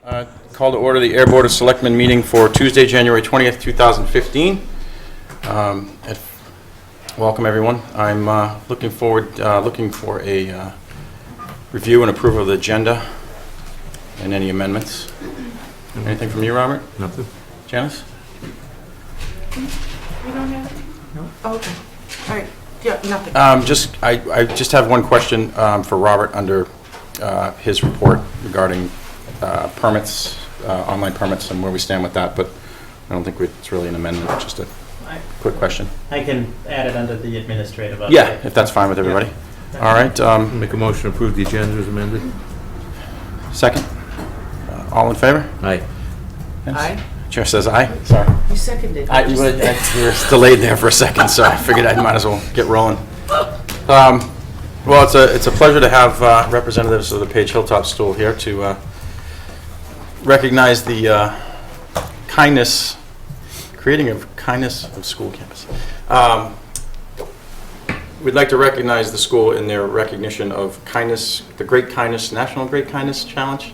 Call to order the Ayer Board of Selectmen meeting for Tuesday, January 20th, 2015. Welcome, everyone. I'm looking for a review and approval of the agenda and any amendments. Anything from you, Robert? Nothing. Janice? We don't have it? No. Oh, okay. All right. Yeah, nothing. I just have one question for Robert under his report regarding permits, online permits, and where we stand with that, but I don't think it's really an amendment, just a quick question. I can add it under the administrative update. Yeah, if that's fine with everybody. Yeah. All right. Make a motion to approve the agenda as amended. Second? All in favor? Aye. Yes. Aye. Chair says aye. Sorry. You seconded. You were delayed there for a second, so I figured I might as well get rolling. Well, it's a pleasure to have representatives of the Page Hilltop School here to recognize the kindness, creating of kindness of school campus. We'd like to recognize the school in their recognition of kindness, the Great Kindness, National Great Kindness Challenge.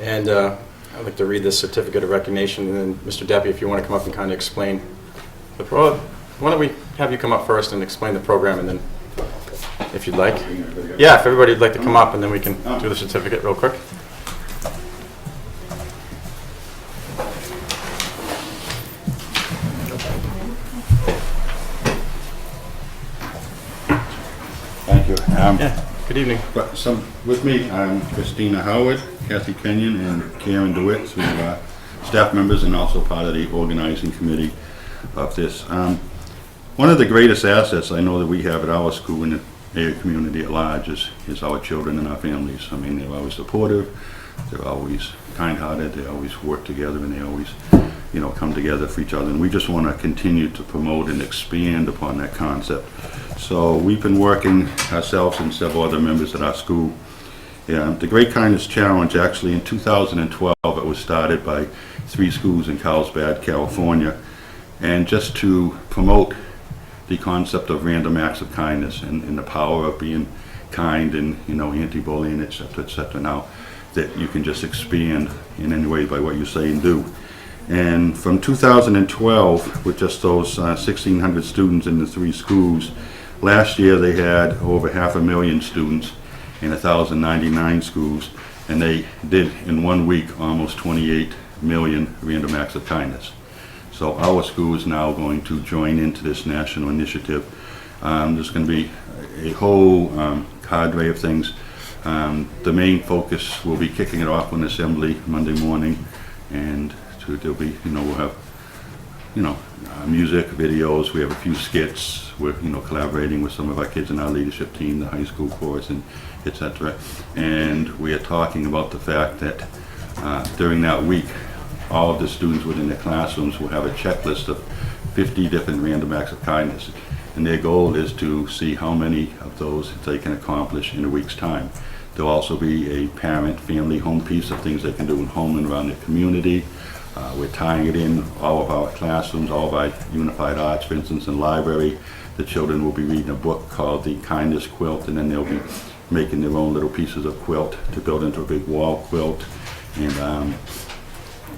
And I'd like to read this certificate of recognition, and then Mr. Deppie, if you want to come up and kind of explain the program. Why don't we have you come up first and explain the program, and then, if you'd like. Yeah, if everybody would like to come up, and then we can do the certificate real quick. Thank you. Yeah, good evening. With me, I'm Christina Howard, Kathy Kenyon, and Karen DeWitt, who are staff members and also part of the organizing committee of this. One of the greatest assets I know that we have at our school and the Ayer community at large is our children and our families. I mean, they're always supportive, they're always kind-hearted, they always work together, and they always, come together for each other. And we just want to continue to promote and expand upon that concept. So we've been working ourselves and several other members at our school. The Great Kindness Challenge, actually in 2012, it was started by 3 schools in Carlsbad, California, and just to promote the concept of random acts of kindness and the power of being kind and, anti-bullying, et cetera, now that you can just expand in any way by what you say and do. And from 2012, with just those 1,600 students in the 3 schools, last year they had over 500,000 students in 1,099 schools, and they did in 1 week almost 28 million random acts of kindness. So our school is now going to join into this national initiative. There's going to be a whole cadre of things. The main focus will be kicking it off on assembly Monday morning, and there'll be, we'll have, music, videos. We have a few skits. We're, collaborating with some of our kids in our leadership team, the high school chorus, and et cetera. And we are talking about the fact that during that week, all of the students within their classrooms will have a checklist of 50 different random acts of kindness. And their goal is to see how many of those they can accomplish in a week's time. There'll also be a parent, family, home piece of things they can do at home and around their community. We're tying it in all of our classrooms, all of our unified arts, for instance, in library. The children will be reading a book called The Kindness Quilt, and then they'll be making their own little pieces of quilt to build into a big wall quilt. And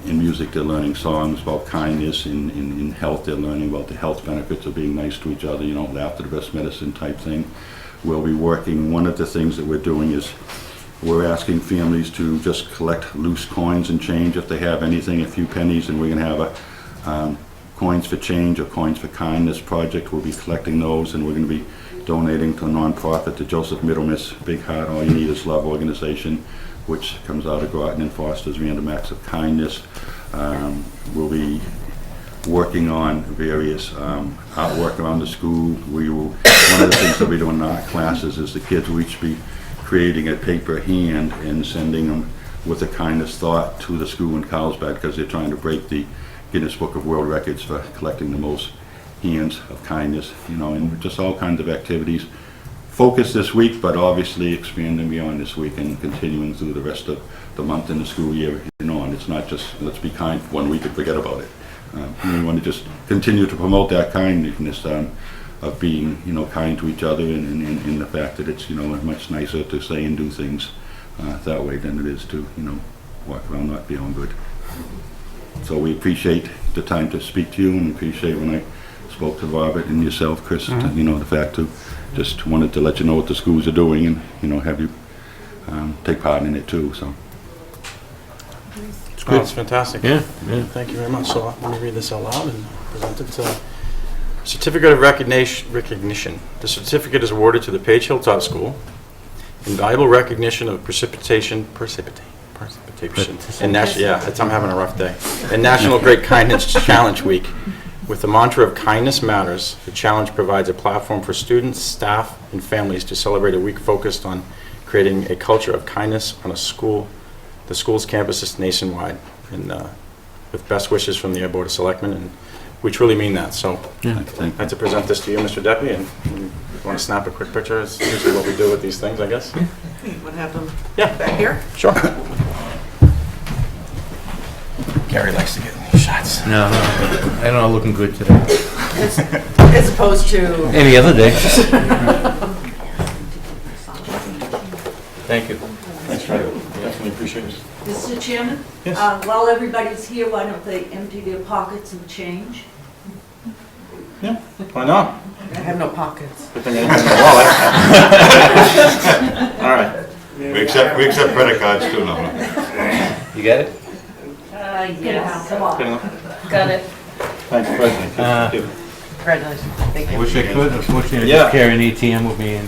in music, they're learning songs about kindness. In health, they're learning about the health benefits of being nice to each other, laughter the best medicine type thing. We'll be working, one of the things that we're doing is we're asking families to just collect loose coins and change if they have anything, a few pennies, and we're going to have a Coins for Change or Coins for Kindness project. We'll be collecting those, and we're going to be donating to a nonprofit, the Joseph Middlemiss Big Heart All You Need Is Love organization, which comes out of Groton and fosters random acts of kindness. We'll be working on various artwork around the school. One of the things that we do in our classes is the kids will each be creating a paper hand and sending them with a kindness thought to the school in Carlsbad, because they're trying to break the Guinness Book of World Records for collecting the most hands of kindness, and just all kinds of activities. Focus this week, but obviously expanding beyond this week and continuing through the rest of the month in the school year, and it's not just let's be kind for 1 week and forget about it. We want to just continue to promote that kindness of being, kind to each other, and the fact that it's, much nicer to say and do things that way than it is to, walk around not feeling good. So we appreciate the time to speak to you, and appreciate when I spoke to Robert and yourself, Chris, you know, the fact to just wanted to let you know what the schools are doing, and, you know, have you take part in it too, so. It's good. It's fantastic. Yeah. Thank you very much. So let me read this out loud and present it. Certificate of Recognition. The certificate is awarded to the Page Hilltop School in valuable recognition of precipitation, and I'm having a rough day. And National Great Kindness Challenge Week. With the mantra of kindness matters, the challenge provides a platform for students, staff, and families to celebrate a week focused on creating a culture of kindness on the school's campuses nationwide. And with best wishes from the Ayer Board of Selectmen, and we truly mean that. So I'd like to present this to you, Mr. Deputy, and if you want to snap a quick picture, it's usually what we do with these things, I guess. What happened? Yeah. Back here? Sure. Gary likes to get shots. No, I don't know, looking good today. As opposed to... Any other day. Thank you. Thanks, Fred. Definitely appreciate it. Mr. Chairman? Yes. While everybody's here, why don't they empty their pockets and change? Yeah, why not? I have no pockets. Good thing I didn't have a wallet. All right. We accept credit cards too now. You got it? Yes. Come on. Good enough. Got it. Thanks, Fred. Congratulations. Thank you. Wish I could, unfortunately, I Yeah. just carry an ATM with me and.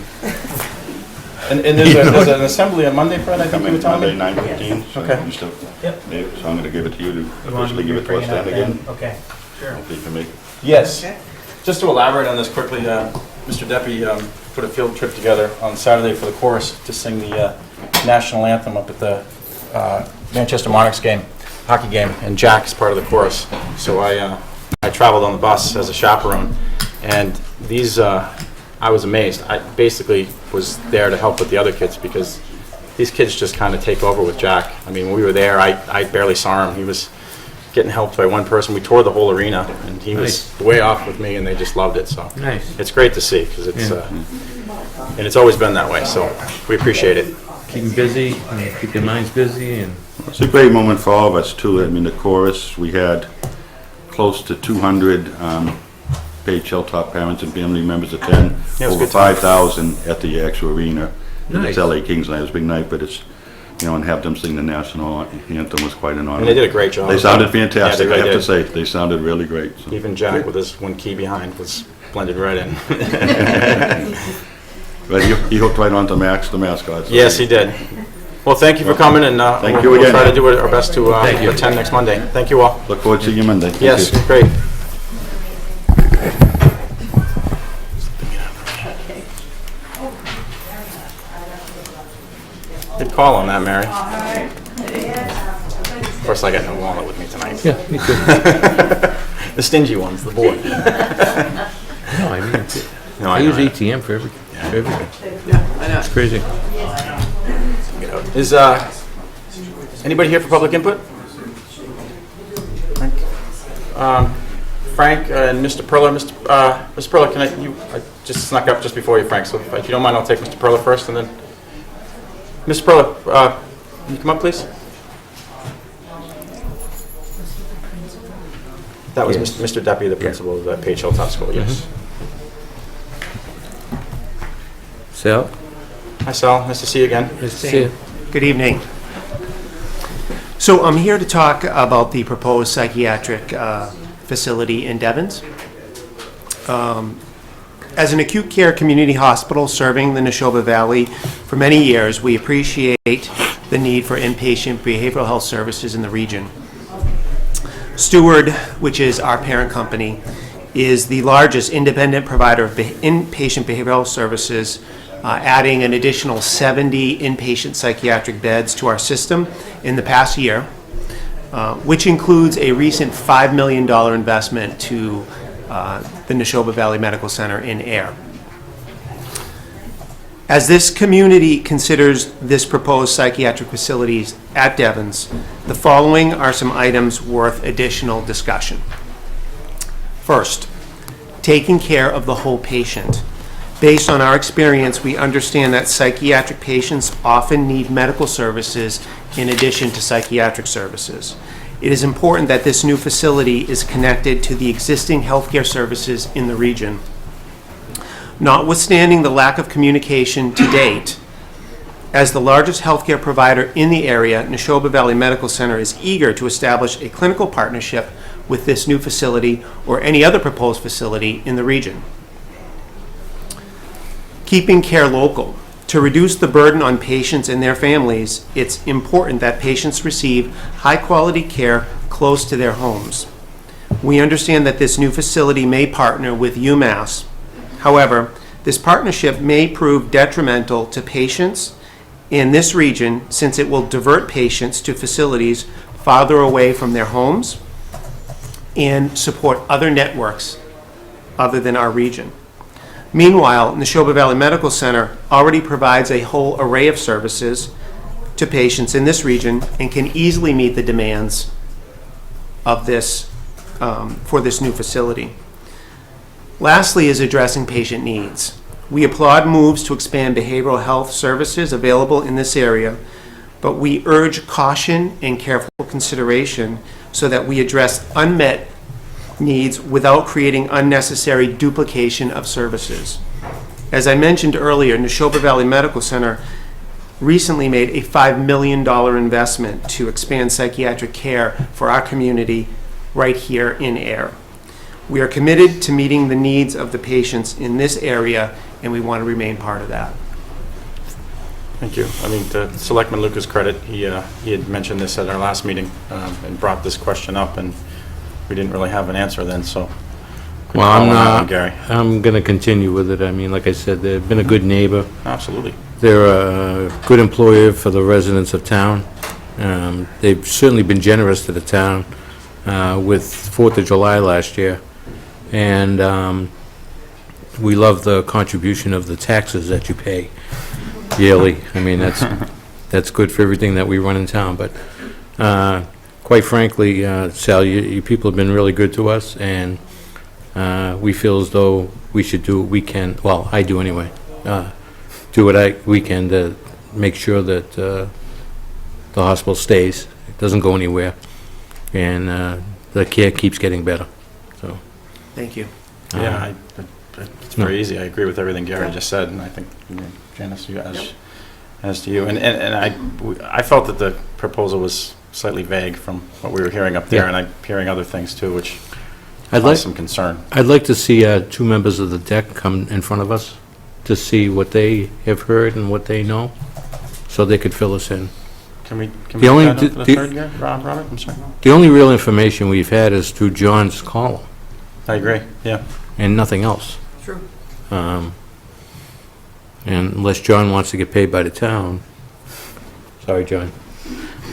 And there's an assembly on Monday, Fred, I think you were telling Monday, me? 9:15. So Okay. you still- Yep. Dave, so I'm gonna give it to you to You want officially me give to it to bring us it then up again. Okay, sure. Hopefully you can make it. Yes. Okay. Just to elaborate on this quickly, Mr. Deputy put a field trip together on Saturday for the chorus to sing the national anthem up at the Manchester Monarchs game, hockey game, and Jack is part of the chorus. So I traveled on the bus as a chaperone, and these, I was amazed. I basically was there to help with the other kids because these kids just kind of take over with Jack. I mean, when we were there, I barely saw him. He was getting helped by one person. We toured the whole arena, and he was way off with me, and they just loved it. So Nice. it's great to see because it's and it's always been that way. So we appreciate it. Keep them busy, and keep their minds busy, and It's a great moment for all of us too. I mean, the chorus, we had close to 200 Page Hilltop parents and family members attend. Yeah, it was a Over good time. 5,000 at the actual arena. And Nice. It's LA Kings night. It was a big night, but it's, you know, and have them sing the national anthem was quite an honor. And they did a great job. They sounded fantastic, Yeah, they I have really to did. say. They sounded really great. So. Even Jack with his one key behind was blended right in. But he hooked right onto Max, the mascot. So Yes, he did. Well, thank you for coming, and Thank we'll, you we'll again. try to do our best to Thank you. attend next Monday. Thank you all. Look forward to seeing you Monday. Thank Yes, you. great. Good call on that, Mary. Of course, I got no wallet with me tonight. yeah, me too. The stingy ones, the board. No, I mean, No, I know, use I know. ATM for everything. Yeah, I know. It's crazy. Is anybody here for public input? Frank and Mr. Perler. Mr. Perler, I just snuck up just before you, Frank, so if you don't mind, I'll take Mr. Perler first, and then... Mr. Perler, can you come up, please? That was Yes. Mr. Deputy, the principal of the Page Hilltop School, yes. Sal? Hi, Sal, nice to see you again. Nice to see you. Good evening. So I'm here to talk about the proposed psychiatric facility in Devens. As an acute care community hospital serving the Neshoba Valley for many years, we appreciate the need for inpatient behavioral health services in the region. Steward, which is our parent company, is the largest independent provider of inpatient behavioral health services, adding an additional 70 inpatient psychiatric beds to our system in the past year, which includes a recent $5 million investment to the Neshoba Valley Medical Center in Ayer. As this community considers this proposed psychiatric facilities at Devens, the following are some items worth additional discussion. First, taking care of the whole patient. Based on our experience, we understand that psychiatric patients often need medical services in addition to psychiatric services. It is important that this new facility is connected to the existing healthcare services in the region. Notwithstanding the lack of communication to date, as the largest healthcare provider in the area, Neshoba Valley Medical Center is eager to establish a clinical partnership with this new facility or any other proposed facility in the region. Keeping care local. To reduce the burden on patients and their families, it's important that patients receive high-quality care close to their homes. We understand that this new facility may partner with UMass. However, this partnership may prove detrimental to patients in this region since it will divert patients to facilities farther away from their homes and support other networks other than our region. Meanwhile, Neshoba Valley Medical Center already provides a whole array of services to patients in this region and can easily meet the demands of this, for this new facility. Lastly is addressing patient needs. We applaud moves to expand behavioral health services available in this area, but we urge caution and careful consideration so that we address unmet needs without creating unnecessary duplication of services. As I mentioned earlier, Neshoba Valley Medical Center recently made a $5 million investment to expand psychiatric care for our community right here in Ayer. We are committed to meeting the needs of the patients in this area, and we want to remain part of that. Thank you. I mean, to Selectman Lucas' credit, he had mentioned this at our last meeting and brought this question up, and we didn't really have an answer then, so. Well, Gary. I'm going to continue with it. I mean, like I said, they've been a good neighbor. Absolutely. They're a good employer for the residents of town. They've certainly been generous to the town with 4th of July last year. And we love the contribution of the taxes that you pay yearly. I mean, that's good for everything that we run in town. But quite frankly, Sal, you people have been really good to us, and we feel as though we should do what we can. Well, I do anyway. Do what we can to make sure that the hospital stays, it doesn't go anywhere, and the care keeps getting better. So, Thank you. Yeah, it's very easy. I agree with everything Gary just said, and I think, Janice, as to you. And I felt that the proposal was slightly vague from what we were hearing up there, Yeah. and I'm hearing other things too, which I'd caused some concern. like to see 2 members of the deck come in front of us to see what they have heard and what they know, so they could fill us in. Can we The do only- that for the the- third year? Robert, I'm sorry. The only real information we've had is through John's column, I agree, yeah. and nothing else. True. And unless John wants to get paid by the town, sorry, John.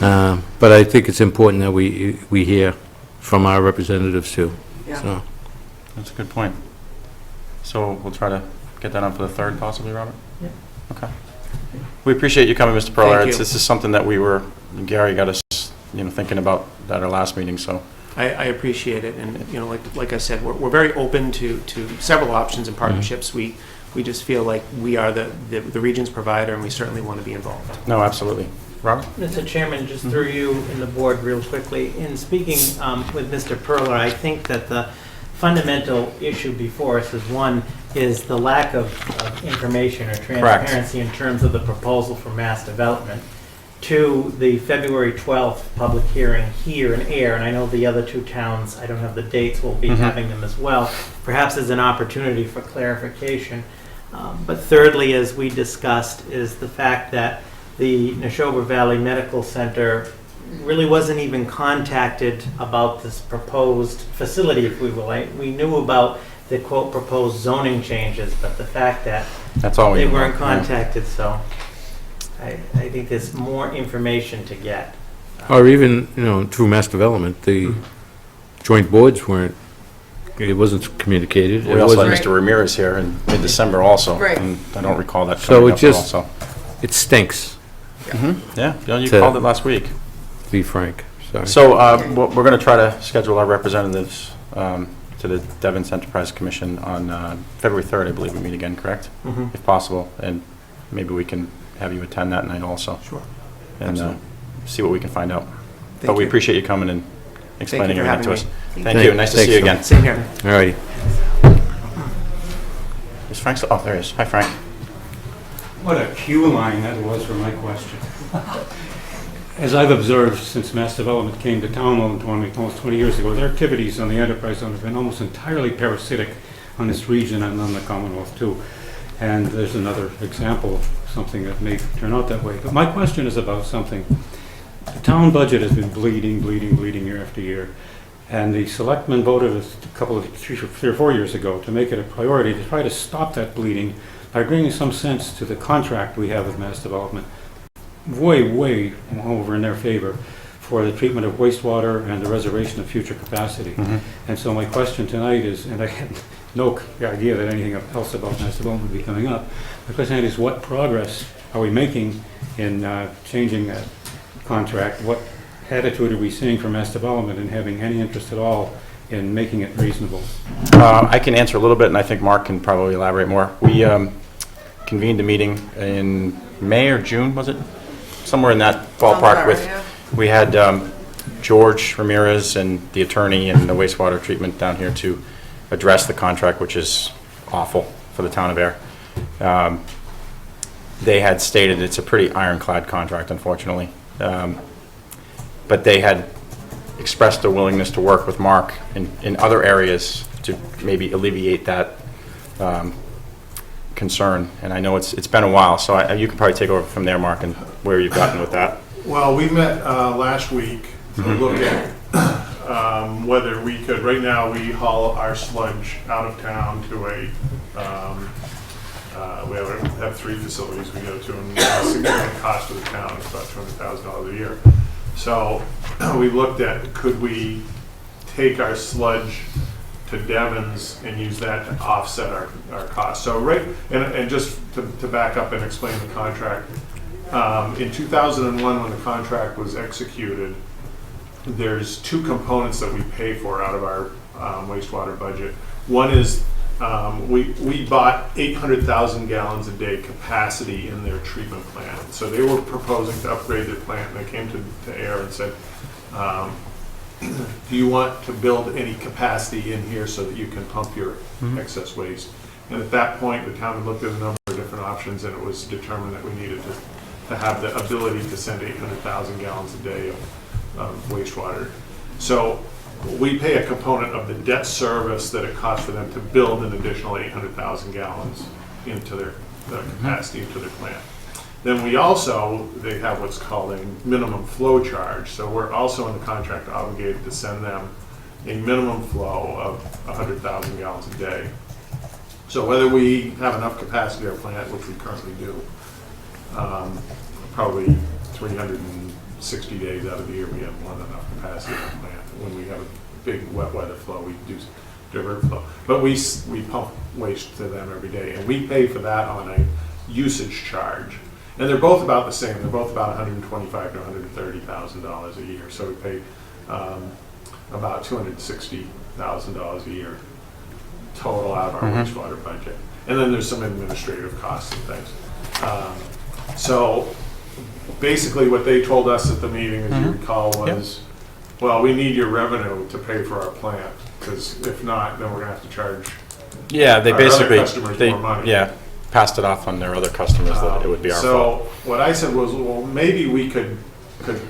But I think it's important that we hear from our representatives too. Yeah. So, That's a good point. So we'll try to get that on for the third, possibly, Robert? Yeah. Okay. We appreciate you coming, Mr. Perler. Thank you. This is something that Gary got us, thinking about at our last meeting, so. I appreciate it, and, like I said, we're very open to several options and partnerships. We just feel like we are the region's provider, and we certainly want to be involved. No, absolutely. Robert? Mr. Chairman, just through you and the board real quickly, in speaking with Mr. Perler, I think that the fundamental issue before us is the lack of information or transparency in terms of the proposal for mass development. To the February 12th public hearing here in Ayer, and I know the other 2 towns, I don't have the dates, will be having them as well, perhaps as an opportunity for clarification. But thirdly, as we discussed, is the fact that the Neshoba Valley Medical Center really wasn't even contacted about this proposed facility, if we will. We knew about the quote proposed zoning changes, but the fact that That's all we they know, weren't yeah. contacted, so I think there's more information to get. or even, through mass development, the joint boards weren't, it wasn't communicated. We It also wasn't- had Mr. Ramirez here in mid-December also. Right. And I don't recall that So coming it up at all, just- so. It stinks, Yeah, you to- called it last week. to be frank, sorry. So we're going to try to schedule our representatives to to the Devon's Enterprise Commission on February 3rd, I believe we meet again, correct? Mhm. If possible, and maybe we can have you attend that night also. Sure. And Absolutely. see what we can find out. Thank But we you. appreciate you coming and explaining for everything to having us. me. Thank you, nice to see you again. Thanks, Same here. All righty. Is Frank still, oh, there he is. Hi, Frank. What a cue line that was for my question. As I've observed since Mass Development came to town almost 20 years ago, their activities on the enterprise zone have been almost entirely parasitic on this region and on the Commonwealth too. And there's another example of something that may turn out that way. But my question is about something. The town budget has been bleeding year after year. And the selectmen voted three or 4 years ago to make it a priority to try to stop that bleeding by bringing some sense to the contract we have with Mass Development. Way over in their favor for the treatment of wastewater and the reservation of future capacity. And so my question tonight is, and I had no idea that anything else about Mass Development would be coming up, my question is, what progress are we making in changing that contract? What attitude are we seeing from Mass Development in having any interest at all in making it reasonable? I can answer a little bit, and I think Mark can probably elaborate more. We convened a meeting in May or June, was it? Somewhere in that ballpark with, we had George Ramirez and the attorney and the wastewater treatment down here to address the contract, which is awful for the town of Ayer. They had stated it's a pretty ironclad contract, unfortunately. But they had expressed their willingness to work with Mark in other areas to maybe alleviate that concern. And I know it's been a while, so you can probably take over from there, Mark, and where you've gotten with that. Well, we met last week to look at whether we could, right now we haul our sludge out of town to we have 3 facilities we go to, and the significant cost of the town is about $200,000 a year. So we looked at, could we take our sludge to Devon's and use that to offset our costs. So and just to back up and explain the contract, in 2001 when the contract was executed, there's 2 components that we pay for out of our wastewater budget. One is we bought 800,000 gallons a day capacity in their treatment plant. So they were proposing to upgrade their plant, and they came to Ayer and said, do you want to build any capacity in here so that you can pump your excess waste? And at that point, the town had looked at a number of different options, and it was determined that we needed to have the ability to send 800,000 gallons a day of wastewater. So we pay a component of the debt service that it costs for them to build an additional 800,000 gallons into their capacity into their plant. Then they have what's called a minimum flow charge. So we're also in the contract obligated to send them a minimum flow of 100,000 gallons a day. So whether we have enough capacity at our plant, which we currently do, probably 360 days out of the year we have more than enough capacity at our plant. When we have a big wet weather flow, we do divert flow. But we pump waste to them every day, and we pay for that on a usage charge. And they're both about the same. They're both about $125,000 to $130,000 a year. So we pay about $260,000 a year total out of our wastewater budget. And then there's some administrative costs and things. So basically what they told us at the meeting, as you recall, was, well, we need your revenue to pay for our plant, because if not, then we're going to have to charge They our basically, other customers more money. Passed it off on their other customers that it would be our fault. So what I said was, well, maybe we could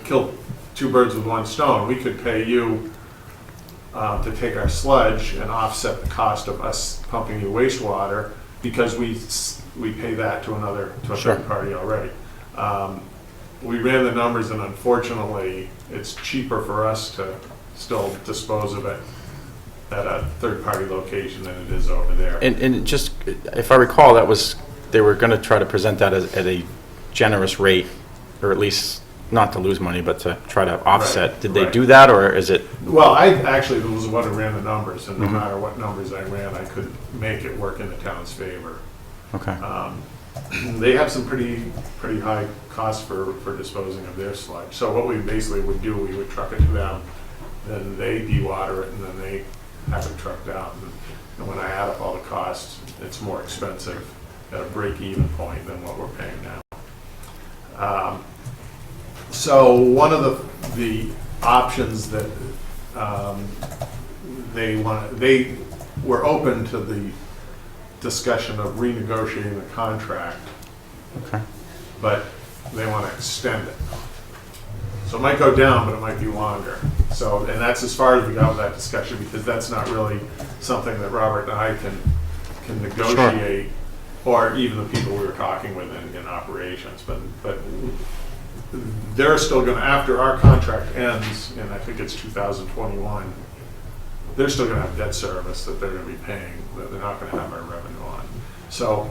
kill 2 birds with 1 stone. We could pay you to take our sludge and offset the cost of us pumping you wastewater, because we pay that to a third party already. We ran the numbers, and unfortunately, it's cheaper for us to still dispose of it at a third-party location than it is over there. And just, if I recall, they were going to try to present that at a generous rate, or at least not to lose money, but to try to offset. Right, Did they right. do that, or is it? Well, I actually was the one who ran the numbers, and no matter what numbers I ran, I could make it work in the town's favor. Okay. They have some pretty high costs for disposing of their sludge. So what we basically would do, we would truck it to them, then they dewater it, and then they have it trucked out. And when I add up all the costs, it's more expensive at a break-even point than what we're paying now. So one of the options that they were open to the discussion of renegotiating the contract, Okay. but they want to extend it. So it might go down, but it might be longer. So, and that's as far as we got with that discussion, because that's not really something that Robert and I can negotiate, or even the people we were talking with in operations. But they're still going to, after our contract ends, and I think it's 2021, they're still going to have debt service that they're going to be paying, that they're not going to have our revenue on. So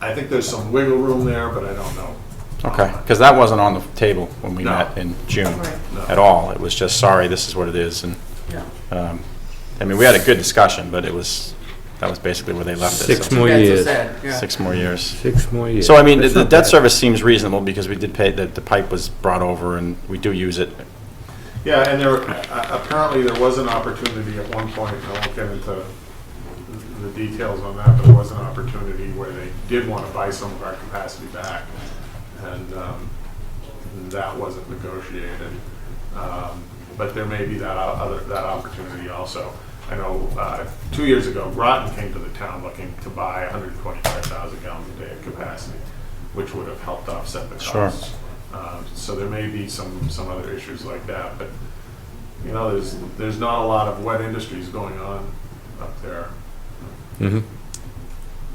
I think there's some wiggle room there, but I don't know. Okay, because that wasn't on the table when we No. met in June Right. No. at all. It was just, sorry, this is what it is. And, Yeah. I mean, we had a good discussion, but that was basically where they left it. 6 so more That's so years. sad, yeah. 6 more years. 6 more years. So, I mean, That's the not debt bad. service seems reasonable because we did pay, the pipe was brought over and we do use it. Yeah, and there, apparently there was an opportunity at one point, and I won't get into the details on that, but there was an opportunity where they did want to buy some of our capacity back, and that wasn't negotiated. But there may be that opportunity also. I know 2 years ago, Groton came to the town looking to buy 125,000 gallons a day of capacity, which would have helped offset the Sure. costs. So there may be some other issues like that, but you know, there's not a lot of wet industries going on up there. Mhm.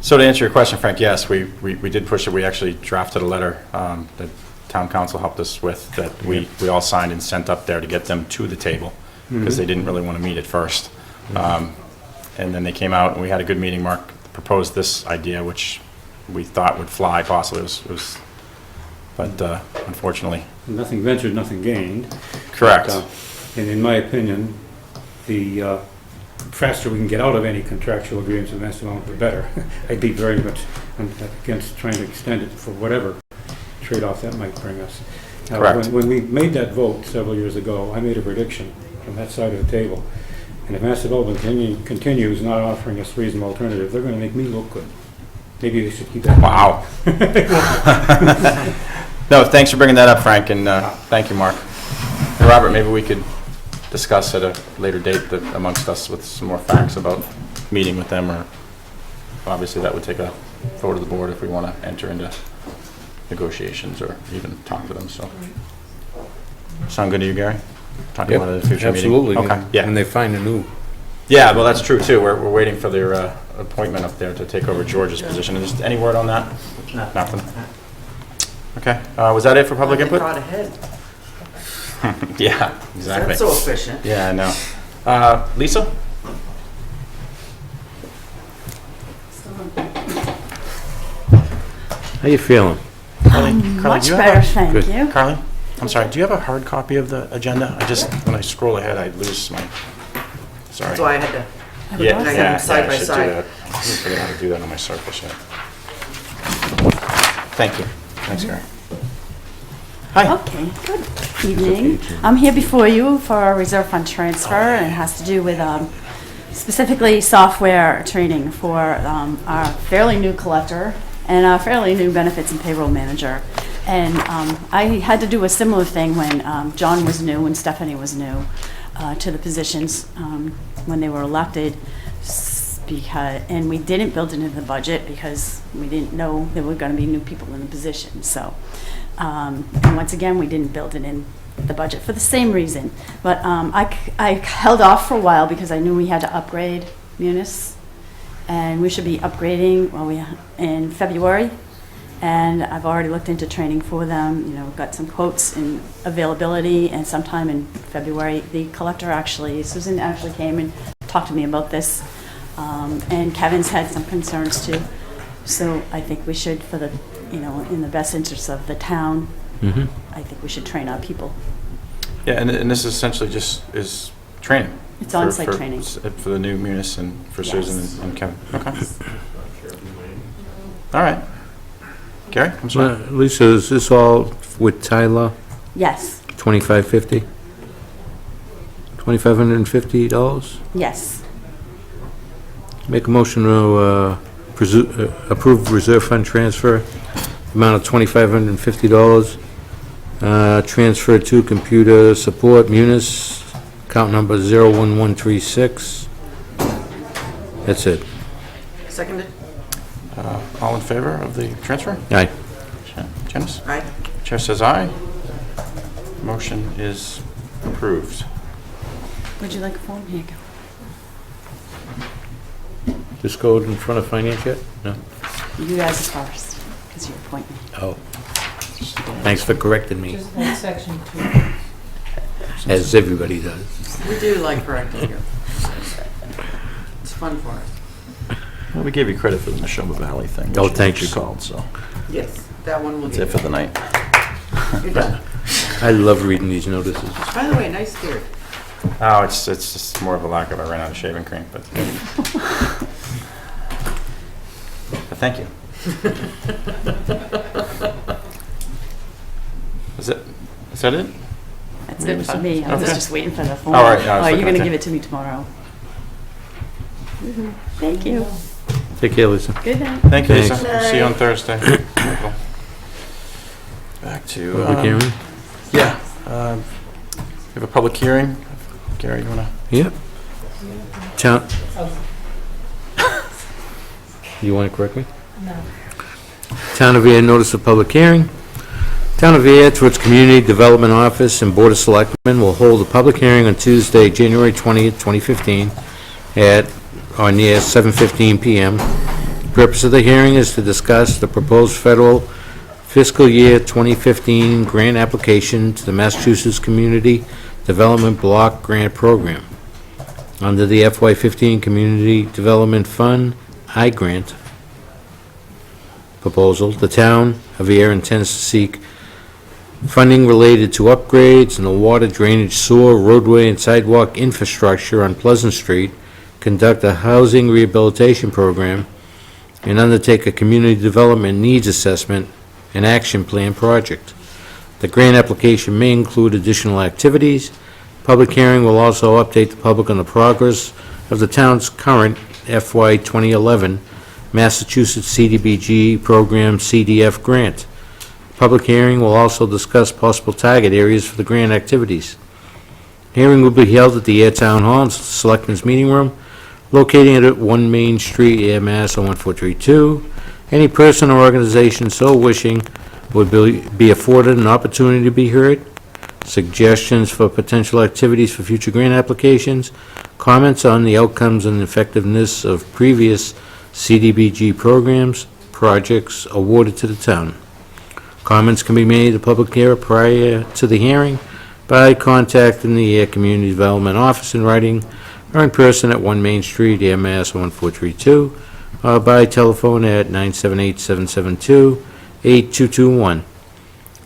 So to answer your question, Frank, yes, we did push it. We actually drafted a letter that town council helped us with, that we all signed and sent up there to get them to the table, because they didn't really want to meet at first. And then they came out and we had a good meeting. Mark proposed this idea, which we thought would fly possibly. It was but unfortunately. Nothing ventured, nothing gained. Correct. But, and in my opinion, the faster we can get out of any contractual agreements with Mass Development, the better. I'd be very much against trying to extend it for whatever trade-off that might bring us. Now, Correct. when we made that vote several years ago, I made a prediction from that side of the table. And if Mass Development continues not offering us reasonable alternative, they're going to make me look good. Maybe they should keep that. Wow. No, thanks for bringing that up, Frank, and thank you, Mark. And Robert, maybe we could discuss at a later date amongst us with some more facts about meeting with them, or obviously that would take a vote of the board if we want to enter into negotiations or even talk to them, so. Sound good to you, Gary? Talking about it at a future meeting? Absolutely. Okay, yeah. And they find a new. Yeah, well, that's true, too. We're waiting for their appointment up there to take over George's position. Is there any word on that? Nothing? Okay. Was that it for public They input? thought ahead. Yeah, exactly. That's so efficient. Yeah, I know. Lisa? How you feeling? Carly, Much do you better, have thank Good. you. Carly? I'm sorry, do you have a hard copy of the agenda? When I scroll ahead, I lose my, sorry. That's why I had to. Yeah, I got them yeah, side I by should do side. that. I forgot how to do that on my Surface yet. Thank you. Thanks, Gary. Hi. Okay, good evening. I'm here before you for a reserve fund transfer, and it has to do with specifically software training for our fairly new collector and our fairly new benefits and payroll manager. And I had to do a similar thing when John was new and Stephanie was new to the positions when they were elected. And we didn't build it into the budget because we didn't know there were going to be new people in the position. So, and once again, we didn't build it in the budget for the same reason. But I held off for a while because I knew we had to upgrade Munis, and we should be upgrading in February. And I've already looked into training for them. You know, got some quotes and availability, and sometime in February, the collector Susan actually came and talked to me about this. And Kevin's had some concerns too. So I think we should, in the best interest of the town, I think we should train our people. Yeah, and this essentially just is training. It's on-site training. For the new Munis and for Yes. Susan and Kevin. Okay. All right. Gary, I'm sorry. Lisa, is this all with Tyler, Yes, 2550? $2,550. Yes. Make a motion to approve reserve fund transfer, amount of $2,550. Transfer to computer support, Munis, account number 01136. That's it. Seconded? All in favor of the transfer? Aye. Janice? Aye. Chair says aye. Motion is approved. Would you like a form? Here you go. This go in front of finance yet? No? You guys first, because you appoint me. Oh. Thanks for correcting me, Just that section 2. as everybody does. We do like correcting you. It's fun for us. Well, we gave you credit for the Neshoba Valley thing. Oh, which thanks. You called, so Yes, that one will that's get it for the night. You're done. I love reading these notices. By the way, nice beard. Oh, it's just more of a lack of I ran out of shaving cream, but thank you. Is that it? That's it for me. I was Okay. just waiting for the form. All right, yeah, I was Oh, you're looking going to at give it. it to me tomorrow. Thank you. Take care, Lisa. Good night. Thank you, Lisa. Thanks. We'll see you on Thursday. Back to Public hearing? yeah. We have a public hearing. Gary, you wanna? Yep. Town. You want to correct me? No. Town of Ayer notice of public hearing. Town of Ayer, through its Community Development Office and Board of Selectmen, will hold a public hearing on Tuesday, January 20th, 2015, at or near 7:15 p.m. The purpose of the hearing is to discuss the proposed federal fiscal year 2015 grant application to the Massachusetts Community Development Block Grant Program. Under the FY15 Community Development Fund I-Grant proposal, the town of Ayer intends to seek funding related to upgrades in the water, drainage, sewer, roadway, and sidewalk infrastructure on Pleasant Street, conduct a housing rehabilitation program, and undertake a community development needs assessment and action plan project. The grant application may include additional activities. Public hearing will also update the public on the progress of the town's current FY 2011 Massachusetts CDBG Program CDF grant. Public hearing will also discuss possible target areas for the grant activities. Hearing will be held at the Ayer Town Hall in the Selectmen's Meeting Room, located at 1 Main Street, Ayer, Mass. 01432. Any person or organization so wishing would be afforded an opportunity to be heard. Suggestions for potential activities for future grant applications, comments on the outcomes and effectiveness of previous CDBG programs, projects awarded to the town. Comments can be made to public hearing prior to the hearing by contacting the Ayer Community Development Office in writing or in person at 1 Main Street, Ayer, Mass. 01432, or by telephone at 978-772-8221.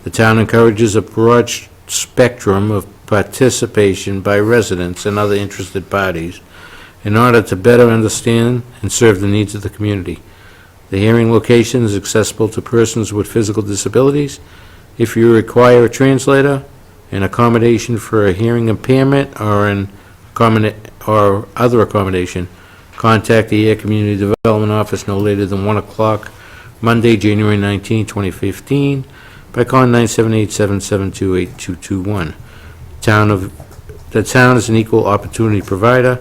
The town encourages a broad spectrum of participation by residents and other interested parties in order to better understand and serve the needs of the community. The hearing location is accessible to persons with physical disabilities. If you require a translator, an accommodation for a hearing impairment, or other accommodation, contact the Ayer Community Development Office no later than 1 o'clock Monday, January 19, 2015, by calling 978-772-8221. The town is an equal opportunity provider.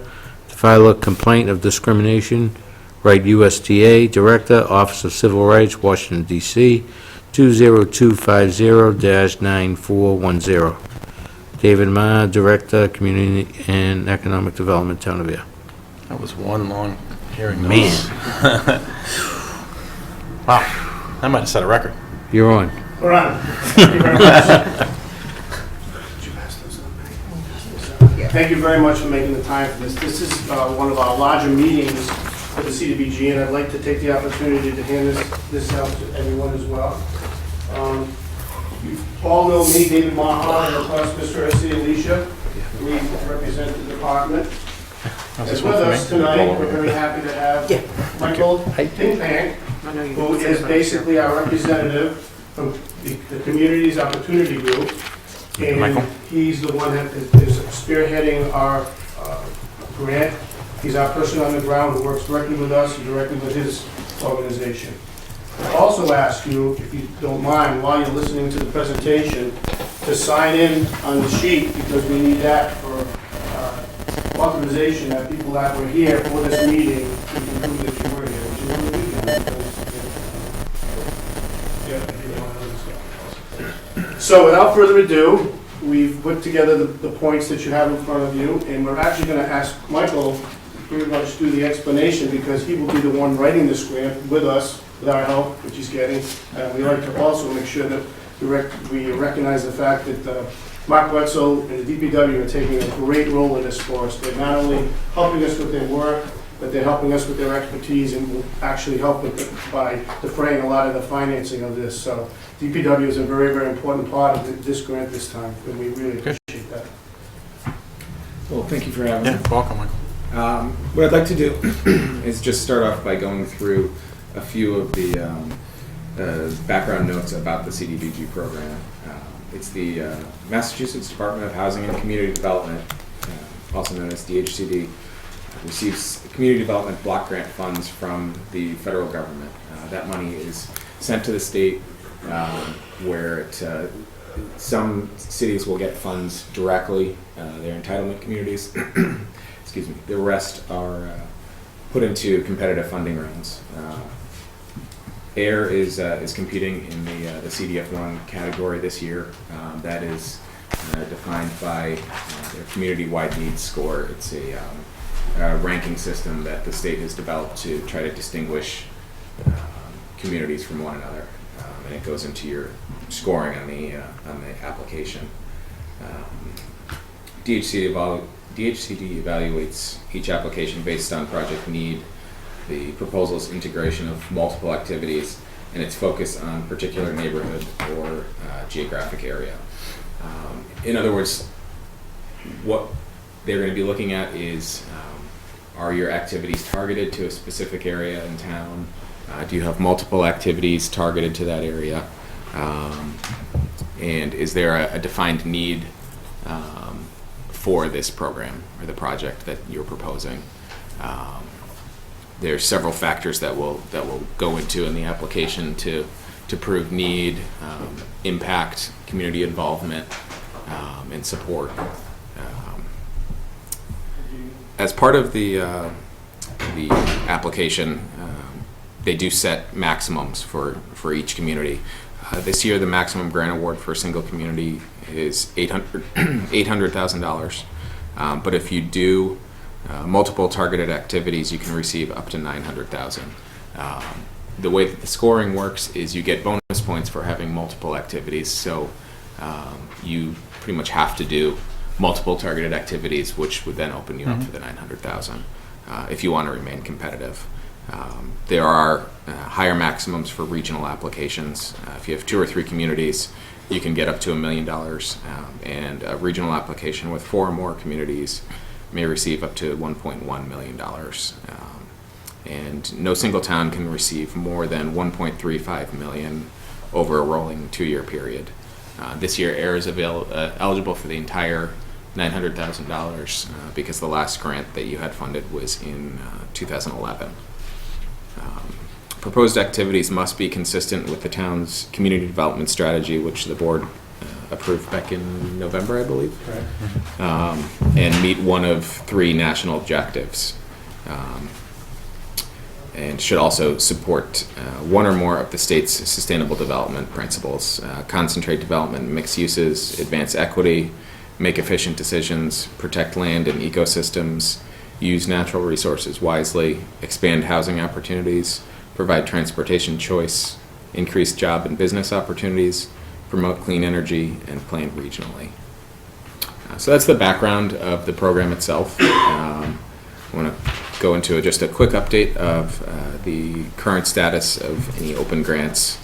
To file a complaint of discrimination, write USDA Director, Office of Civil Rights, Washington, D.C., 20250-9410. David Ma, Director, Community and Economic Development, Town of Ayer. That was one long hearing. Man. Wow, that might have set a record. You're on. We're on. Thank you very much. Thank you very much for making the time for this. This is one of our larger meetings for the CDBG, and I'd like to take the opportunity to hand this out to everyone as well. You all know me, David Maha, and of course, Mr. Essie Alicia. We represent the department. And with us tonight, we're very happy to have Michael Pinkbank, who is basically our representative from the Communities Opportunity Group. And He's the one that is spearheading our grant. He's our person on the ground who works directly with us and directly with his organization. I also ask you, if you don't mind, while you're listening to the presentation, to sign in on the sheet, because we need that for authorization that people that were here for this meeting can prove that you were here, which is really good, because, so without further ado, we've put together the points that you have in front of you, and we're actually going to ask Michael pretty much do the explanation, because he will be the one writing this grant with us, with our help, which he's getting. We like to also make sure that we recognize the fact that Mark Wetzel and the DPW are taking a great role in this for us. They're not only helping us with their work, but they're helping us with their expertise and will actually help by defraying a lot of the financing of this. So DPW is a very, very important part of this grant this time, and we really appreciate that. Well, thank you for having me. Yeah, welcome, Michael. What I'd like to do is just start off by going through a few of the background notes about the CDBG program. It's the Massachusetts Department of Housing and Community Development, also known as DHCD, receives community development block grant funds from the federal government. That money is sent to the state, where some cities will get funds directly, their entitlement communities. Excuse me. The rest are put into competitive funding rounds. Ayer is competing in the CDF1 category this year. That is defined by their community-wide needs score. It's a ranking system that the state has developed to try to distinguish communities from one another, and it goes into your scoring on the application. DHCD evaluates each application based on project need, the proposal's integration of multiple activities, and its focus on particular neighborhood or geographic area. In other words, what they're going to be looking at is, are your activities targeted to a specific area in town? Do you have multiple activities targeted to that area? And is there a defined need for this program or the project that you're proposing? There's several factors that will go into in the application to prove need, impact, community involvement, and support. As part of the application, they do set maximums for each community. This year, the maximum grant award for a single community is $800,000. But if you do multiple targeted activities, you can receive up to $900,000. The way that the scoring works is you get bonus points for having multiple activities. So you pretty much have to do multiple targeted activities, which would then open you up for the $900,000 if you want to remain competitive. There are higher maximums for regional applications. If you have 2 or 3 communities, you can get up to $1 million, and a regional application with 4 or more communities may receive up to $1.1 million. And no single town can receive more than $1.35 million over a rolling 2-year period. This year, Ayer is eligible for the entire $900,000 because the last grant that you had funded was in 2011. Proposed activities must be consistent with the town's community development strategy, which the board approved back in November, I believe, and meet one of 3 national objectives, and should also support 1 or more of the state's sustainable development principles, concentrate development in mixed uses, advance equity, make efficient decisions, protect land and ecosystems, use natural resources wisely, expand housing opportunities, provide transportation choice, increase job and business opportunities, promote clean energy, and plan regionally. So that's the background of the program itself. I want to go into just a quick update of the current status of any open grants.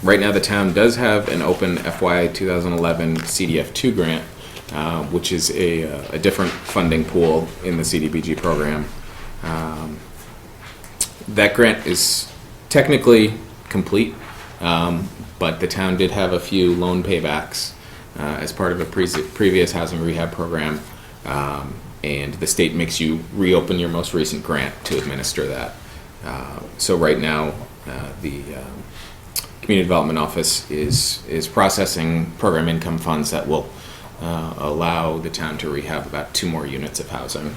Right now the town does have an open FY 2011 CDF2 grant, which is a different funding pool in the CDBG program. That grant is technically complete, but the town did have a few loan paybacks as part of a previous housing rehab program, and the state makes you reopen your most recent grant to administer that. So right now, the Community Development Office is processing program income funds that will allow the town to rehab about 2 more units of housing.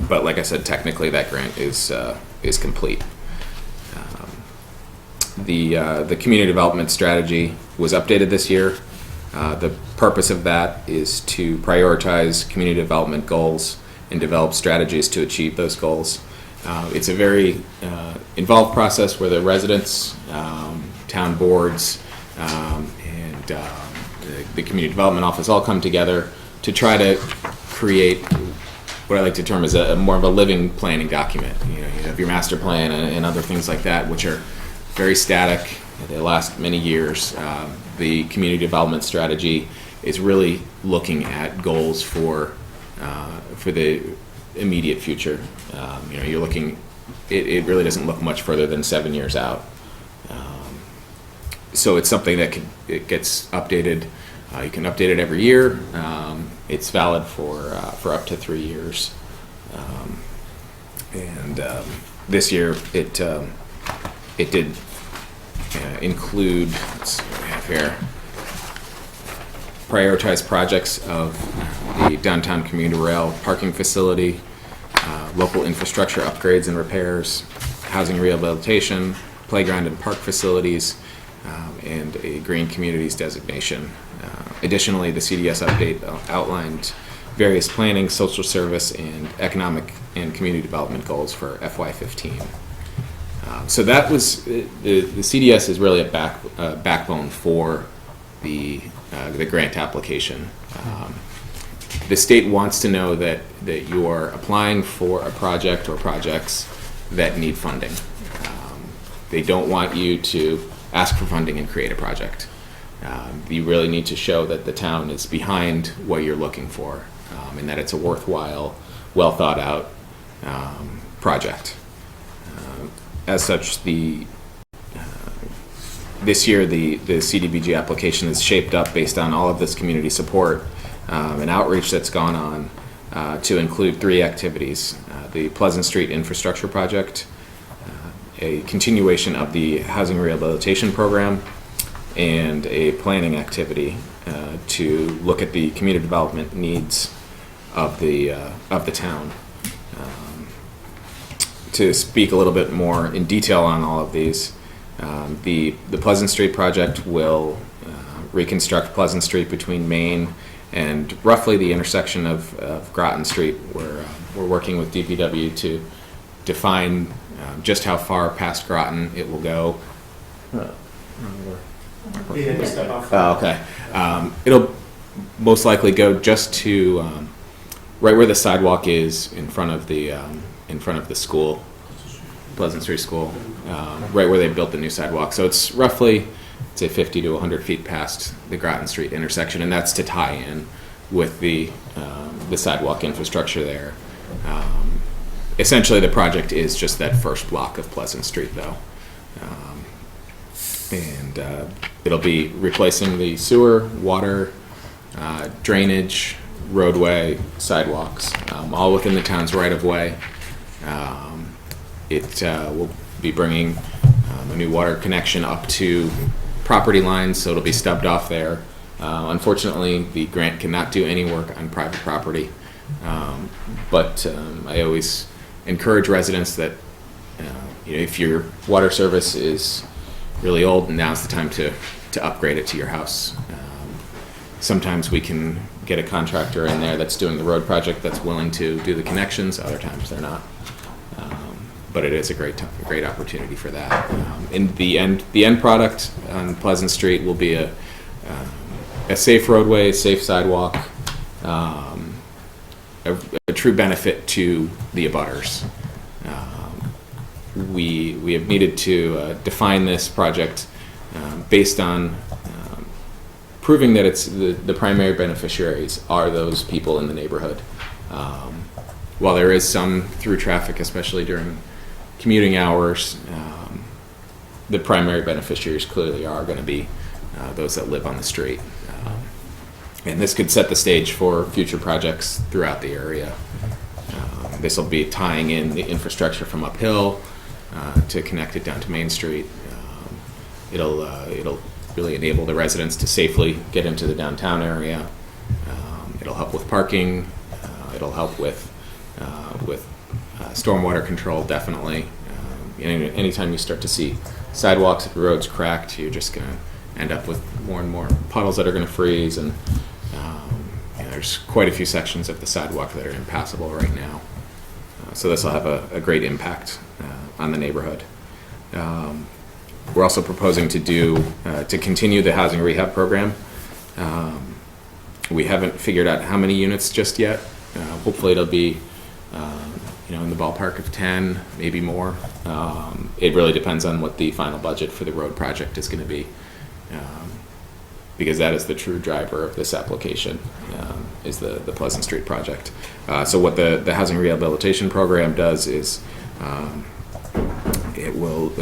But like I said, technically that grant is complete. The community development strategy was updated this year. The purpose of that is to prioritize community development goals and develop strategies to achieve those goals. It's a very involved process where the residents, town boards, and the community development office all come together to try to create what I like to term as a more of a living planning document. You have your master plan and other things like that, which are very static. They last many years. The community development strategy is really looking at goals for the immediate future. You're looking. It really doesn't look much further than 7 years out. So it's something that it gets updated. You can update it every year. It's valid for up to 3 years. This year it did include, let's see what we have here, prioritize projects of the downtown commuter rail parking facility, local infrastructure upgrades and repairs, housing rehabilitation, playground and park facilities, and a green communities designation. Additionally, the CDS update outlined various planning, social service, and economic and community development goals for FY15. So that was the CDS is really a backbone for the grant application. The state wants to know that you are applying for a project or projects that need funding. They don't want you to ask for funding and create a project. You really need to show that the town is behind what you're looking for, and that it's a worthwhile, well thought out project. As such, this year the CDBG application is shaped up based on all of this community support and outreach that's gone on to include 3 activities: the Pleasant Street Infrastructure Project, a continuation of the Housing Rehabilitation Program, and a planning activity to look at the community development needs of the town. To speak a little bit more in detail on all of these, the Pleasant Street project will reconstruct Pleasant Street between Main and roughly the intersection of Groton Street, where we're working with DPW to define just how far past Groton it will go. Okay. It'll most likely go just to right where the sidewalk is in front of the school, Pleasant Street School, right where they built the new sidewalk. So it's roughly, say, 50 to 100 feet past the Groton Street intersection, and that's to tie in with the sidewalk infrastructure there. Essentially, the project is just that first block of Pleasant Street, though. It'll be replacing the sewer, water, drainage, roadway, sidewalks, all within the town's right-of-way. It will be bringing a new water connection up to property lines, so it'll be stubbed off there. Unfortunately, the grant cannot do any work on private property, but I always encourage residents that if your water service is really old, now's the time to upgrade it to your house. Sometimes we can get a contractor in there that's doing the road project that's willing to do the connections. Other times they're not. But it is a great opportunity for that. In the end product on Pleasant Street will be a safe roadway, safe sidewalk, a true benefit to the abutters. We have needed to define this project based on proving that it's the primary beneficiaries are those people in the neighborhood. While there is some through traffic, especially during commuting hours, the primary beneficiaries clearly are going to be those that live on the street. And this could set the stage for future projects throughout the area. This will be tying in the infrastructure from uphill to connect it down to Main Street. It'll really enable the residents to safely get into the downtown area. It'll help with parking. It'll help with stormwater control, definitely. Anytime you start to see sidewalks, if roads cracked, you're just going to end up with more and more puddles that are going to freeze, and there's quite a few sections of the sidewalk that are impassable right now. So this will have a great impact on the neighborhood. We're also proposing to continue the housing rehab program. We haven't figured out how many units just yet. Hopefully it'll be in the ballpark of 10, maybe more. It really depends on what the final budget for the road project is going to be, because that is the true driver of this application, is the Pleasant Street project. So what the housing rehabilitation program does is it will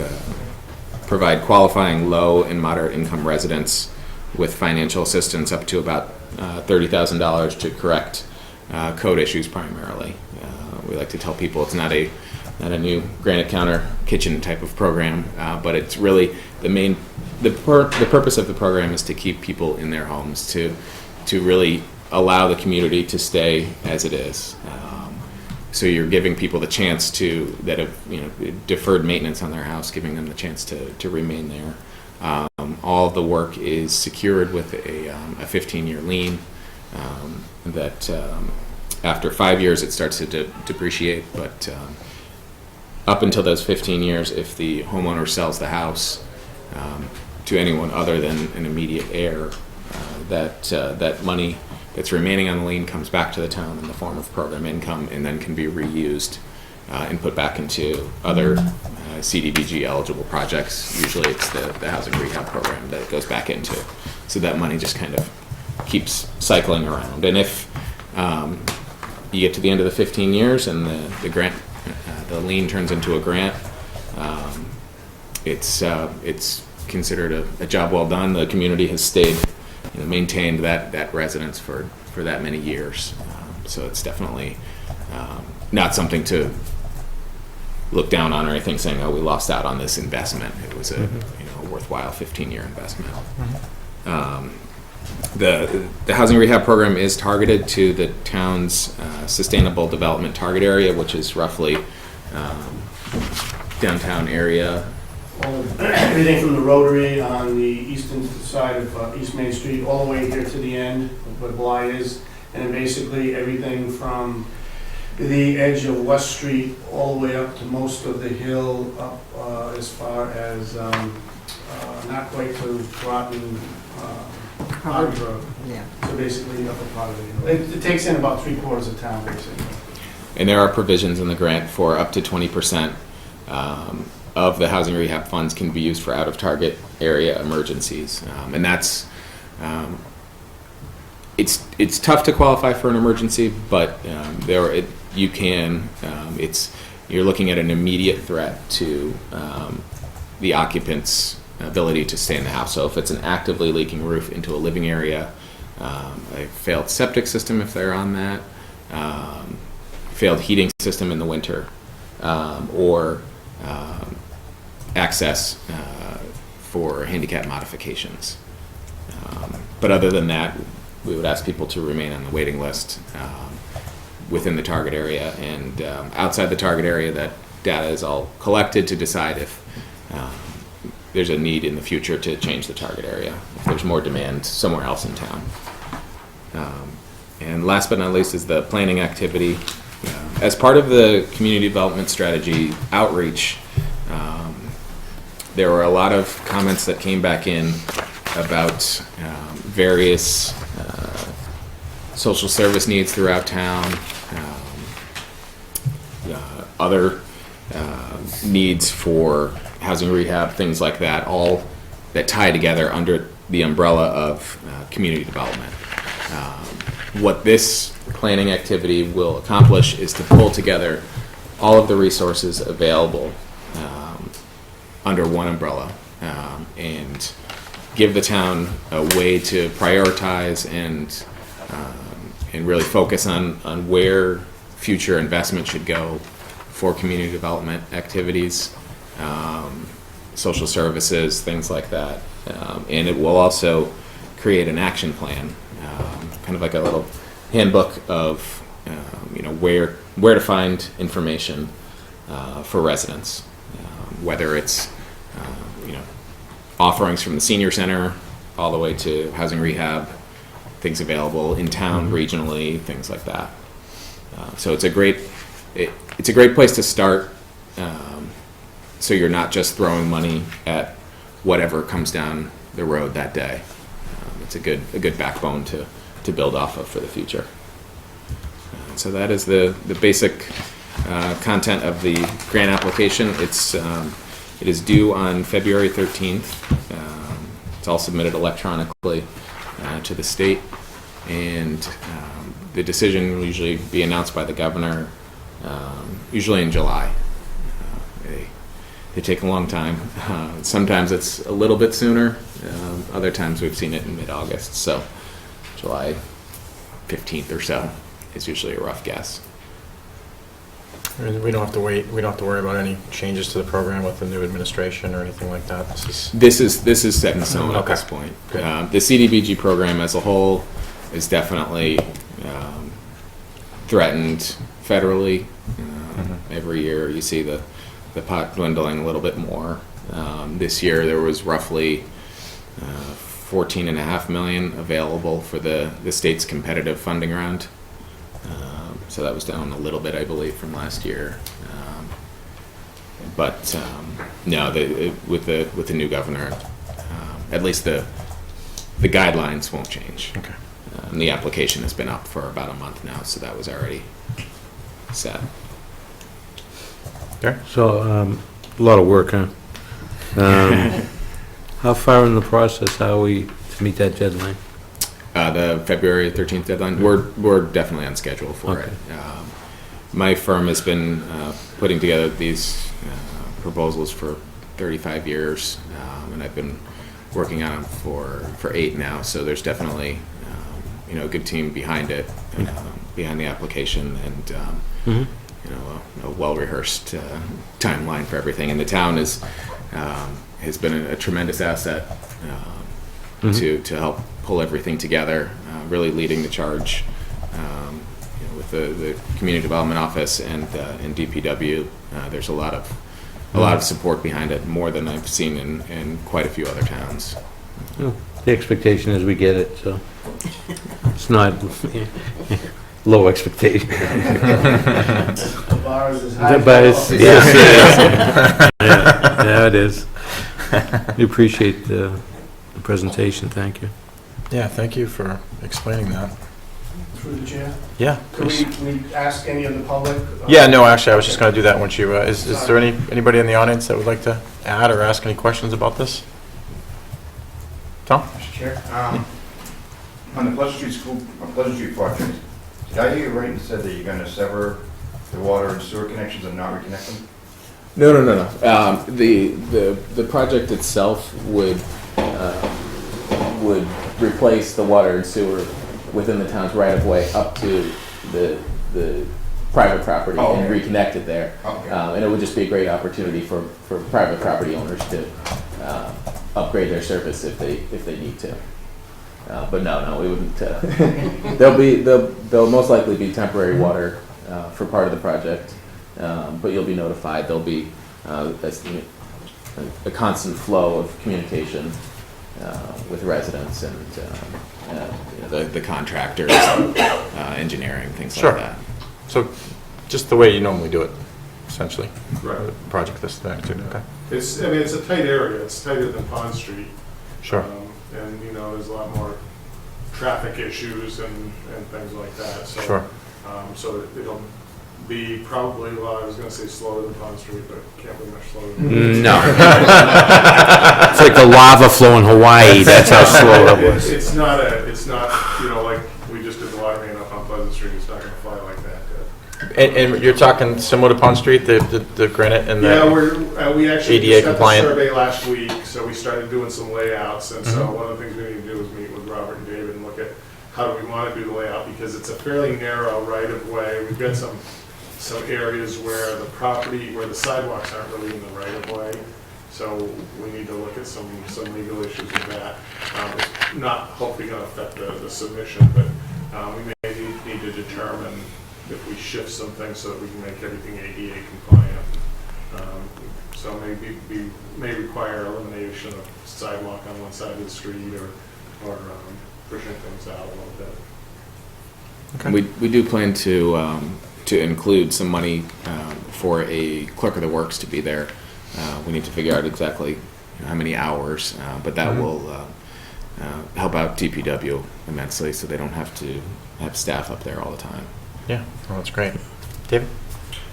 provide qualifying low and moderate income residents with financial assistance up to about $30,000 to correct code issues primarily. We like to tell people it's not a new granite counter kitchen type of program, but it's really the purpose of the program is to keep people in their homes, to really allow the community to stay as it is. So you're giving people the chance that have deferred maintenance on their house, giving them the chance to remain there. All of the work is secured with a 15-year lien that after 5 years it starts to depreciate, but up until those 15 years, if the homeowner sells the house to anyone other than an immediate heir, that money that's remaining on the lien comes back to the town in the form of program income, and then can be reused and put back into other CDBG eligible projects. Usually it's the housing rehab program that it goes back into. So that money just kind of keeps cycling around. And if you get to the end of the 15 years and the grant, the lien turns into a grant, it's considered a job well done. The community has stayed, maintained that residence for that many years. So it's definitely not something to look down on or anything, saying, "Oh, we lost out on this investment." It was a worthwhile 15-year investment. The housing rehab program is targeted to the town's sustainable development target area, which is roughly downtown area. Everything from the Rotary on the eastern side of East Main Street all the way here to the end where Bly is, and then basically everything from the edge of West Street all the way up to most of the hill, up as far as not quite to Groton Harvard Road. Yeah. So basically up a part of the hill. It takes in about 3/4 of town basically. And there are provisions in the grant for up to 20% of the housing rehab funds can be used for out-of-target area emergencies. And that's, it's tough to qualify for an emergency, but you can, you're looking at an immediate threat to the occupant's ability to stay in the house. So if it's an actively leaking roof into a living area, a failed septic system if they're on that, failed heating system in the winter, or access for handicap modifications. But other than that, we would ask people to remain on the waiting list within the target area, and outside the target area, that data is all collected to decide if there's a need in the future to change the target area, if there's more demand somewhere else in town. And last but not least is the planning activity. As part of the community development strategy outreach, there were a lot of comments that came back in about various social service needs throughout town, other needs for housing rehab, things like that, all that tie together under the umbrella of community development. What this planning activity will accomplish is to pull together all of the resources available under one umbrella, and give the town a way to prioritize and really focus on where future investment should go for community development activities, social services, things like that. And it will also create an action plan, kind of like a little handbook of where to find information for residents, whether it's offerings from the senior center all the way to housing rehab, things available in town, regionally, things like that. So it's a great place to start. So you're not just throwing money at whatever comes down the road that day. It's a good backbone to build off of for the future. So that is the basic content of the grant application. It is due on February 13th. It's all submitted electronically to the state, and the decision will usually be announced by the governor, usually in July. They take a long time. Sometimes it's a little bit sooner. Other times we've seen it in mid-August. So July 15th or so is usually a rough guess. And we don't have to wait. We don't have to worry about any changes to the program with the new administration or anything like that. This is set in stone at Okay. this point. The CDBG program as a whole is definitely threatened federally. Every year you see the pot dwindling a little bit more. This year there was roughly $14.5 million available for the state's competitive funding round. So that was down a little bit, I believe, from last year. But no, with the new governor, at least the guidelines won't change. Okay. And the application has been up for about a month now, so that was already set. Okay. So, a lot of work, huh? How far in the process are we to meet that deadline? The February 13th deadline, we're definitely on schedule for Okay. it. My firm has been putting together these proposals for 35 years, and I've been working on them for 8 now. So there's definitely a good team behind it, behind the application, and a well-rehearsed timeline for everything. And the town has been a tremendous asset to help pull everything together, really leading the charge with the Community Development Office and DPW. There's a lot of support behind it, more than I've seen in quite a few other towns. Well, the expectation is we get it, so it's not low expectation. The bar is as high. But it's, yes, yeah, it is. We appreciate the presentation, thank you. Yeah, thank you for explaining that. Through the chair. Yeah. Could we ask any of the public? Yeah, no, actually, I was just going to do that once you, is there anybody in the audience that would like to add or ask any questions about this? Tom? Mr. Chair, on the Pleasant Street project, did I hear you right and said that you're gonna sever the water and sewer connections and not reconnect them? No. The project itself would replace the water and sewer within the town's right of way up to the private property and reconnect it there. Okay. And it would just be a great opportunity for private property owners to upgrade their service if they need to. But no, we wouldn't. There'll most likely be temporary water for part of the project, but you'll be notified. There'll be a constant flow of communication with residents and the contractors, engineering, things Sure. like that. So just the way you normally do it, essentially. Right. Project this magnitude, okay. It's a tight area. It's tighter than Pond Street. Sure. And, there's a lot more traffic issues and things like that. So, Sure. So it'll be probably, well, I was going to say slower than Pond Street, but can't be much slower Mm-hmm. than No. It's like the lava flow in Hawaii, that's how slow it was. It's not, like we just did the water main up on Pleasant Street. It's not going to fly like that. And you're talking similar to Pond Street, the granite and the... Yeah, we actually ADA just got the compliant. survey last week, so we started doing some layouts, and so Mhm. one of the things we need to do is meet with Robert and David and look at how do we want to do the layout, because it's a fairly narrow right-of-way. We've got some areas where the property, where the sidewalks aren't really in the right-of-way, so we need to look at some legal issues with that. It's not hopefully going to affect the submission, but we may need to determine if we shift some things so that we can make everything ADA compliant. So may require elimination of sidewalk on one side of the street or pushing things out a little bit. We do plan to include some money for a clerk of the works to be there. We need to figure out exactly how many hours, but that will help out DPW immensely, so they don't have to have staff up there all the time. Yeah, well, that's great. David?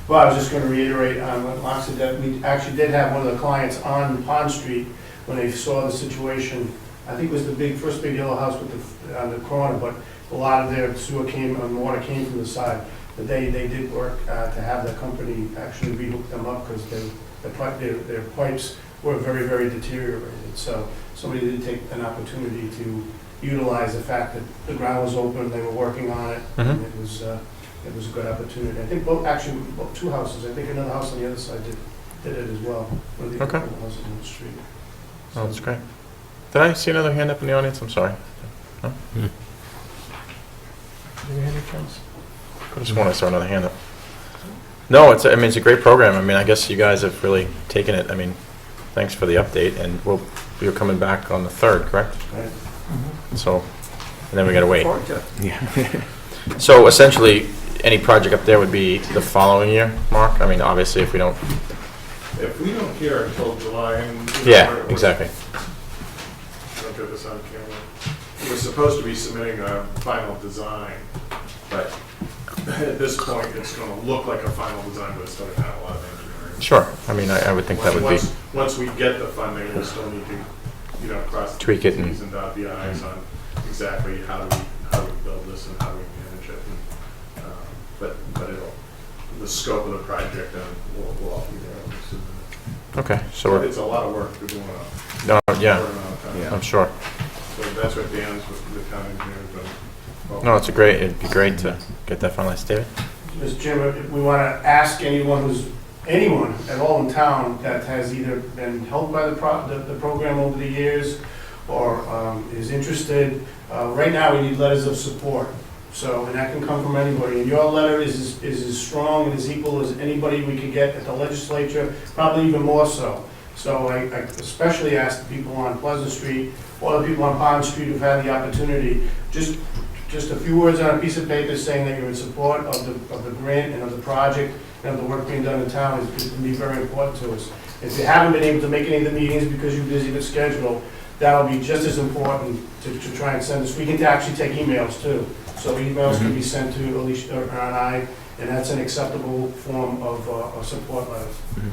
Well, I was just going to reiterate what Mark said, that we actually did have one of the clients on Pond Street when they saw the situation. I think it was the first big yellow house with on the corner, but a lot of their sewer and water came from the side. But they did work to have the company actually rehook them up because their pipes were very, very deteriorated. So somebody did take an opportunity to utilize the fact that the ground was open, they were working on it, and it was a good opportunity. I think both two houses. I think another house on the other side did it as well. One of the Okay. other houses on the street. Oh, that's great. Did I see another hand up in the audience? I'm sorry. No? Hmm. Did you hand your chance? I just want to saw another hand up. No, it's a great program. I mean, I guess you guys have really taken it. I mean, thanks for the update, and you're coming back on the 3rd, correct? Right. So, and then we gotta wait. Forward to it. Yeah. So essentially, any project up there would be the following year, Mark? I mean, obviously, if we don't... If we don't hear until July, and Yeah, exactly. Don't get this on camera. We're supposed to be submitting a final design, but at this point, it's going to look like a final design, but it's going to have a lot of engineering. Sure. I mean, I would think that would be... Once we get the funding, we'll still need to, cross the Tweak it and- T's and dot the I's on exactly how do we build this and how do we manage it. And, but the scope of the project will all be there. Okay, so It's a lot of work to do in a No, yeah, short amount of time. I'm sure. So that's what Dan's with the town engineer has been. No, it'd be great to get that finalized. David? Mr. Chairman, we want to ask anyone at all in town that has either been helped by the program over the years or is interested, right now we need letters of support. So, and that can come from anybody. And your letter is as strong and as equal as anybody we could get at the legislature, probably even more so. So I especially ask the people on Pleasant Street or the people on Pond Street who've had the opportunity, just a few words on a piece of paper saying that you're in support of the grant and of the project and of the work being done in town is going to be very important to us. If you haven't been able to make any of the meetings because you're busy with schedule, that'll be just as important to try and send us. We can actually take emails too. So emails can be sent to Alicia or I, and that's an acceptable form of a support letter.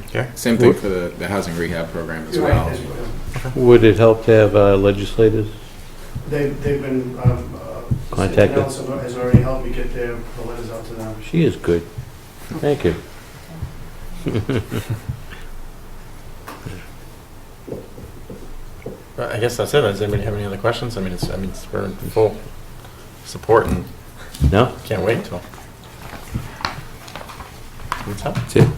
Okay. Same thing for the housing rehab program as You're well. right, as well. Would it help to have legislators? They've been, Contacted. Nelson has already helped me get the letters out to them. She is good. Thank you. I guess that's it. Does anybody have any other questions? I mean, we're in full support and No? can't wait till. What's up? That's it?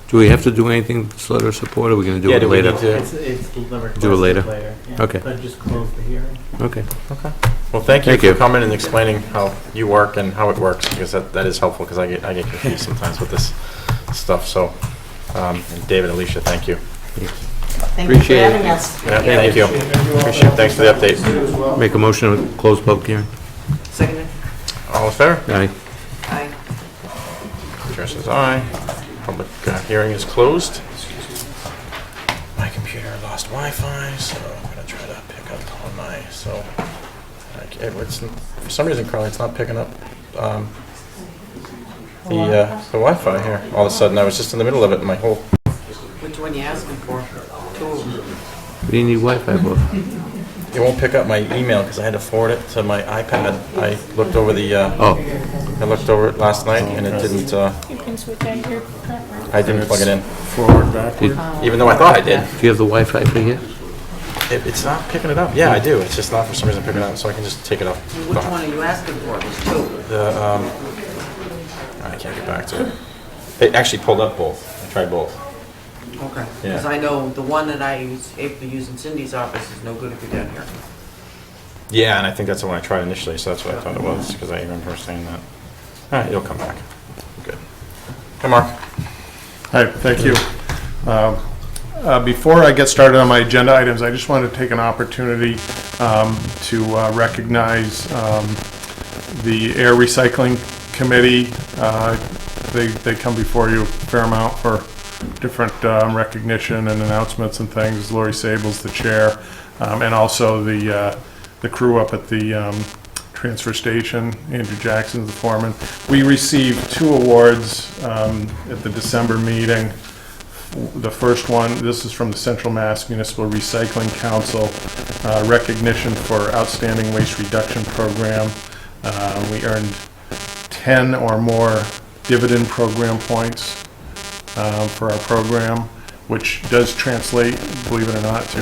Do we have to do anything with this letter of support, or are we going to do Yeah, it do we later? need to- It's requested Do it later? yeah. Okay. But just close the hearing. Okay. Okay. Well, thank you Thank for you. coming and explaining how you work and how it works, because that is helpful, because I get confused sometimes with this stuff, so, and David, Alicia, thank you. Thank you for Appreciate it. having us. Yeah, thank you. Appreciate it. Thanks for the update. Make a motion to close public hearing? Seconded. All in favor? Aye. Aye. Chair says aye. Public hearing is closed. My computer lost Wi-Fi, so I'm gonna try to pick up on my, for some reason, Carly, it's not picking up, the Wi-Fi here. All of a sudden, I was just in the middle of it, and my whole, Which one you asking for? Two of them. What do you need Wi-Fi for? it won't pick up my email because I had to forward it to my iPad. I looked over the, I looked over it last night and it didn't, You can switch out your preference. I didn't plug it in, Forward, backward. even though I thought I did. Do you have the Wi-Fi for here? It's not picking it up. Yeah, I do. It's just not for some reason picking it up, so I can just take it off. Which one are you asking for? There's two. The, I can't get back to it. It actually pulled up both. I tried both. Okay. Yeah. Because I know the one that I was able to use in Cindy's office is no good if you're down here. Yeah, and I think that's the one I tried initially, so that's what I thought it was, because I remember her saying that. All right, it'll come back. Good. Hey, Mark. Hi, thank you. Before I get started on my agenda items, I just wanted to take an opportunity to recognize the Air Recycling Committee. They come before you a fair amount for different recognition and announcements and things. Lori Sable's the chair, and also the crew up at the transfer station. Andrew Jackson's the foreman. We received 2 awards at the December meeting. The first one, this is from the Central Mass Municipal Recycling Council, recognition for Outstanding Waste Reduction Program. We earned 10 or more dividend program points for our program, which does translate, believe it or not, to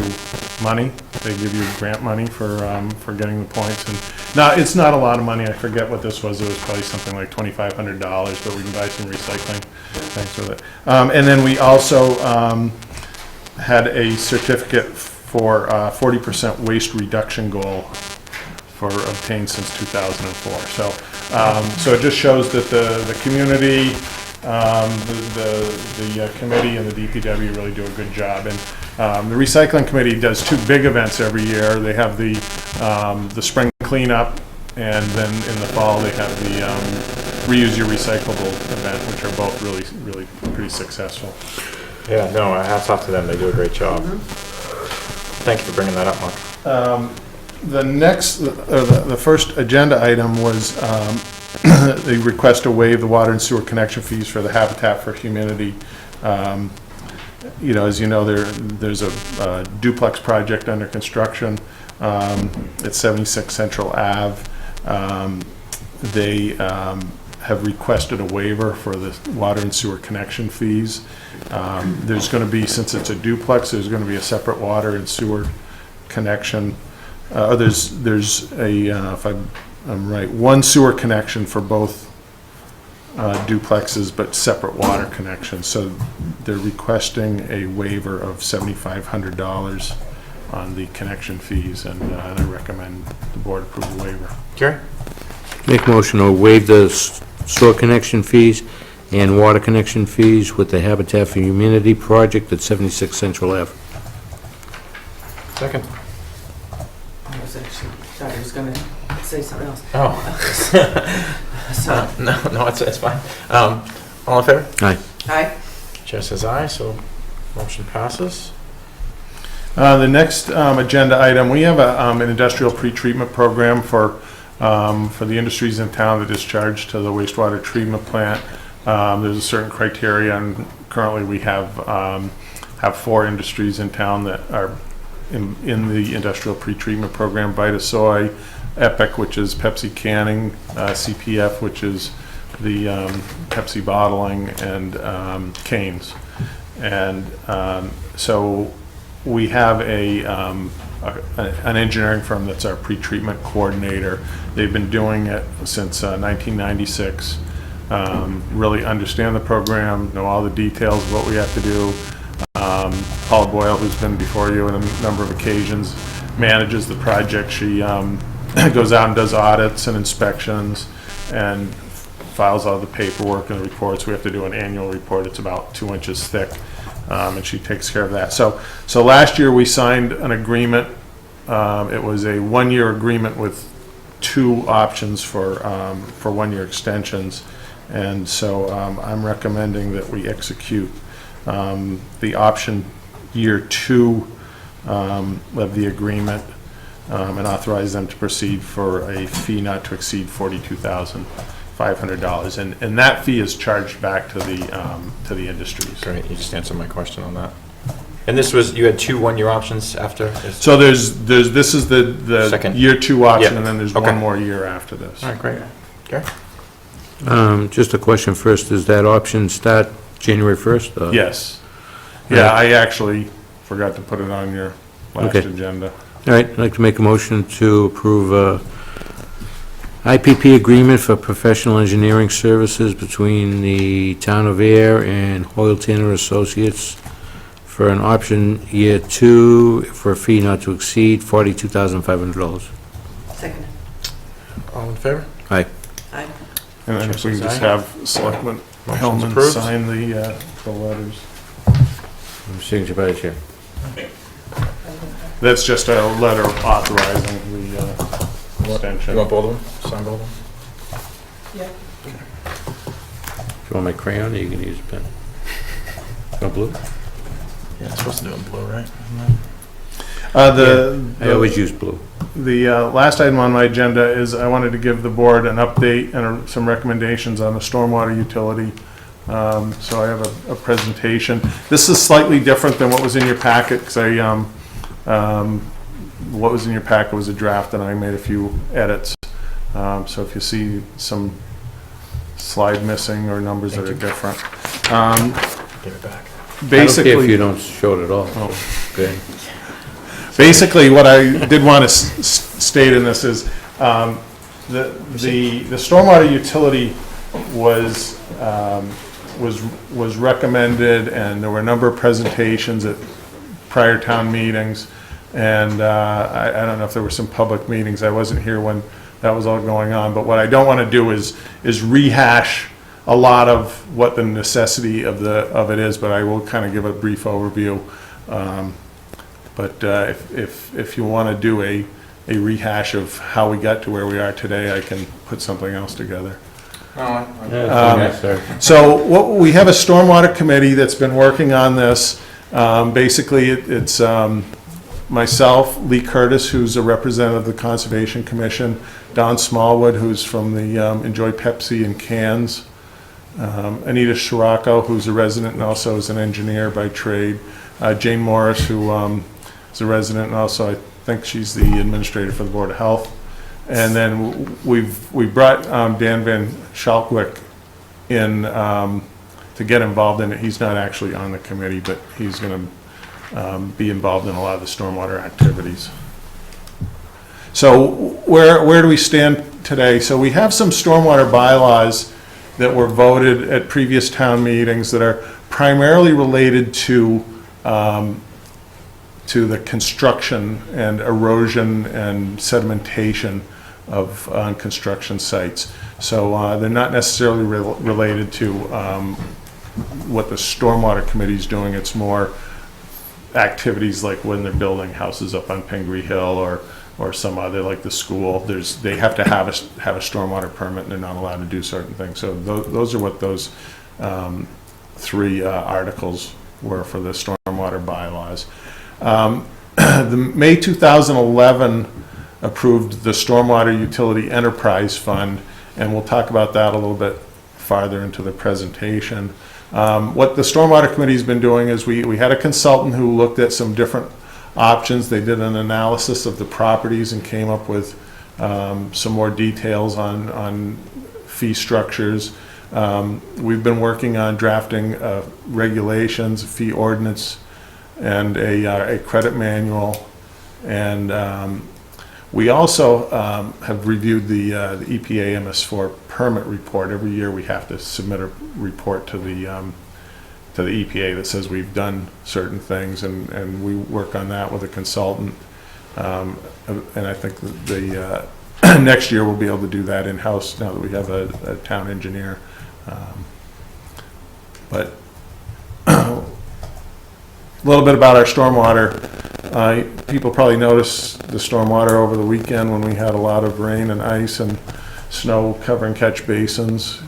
money. They give you grant money for getting the points. And now, it's not a lot of money. I forget what this was. It was probably something like $2,500, but we can buy some recycling things with it. And then we also had a certificate for 40% waste reduction goal for obtained since 2004. So it just shows that the community, the committee and the DPW really do a good job. And the recycling committee does 2 big events every year. They have the spring cleanup, and then in the fall they have the reuse your recyclable event, which are both really pretty successful. Yeah, no, hats off to them. They do a great job. Thank you for bringing that up, Mark. The next, the first agenda item was the request to waive the water and sewer connection fees for the Habitat for Humanity. As you know, there's a duplex project under construction at 76 Central Ave. They have requested a waiver for the water and sewer connection fees. There's going to be, since it's a duplex, there's going to be a separate water and sewer connection. There's a, if I'm right, one sewer connection for both duplexes, but separate water connections. So they're requesting a waiver of $7,500 on the connection fees, and I recommend the board approve the waiver. Jerry? Make motion to waive the sewer connection fees and water connection fees with the Habitat for Humanity project at 76 Central Ave. Second. I was actually, sorry, I was going to say something else. Oh. So, No, it's fine. All in favor? Aye. aye. Chair says aye, so motion passes. The next agenda item, we have an industrial pretreatment program for the industries in town that discharge to the wastewater treatment plant. There's a certain criteria, and currently we have 4 industries in town that are in the industrial pretreatment program: Vitasoy, Epic, which is Pepsi canning, CPF, which is the Pepsi bottling, and Canes. And so we have an engineering firm that's our pretreatment coordinator. They've been doing it since 1996. Really understand the program, know all the details of what we have to do. Paula Boyle, who's been before you on a number of occasions, manages the project. She goes out and does audits and inspections and files all the paperwork and the reports. We have to do an annual report. It's about 2 inches thick, and she takes care of that. So last year we signed an agreement. It was a 1-year agreement with 2 options for 1-year extensions, and so I'm recommending that we execute the option year 2 of the agreement, and authorize them to proceed for a fee not to exceed $42,500, and that fee is charged back to the industries. Great, you just answered my question on that. And this was, you had 2 one-year options after? So this is the Second. year 2 option, Yeah. and then there's Okay. one more year after this. All right, great. Okay. Just a question first, does that option start January 1st? Yes. Yeah, I actually forgot to put it on your last Okay. agenda. All right, I'd like to make a motion to approve IPP agreement for professional engineering services between the Town of Ayer and Hoyle Tanner Associates for an option year 2 for a fee not to exceed $42,500. Second. All in favor? Aye. Aye. And then if we can just Aye. have Selectman Motion's Hellman approved. sign the letters. Signature by the chair. That's just a letter authorizing the extension. You want both of them? Sign both of them? If you want my crayon, or you can use a pen. You want blue? Yeah, it's supposed to do it in blue, right? I always use blue. The last item on my agenda is I wanted to give the board an update and some recommendations on the stormwater utility. So I have a presentation. This is slightly different than what was in your packet, because what was in your packet was a draft, and I made a few edits. So if you see some slide missing or numbers that are different. Give it back. Basically, I don't care if you don't show it at all. Oh. Okay. Basically, what I did want to state in this is the stormwater utility was recommended, and there were a number of presentations at prior town meetings, and I don't know if there were some public meetings. I wasn't here when that was all going on, but what I don't want to do is rehash a lot of what the necessity of it is, but I will kind of give a brief overview. But if you want to do a rehash of how we got to where we are today, I can put something else together. So we have a stormwater committee that's been working on this. Basically, it's myself, Lee Curtis, who's a representative of the Conservation Commission, Don Smallwood, who's from the Enjoy Pepsi in Cans, Anita Scirocco, who's a resident and also is an engineer by trade, Jane Morris, who is a resident and also I think she's the administrator for the Board of Health. And then we brought Dan Van Schalkwyk in to get involved in it. He's not actually on the committee, but he's going to be involved in a lot of the stormwater activities. So where do we stand today? So we have some stormwater bylaws that were voted at previous town meetings that are primarily related to the construction and erosion and sedimentation of on construction sites. So they're not necessarily related to what the stormwater committee is doing. It's more activities like when they're building houses up on Pingree Hill or some other, like the school. They have to have a stormwater permit, and they're not allowed to do certain things. So those are what those 3 articles were for the stormwater bylaws. The May 2011 approved the Stormwater Utility Enterprise Fund, and we'll talk about that a little bit farther into the presentation. What the Stormwater Committee's been doing is we had a consultant who looked at some different options. They did an analysis of the properties and came up with some more details on fee structures. We've been working on drafting regulations, fee ordinance, and a credit manual. And we also have reviewed the EPA MS4 permit report. Every year we have to submit a report to the EPA that says we've done certain things, and we work on that with a consultant. And I think the next year we'll be able to do that in-house now that we have a town engineer. But a little bit about our stormwater. People probably noticed the stormwater over the weekend when we had a lot of rain and ice and snow covering catch basins.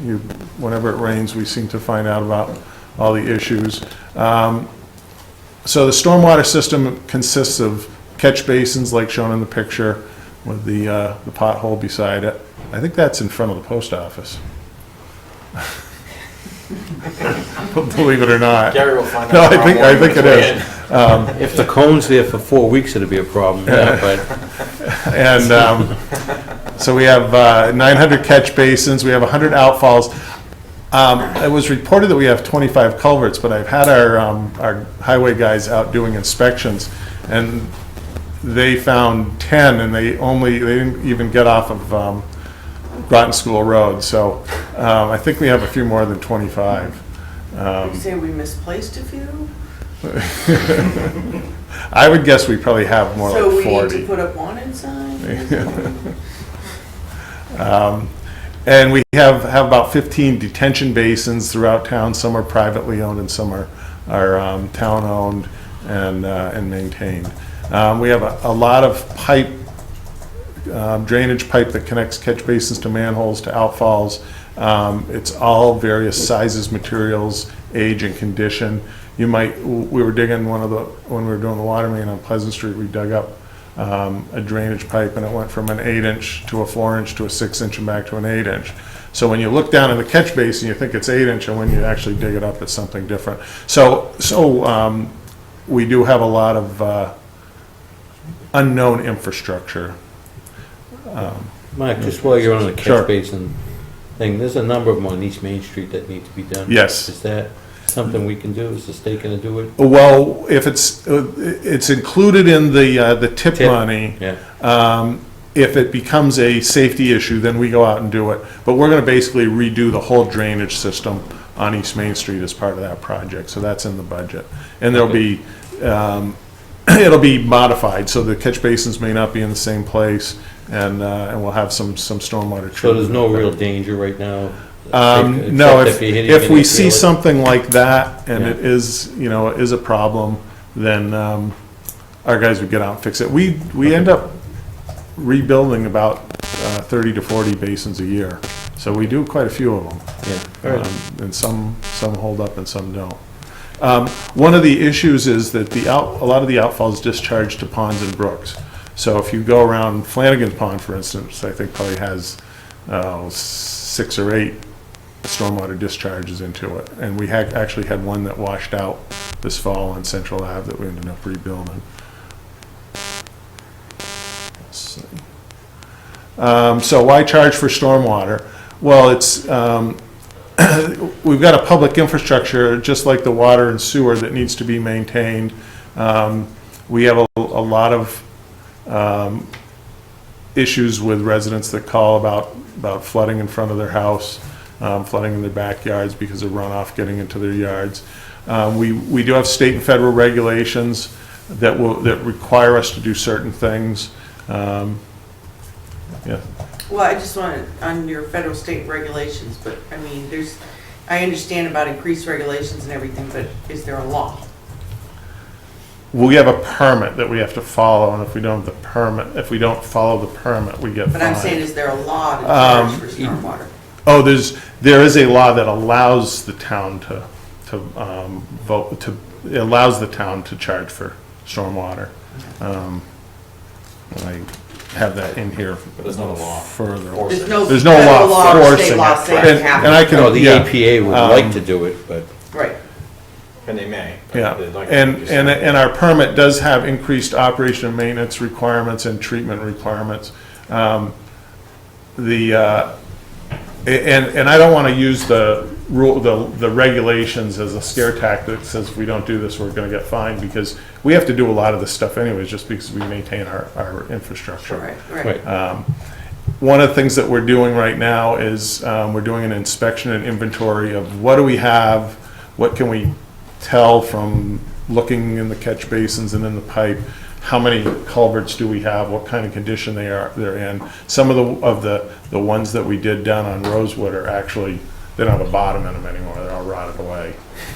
Whenever it rains, we seem to find out about all the issues. So the stormwater system consists of catch basins like shown in the picture with the pothole beside it. I think that's in front of the post office. believe it or not. Gary will find out. No, tomorrow I morning think when it it's is. weighed in. If the cone's there for 4 weeks, it'd be a problem, yeah, but And so we have 900 catch basins, we have 100 outfalls. It was reported that we have 25 culverts, but I've had our highway guys out doing inspections, and they found 10, and they didn't even get off of Groton School Road, so I think we have a few more than 25. You say we misplaced a few? I would guess we probably have more So like we 40. need to put up wanted signs? And we have about 15 detention basins throughout town. Some are privately owned and some are town-owned and maintained. We have a lot of pipe, drainage pipe that connects catch basins to manholes, to outfalls. It's all various sizes, materials, age, and condition. We were digging when we were doing the water main on Pleasant Street, we dug up a drainage pipe, and it went from an 8-inch to a 4-inch to a 6-inch and back to an 8-inch. So when you look down in the catch basin, you think it's 8-inch, and when you actually dig it up, it's something different. So we do have a lot of unknown infrastructure. Mike, just while you're on the Sure. catch basin thing, there's a number of them on East Main Street that need to be done. Yes. Is that something we can do? Is the state gonna do it? Well, if it's included in the tip money. Yeah. If it becomes a safety issue, then we go out and do it. But we're gonna basically redo the whole drainage system on East Main Street as part of that project, so that's in the budget. And there'll be, it'll be modified, so the catch basins may not be in the same place, and we'll have some stormwater treatment. So there's no real danger right now? No, except you're hitting if it we and see feel it? something like that, and Yeah. it is, is a problem, then our guys would get out and fix it. We end up rebuilding about 30 to 40 basins a year, so we do quite a few of them. Yeah. All right. And some hold up and some don't. One of the issues is that a lot of the outfalls discharge to ponds and brooks. So if you go around Flanagan's Pond, for instance, I think probably has 6 or 8 stormwater discharges into it. And we actually had one that washed out this fall on Central Ave that we ended up rebuilding. Let's see. So why charge for stormwater? Well, it's we've got a public infrastructure, just like the water and sewer, that needs to be maintained. We have a lot of issues with residents that call about flooding in front of their house, flooding in their backyards because of runoff getting into their yards. We do have state and federal regulations that require us to do certain things. Yeah. Well, I just wanted, on your federal state regulations, but I mean, I understand about increased regulations and everything, but is there a law? We have a permit that we have to follow, and if we don't have the permit, if we don't follow the permit, we get fined. But I'm saying, is there a law to charge for stormwater? Oh, there is a law that allows the town allows the town to charge for stormwater. I have that in here. But there's not a law. Further. There's no There's no federal law or forcing state law it. saying it has And I to. can, No, the yeah. APA would like to do it, but Right. And they may. but Yeah, they'd like to and do something. our permit does have increased operation and maintenance requirements and treatment requirements. And I don't want to use the regulations as a scare tactic that says if we don't do this, we're going to get fined, because we have to do a lot of this stuff anyways, just because we maintain our infrastructure. Right. One of the things that we're doing right now is we're doing an inspection and inventory of what do we have, what can we tell from looking in the catch basins and in the pipe, how many culverts do we have, what kind of condition they're in. Some of the ones that we did down on Rosewood are actually, they don't have a bottom in them anymore, they're all rotted away,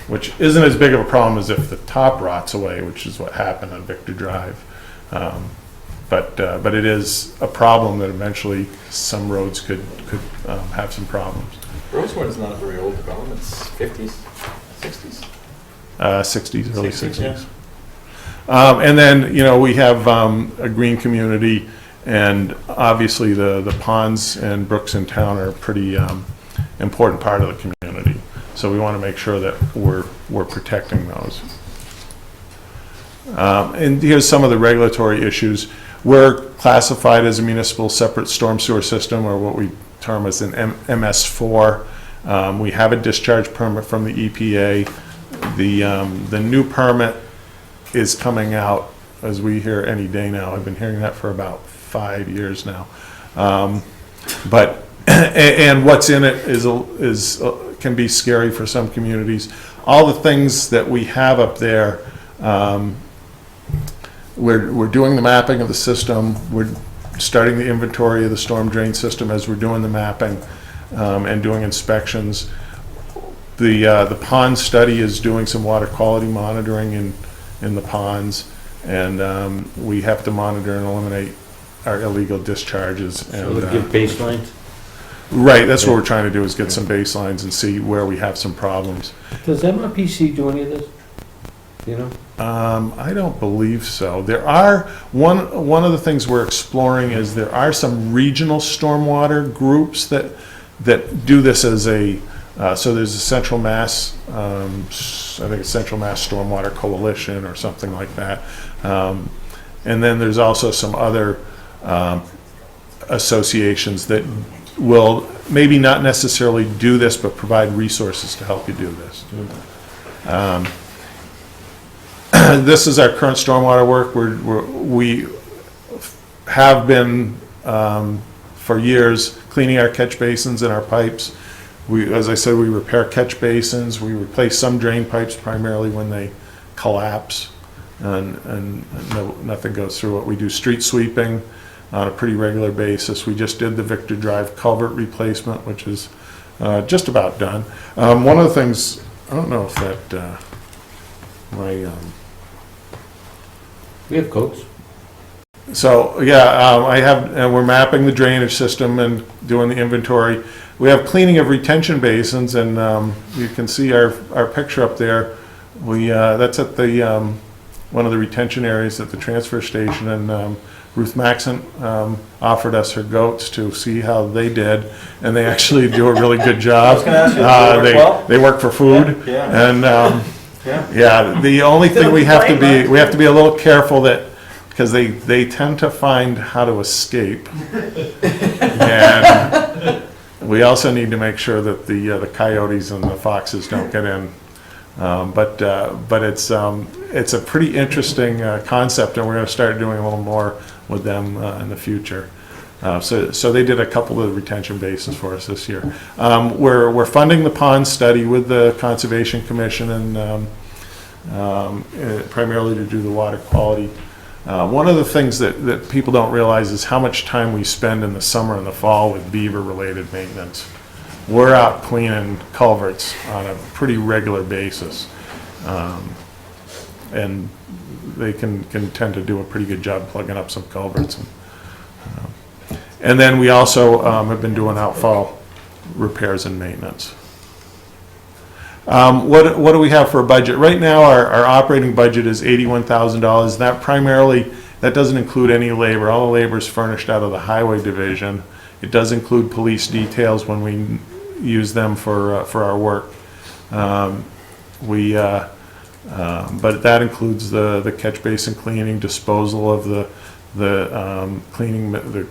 which isn't as big of a problem as if the top rots away, which is what happened on Victor Drive. But it is a problem that eventually some roads could have some problems. Rosewood is not a very old development, it's 50s, 60s. 60s, early 60s, yeah. 60s. And then, we have a green community, and obviously the ponds and brooks in town are a pretty important part of the community. So we want to make sure that we're protecting those. And here's some of the regulatory issues. We're classified as a municipal separate storm sewer system, or what we term as an MS4. We have a discharge permit from the EPA. The new permit is coming out, as we hear, any day now. I've been hearing that for about 5 years now. And what's in it can be scary for some communities. All the things that we have up there, we're doing the mapping of the system. We're starting the inventory of the storm drain system as we're doing the mapping and doing inspections. The pond study is doing some water quality monitoring in the ponds, and we have to monitor and eliminate our illegal discharges. So And we'll give baselines? right, that's what we're trying to do, is get some baselines and see where we have some problems. Does MRPC do any of this? You know? I don't believe so. There are, one of the things we're exploring is there are some regional stormwater groups that do this as a, so there's a Central Mass, I think it's Central Mass Stormwater Coalition or something like that. And then there's also some other associations that will maybe not necessarily do this, but provide resources to help you do this. This is our current stormwater work. We have been for years cleaning our catch basins and our pipes. As I said, we repair catch basins. We replace some drain pipes primarily when they collapse, and nothing goes through it. We do street sweeping on a pretty regular basis. We just did the Victor Drive culvert replacement, which is just about done. One of the things, I don't know if that We have codes. So, yeah, I have, and we're mapping the drainage system and doing the inventory. We have cleaning of retention basins, and you can see our picture up there. That's at the one of the retention areas at the transfer station, and Ruth Maxon offered us her goats to see how they did, and they actually do a really good job. I was gonna ask you, do they work well? They work for food, Yeah. and Yeah. yeah, the only thing we have to be a little careful that, because they tend to find how to escape. And we also need to make sure that the coyotes and the foxes don't get in. But it's a pretty interesting concept, and we're going to start doing a little more with them in the future. So they did a couple of retention basins for us this year. We're funding the pond study with the Conservation Commission, and primarily to do the water quality. One of the things that people don't realize is how much time we spend in the summer and the fall with beaver-related maintenance. We're out cleaning culverts on a pretty regular basis, and they can tend to do a pretty good job plugging up some culverts. And then we also have been doing outfall repairs and maintenance. What do we have for a budget? Right now, our operating budget is $81,000. That doesn't include any labor. All the labor is furnished out of the highway division. It does include police details when we use them for our work. But that includes the catch basin cleaning, disposal of the cleaning, the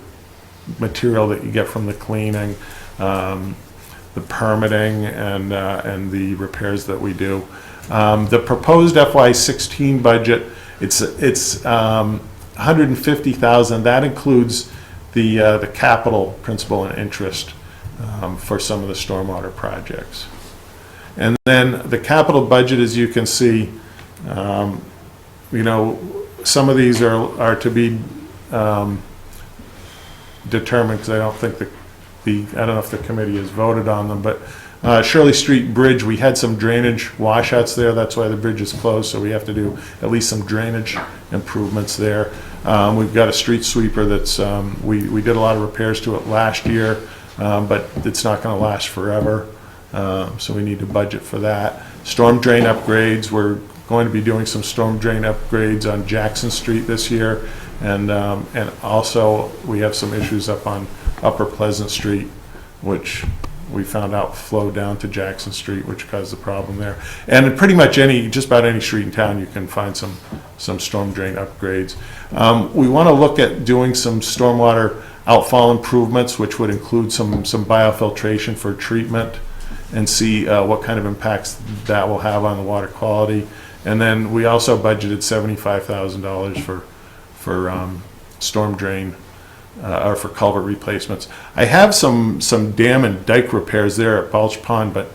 material that you get from the cleaning, the permitting, and the repairs that we do. The proposed FY16 budget, it's $150,000. That includes the capital principal and interest for some of the stormwater projects. And then the capital budget, as you can see, some of these are to be determined, because I don't think I don't know if the committee has voted on them, but Shirley Street Bridge, we had some drainage washouts there. That's why the bridge is closed, so we have to do at least some drainage improvements there. We've got a street sweeper that's, we did a lot of repairs to it last year, but it's not going to last forever, so we need to budget for that. Storm drain upgrades, we're going to be doing some storm drain upgrades on Jackson Street this year, and also we have some issues up on Upper Pleasant Street, which we found out flow down to Jackson Street, which caused the problem there. And pretty much just about any street in town, you can find some storm drain upgrades. We want to look at doing some stormwater outfall improvements, which would include some biofiltration for treatment, and see what kind of impacts that will have on the water quality. And then we also budgeted $75,000 for storm drain or for culvert replacements. I have some dam and dike repairs there at Balch Pond, but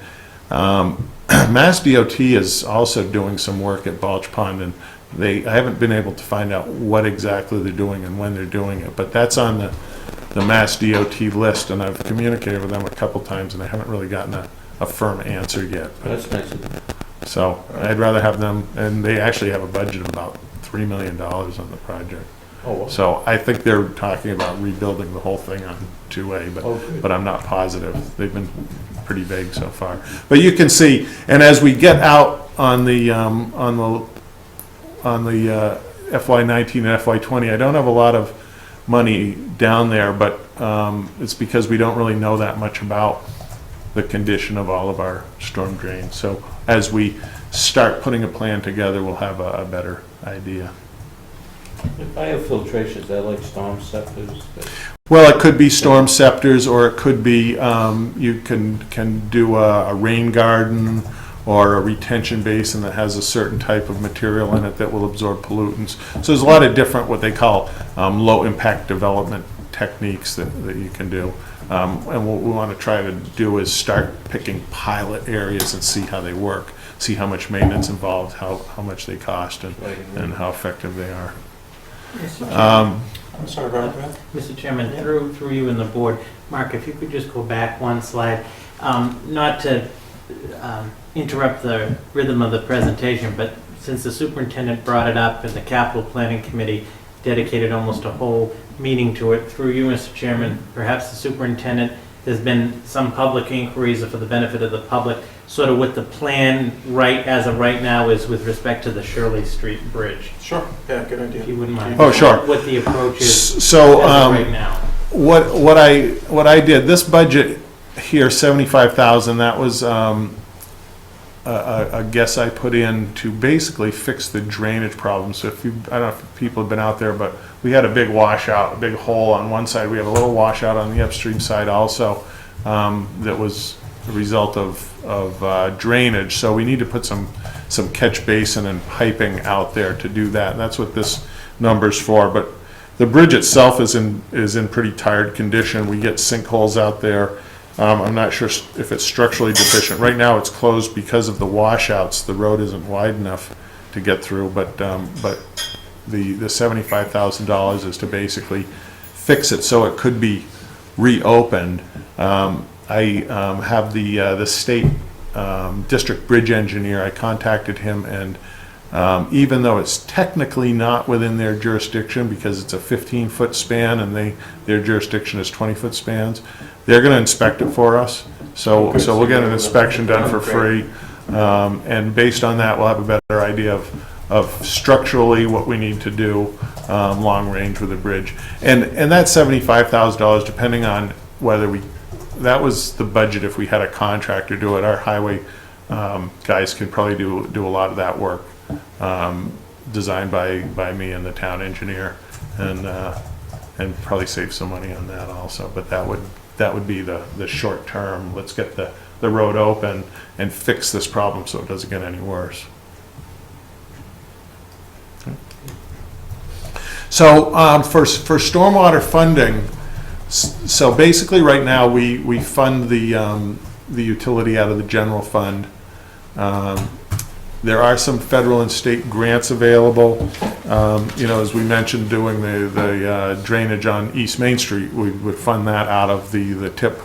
Mass DOT is also doing some work at Balch Pond, and I haven't been able to find out what exactly they're doing and when they're doing it, but that's on the Mass DOT list, and I've communicated with them a couple times, and I haven't really gotten a firm answer yet. That's nice of them. So I'd rather have them, and they actually have a budget of about $3 million on the project. Oh, wow. So I think they're talking about rebuilding the whole thing on 2A, but I'm not positive. They've been pretty vague so far. But you can see, and as we get out on the FY19 and FY20, I don't have a lot of money down there, but it's because we don't really know that much about the condition of all of our storm drains. So as we start putting a plan together, we'll have a better idea. Biofiltration, is that like storm scepters? Well, it could be storm scepters, or it could be, you can do a rain garden or a retention basin that has a certain type of material in it that will absorb pollutants. So there's a lot of different, what they call low impact development techniques that you can do. And what we want to try to do is start picking pilot areas and see how they work, see how much maintenance involved, how much they cost, and how effective they are. I'm sorry, Robert. Mr. Chairman, through you and the board, Mark, if you could just go back one slide, not to interrupt the rhythm of the presentation, but since the superintendent brought it up and the capital planning committee dedicated almost a whole meeting to it, through you, Mr. Chairman, perhaps the superintendent, there's been some public inquiries for the benefit of the public, sort of what the plan as of right now is with respect to the Shirley Street Bridge. Sure, yeah, good idea. If you wouldn't mind. Oh, sure. What the approach is So, as of right now. what I did, this budget here, 75,000, that was a guess I put in to basically fix the drainage problem. So I don't know if people have been out there, but we had a big washout, a big hole on one side. We have a little washout on the upstream side also, that was a result of drainage. So we need to put some catch basin and piping out there to do that. And that's what this number's for. But the bridge itself is in pretty tired condition. We get sinkholes out there. I'm not sure if it's structurally deficient. Right now it's closed because of the washouts. The road isn't wide enough to get through, but the $75,000 is to basically fix it so it could be reopened. I have the state district bridge engineer. I contacted him, and even though it's technically not within their jurisdiction because it's a 15-foot span and their jurisdiction is 20-foot spans, they're going to inspect it for us. So we'll get an inspection done for free, and based on that, we'll have a better idea of structurally what we need to do long range with the bridge. And that $75,000, depending on whether that was the budget if we had a contractor do it. Our highway guys can probably do a lot of that work, designed by me and the town engineer, and probably save some money on that also. But that would be the short term. Let's get the road open and fix this problem so it doesn't get any worse. Okay. So for stormwater funding, so basically right now we fund the utility out of the general fund. There are some federal and state grants available. As we mentioned, doing the drainage on East Main Street, we would fund that out of the TIP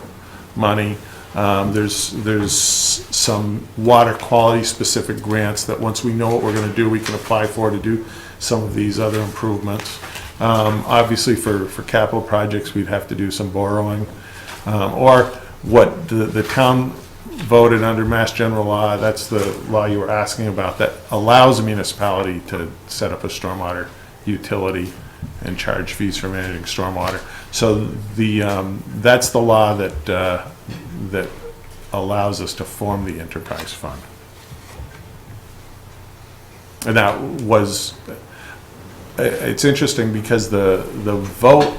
money. There's some water quality specific grants that once we know what we're going to do, we can apply for to do some of these other improvements. Obviously for capital projects, we'd have to do some borrowing. Or what the town voted under Mass General Law, that's the law you were asking about, that allows a municipality to set up a stormwater utility and charge fees for managing stormwater. So that's the law that that allows us to form the enterprise fund. And that was, it's interesting because the vote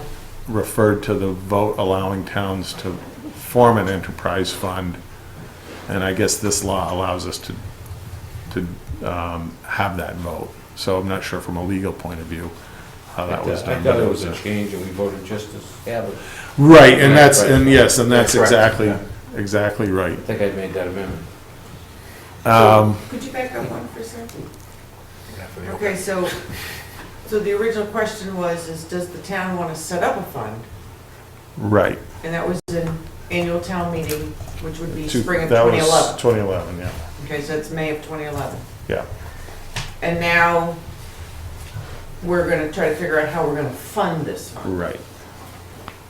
referred to the vote allowing towns to form an enterprise fund, and I guess this law allows us to have that vote. So I'm not sure from a legal point of view how that was done. I thought it was a change, and we voted just to have it. Right, and that's, and yes, and That's that's correct, exactly right. I think I made that amendment. Could you back up one for a second? Okay, so the original question was, does the town want to set up a fund? Right. And that was an annual town meeting, which would be Two- spring of that was 2011. 2011, yeah. Okay, so it's May of 2011. Yeah. And now we're going to try to figure out how we're going to fund this fund Right.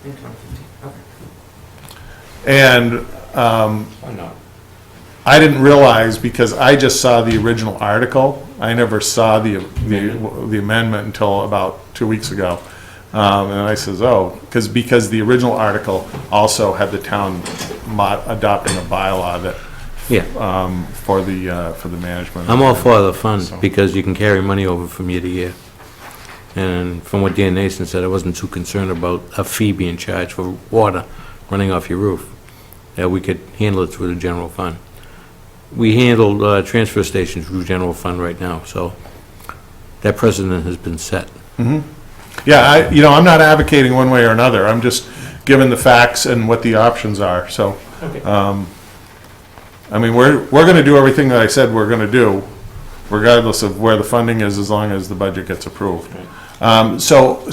in 2015. Okay. And Why not? I didn't realize, because I just saw the original article. I never saw the amendment until about 2 weeks ago. And I says, oh, because the original article also had the town adopting a bylaw that, Yeah. for the management. I'm all for the fund, So- because you can carry money over from year to year. And from what Dan Nason said, I wasn't too concerned about a fee being charged for water running off your roof. That we could handle it through the general fund. We handle transfer stations through general fund right now, so that precedent has been set. Yeah, I'm not advocating one way or another. I'm just giving the facts and what the options are, so. Okay. I mean, we're gonna do everything that I said we're gonna do, regardless of where the funding is, as long as the budget gets approved. So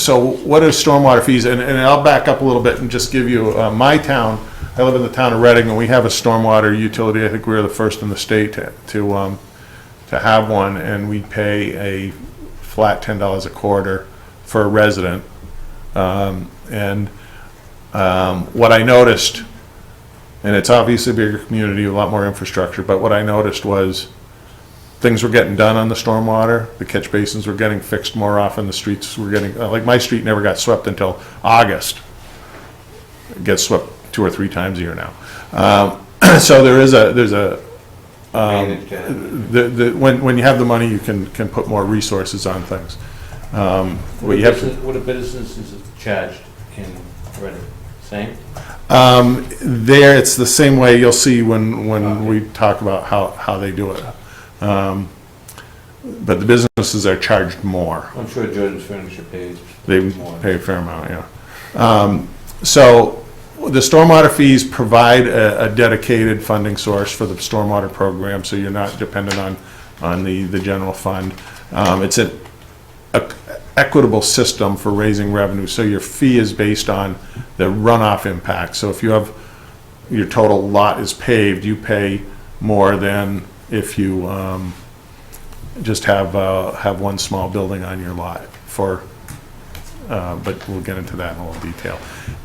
what is stormwater fees? And I'll back up a little bit and just give you, my town, I live in the town of Reading, and we have a stormwater utility. I think we were the first in the state to have one, and we pay a flat $10 a quarter for a resident. And what I noticed, and it's obviously a bigger community, a lot more infrastructure, but what I noticed was things were getting done on the stormwater, the catch basins were getting fixed more often, the streets were getting, like my street never got swept until August. It gets swept 2 or 3 times a year now. So there's a, when you have the money, you can put more resources on things. What you have to, What a business is charged in Reading? Same? there, it's the same way you'll see when we talk about how they do it. But the businesses are charged more. I'm sure Jordan's Furniture pays They more. pay a fair amount, yeah. So the stormwater fees provide a dedicated funding source for the stormwater program, so you're not dependent on the general fund. It's an equitable system for raising revenue, so your fee is based on the runoff impact. So if you have, your total lot is paved, you pay more than if you just have one small building on your lot for, but we'll get into that in a little detail.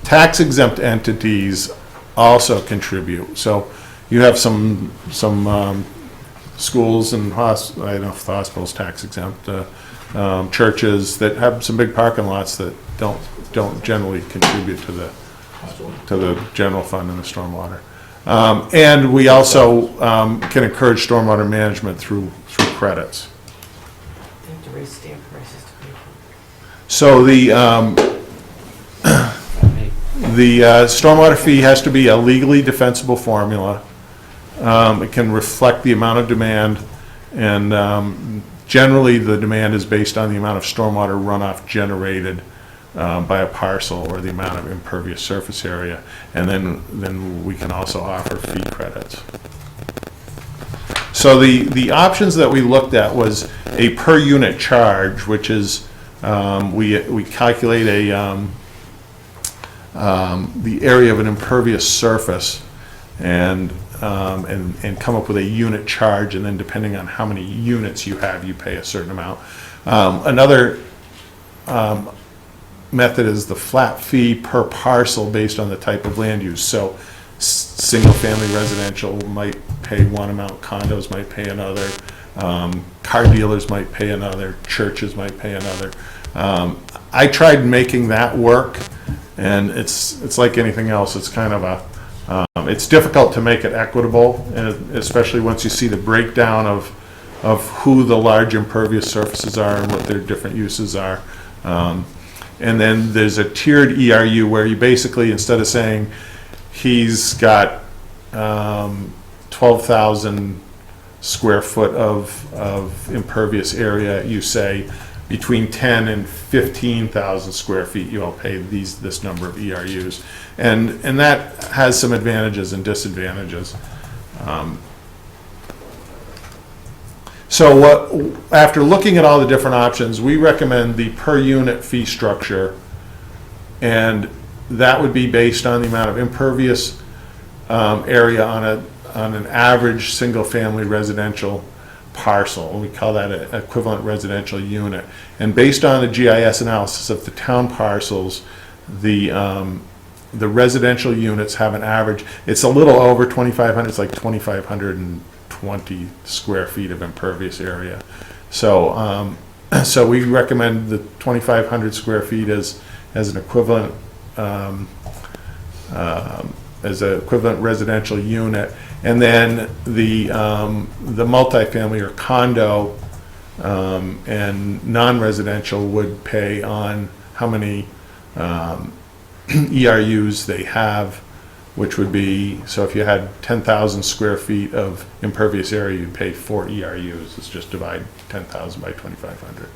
Tax exempt entities also contribute. So you have some schools and I don't know if the hospital's tax exempt, churches that have some big parking lots that don't generally contribute to the general fund and the stormwater. And we also can encourage stormwater management through credits. They have to raise stamp prices to pay for it. So the stormwater fee has to be a legally defensible formula. It can reflect the amount of demand, and generally the demand is based on the amount of stormwater runoff generated by a parcel, or the amount of impervious surface area, and then we can also offer fee credits. So the options that we looked at was a per unit charge, which is we calculate the area of an impervious surface and come up with a unit charge, and then depending on how many units you have, you pay a certain amount. Another method is the flat fee per parcel based on the type of land use. So single-family residential might pay one amount, condos might pay another, car dealers might pay another, churches might pay another. I tried making that work, and it's like anything else. It's kind of It's difficult to make it equitable, and especially once you see the breakdown of who the large impervious surfaces are and what their different uses are. And then there's a tiered ERU where you basically, instead of saying he's got 12,000 square foot of impervious area, you say between 10 and 15,000 square feet, you'll pay this number of ERUs. And that has some advantages and disadvantages. So after looking at all the different options, we recommend the per unit fee structure, and that would be based on the amount of impervious area on an average single-family residential parcel. We call that an equivalent residential unit. And based on the GIS analysis of the town parcels, the residential units have an average, it's a little over 2,500, it's like 2,520 square feet of impervious area. So so we recommend the 2,500 square feet as an equivalent residential unit. And then the multifamily or condo and non-residential would pay on how many ERUs they have, which would be, so if you had 10,000 square feet of impervious area, you'd pay 4 ERUs. Let's just divide 10,000 by 2,500.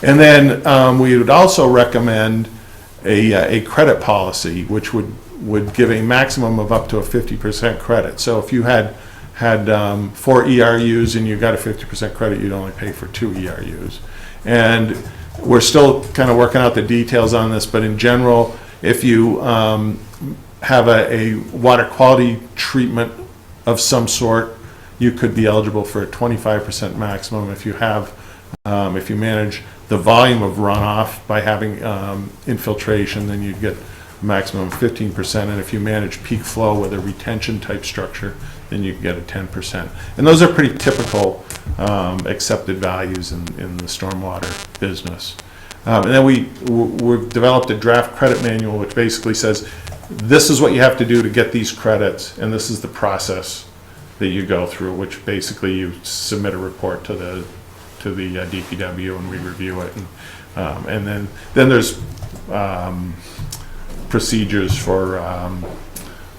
And then we would also recommend a credit policy, which would give a maximum of up to a 50% credit. So if you had 4 ERUs and you got a 50% credit, you'd only pay for 2 ERUs. And we're still kind of working out the details on this, but in general, if you have a water quality treatment of some sort, you could be eligible for a 25% maximum. If you have, if you manage the volume of runoff by having infiltration, then you'd get a maximum of 15%. And if you manage peak flow with a retention type structure, then you get a 10%. And those are pretty typical accepted values in the stormwater business. And then we've developed a draft credit manual, which basically says, this is what you have to do to get these credits, and this is the process that you go through, which basically you submit a report to the DPW and we review it. And then there's procedures for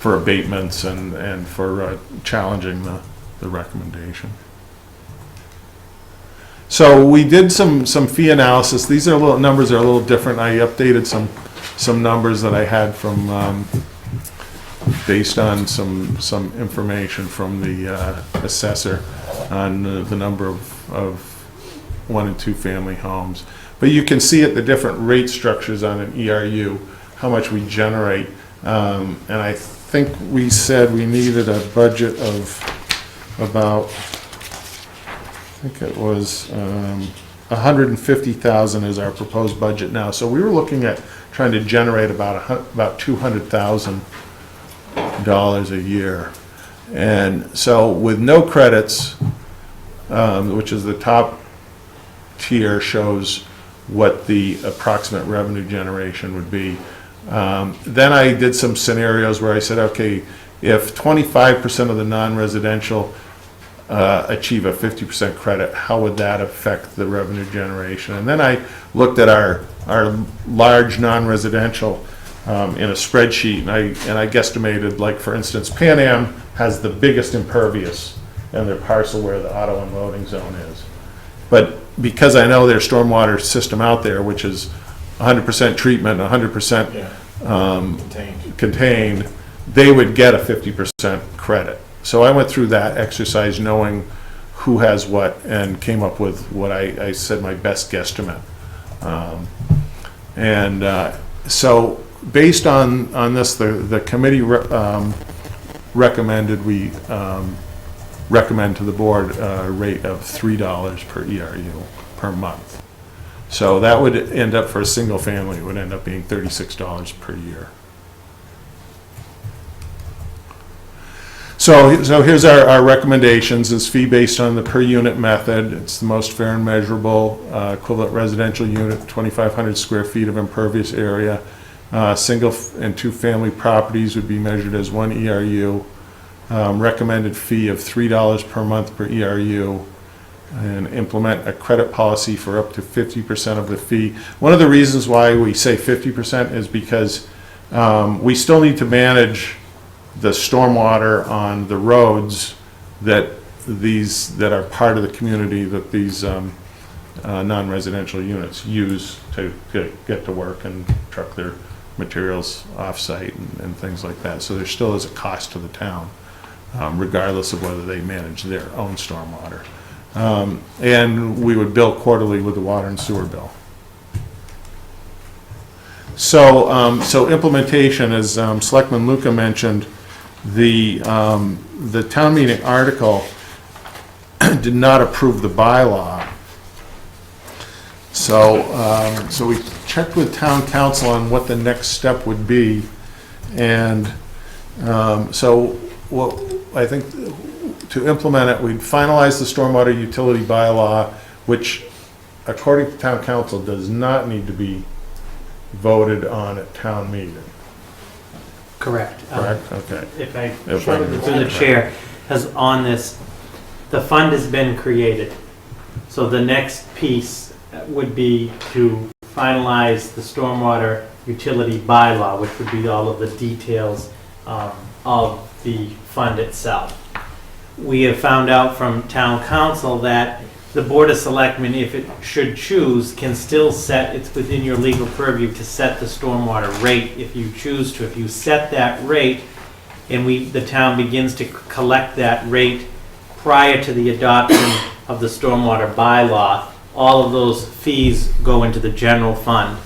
abatements and for challenging the recommendation. So we did some fee analysis. These numbers are a little different. I updated some numbers that I had from based on some information from the assessor on the number of 1 and 2 family homes. But you can see at the different rate structures on an ERU how much we generate. And I think we said we needed a budget of about, I think it was 150,000 is our proposed budget now. So we were looking at trying to generate about $200,000 a year. And so with no credits, which is the top tier, shows what the approximate revenue generation would be. Then I did some scenarios where I said, okay, if 25% of the non-residential achieve a 50% credit, how would that affect the revenue generation? And then I looked at our large non-residential in a spreadsheet, and I guesstimated, like for instance, Pan Am has the biggest impervious in their parcel where the auto unloading zone is. But because I know their stormwater system out there, which is 100% treatment, 100% contained, they would get a 50% credit. So I went through that exercise knowing who has what and came up with what I said my best guesstimate. So based on this, the committee recommended we recommend to the board a rate of $3 per ERU per month. So that would end up, for a single family, it would end up being $36 per year. So here's our recommendations. Is fee based on the per unit method. It's the most fair and measurable. Equivalent residential unit, 2,500 square feet of impervious area. Single and two-family properties would be measured as 1 ERU. Recommended fee of $3 per month per ERU, and implement a credit policy for up to 50% of the fee. One of the reasons why we say 50% is because we still need to manage the stormwater on the roads that are part of the community that these non-residential units use to get to work and truck their materials off-site and things like that. So there still is a cost to the town, regardless of whether they manage their own stormwater. And we would bill quarterly with the water and sewer bill. So implementation, as Selectman Luca mentioned, the town meeting article did not approve the bylaw. So we checked with town council on what the next step would be, and so what I think to implement it, we'd finalize the stormwater utility bylaw, which according to town council does not need to be voted on at town meeting. Correct. Correct? Okay. If I show it through the chair, has on this, the fund has been created. So the next piece would be to finalize the stormwater utility bylaw, which would be all of the details of the fund itself. We have found out from town council that the Board of Selectmen, if it should choose, can still set, it's within your legal purview to set the stormwater rate if you choose to. If you set that rate and the town begins to collect that rate prior to the adoption of the stormwater bylaw, all of those fees go into the general fund.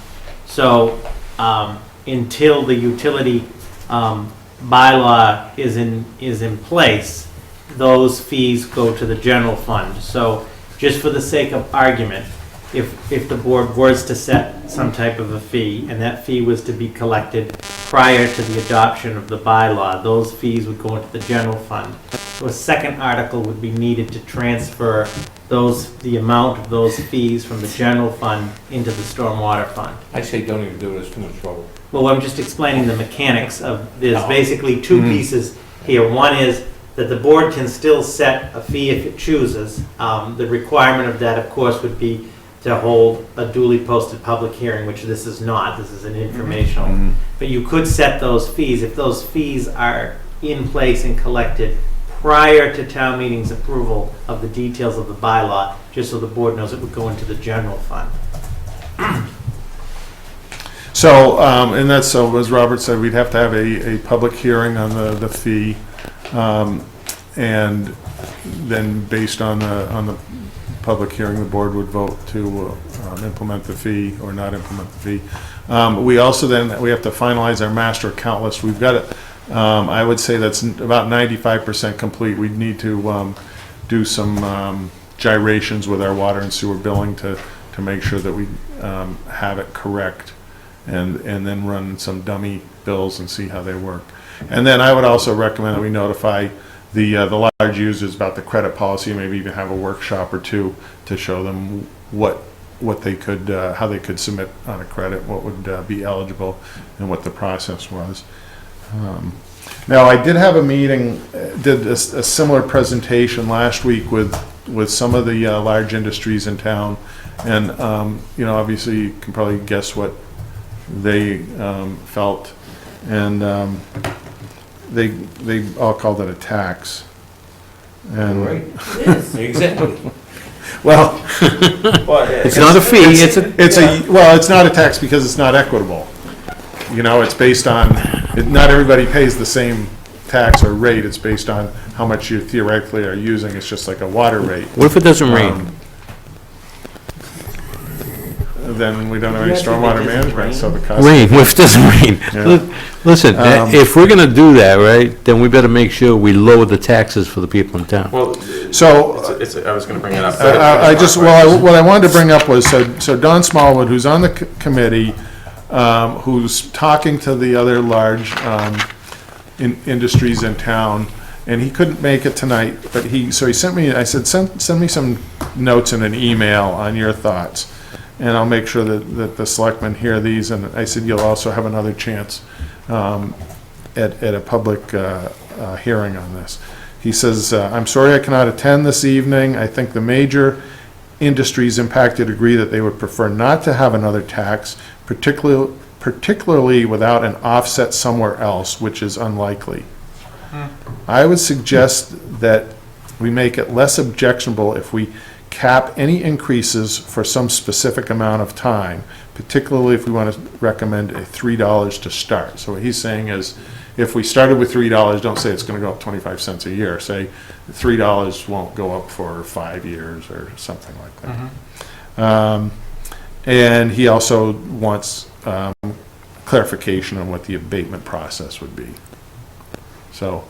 So until the utility bylaw is in place, those fees go to the general fund. So just for the sake of argument, if the board was to set some type of a fee and that fee was to be collected prior to the adoption of the bylaw, those fees would go into the general fund. So a second article would be needed to transfer the amount of those fees from the general fund into the stormwater fund. I say don't even do it, it's too much trouble. Well, I'm just explaining the mechanics of, there's basically two pieces here. One is that the board can still set a fee if it chooses. The requirement of that, of course, would be to hold a duly posted public hearing, which this is not. This is an informational. But you could set those fees if those fees are in place and collected prior to town meeting's approval of the details of the bylaw, just so the board knows it would go into the general fund. So, and that's, so as Robert said, we'd have to have a public hearing on the fee, and then based on the public hearing, the board would vote to implement the fee or not implement the fee. We also we have to finalize our master account list. We've got it, I would say that's about 95% complete. We'd need to do some gyrations with our water and sewer billing to make sure that we have it correct, and then run some dummy bills and see how they work. And then I would also recommend that we notify the large users about the credit policy, maybe even have a workshop or two to show them what they could, how they could submit on a credit, what would be eligible, and what the process was. Now, I did have a meeting, did a similar presentation last week with some of the large industries in town, and you know, obviously you can probably guess what they felt, and they all called it a tax. And Right. Exactly. well, It's not a fee, it's not a tax because it's not equitable. You know, it's based on, not everybody pays the same tax or rate. It's based on how much you theoretically are using. It's just like a water rate. What if it doesn't rain? Then we don't have any stormwater management, so the cost. Rain, what if it doesn't rain? Yeah. Listen, if we're gonna do that, right, then we better make sure we lower the taxes for the people in town. Well, So, I was going to bring it up. what I wanted to bring up was, so Don Smallwood, who's on the committee, who's talking to the other large industries in town, and he couldn't make it tonight, but so he sent me, I said, send me some notes in an email on your thoughts. and I'll make sure that the selectmen hear these, and I said you'll also have another chance at a public hearing on this. He says, I'm sorry I cannot attend this evening. I think the major industries impacted agree that they would prefer not to have another tax, particularly without an offset somewhere else, which is unlikely. I would suggest that we make it less objectionable if we cap any increases for some specific amount of time, particularly if we want to recommend a $3 to start. So what he's saying is, if we started with $3, don't say it's going to go up 25 cents a year. Say $3 won't go up for 5 years or something like that. And he also wants clarification on what the abatement process would be. So,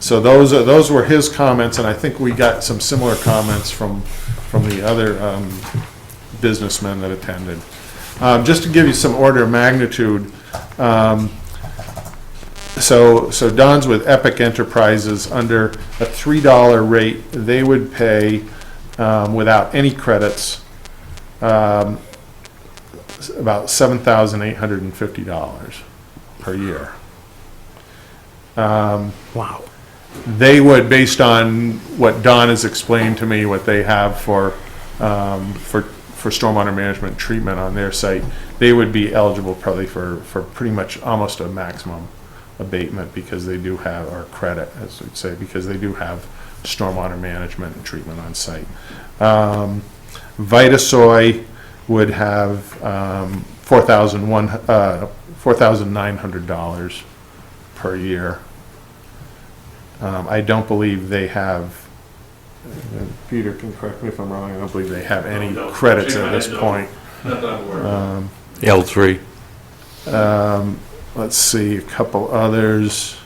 so those were his comments, and I think we got some similar comments from the other businessmen that attended. Just to give you some order of magnitude, so Don's with Epic Enterprises. Under a $3 rate, they would pay, without any credits, about $7,850 per year. Wow. They would, based on what Don has explained to me, what they have for stormwater management treatment on their site, they would be eligible probably for pretty much almost a maximum abatement, because they do have, or credit, as we'd say, because they do have stormwater management and treatment on site. Vitasoy would have $4,900 per year. I don't believe they have, Peter can correct me if I'm wrong, I don't believe they have any credits at this point. L3. Let's see, a couple others.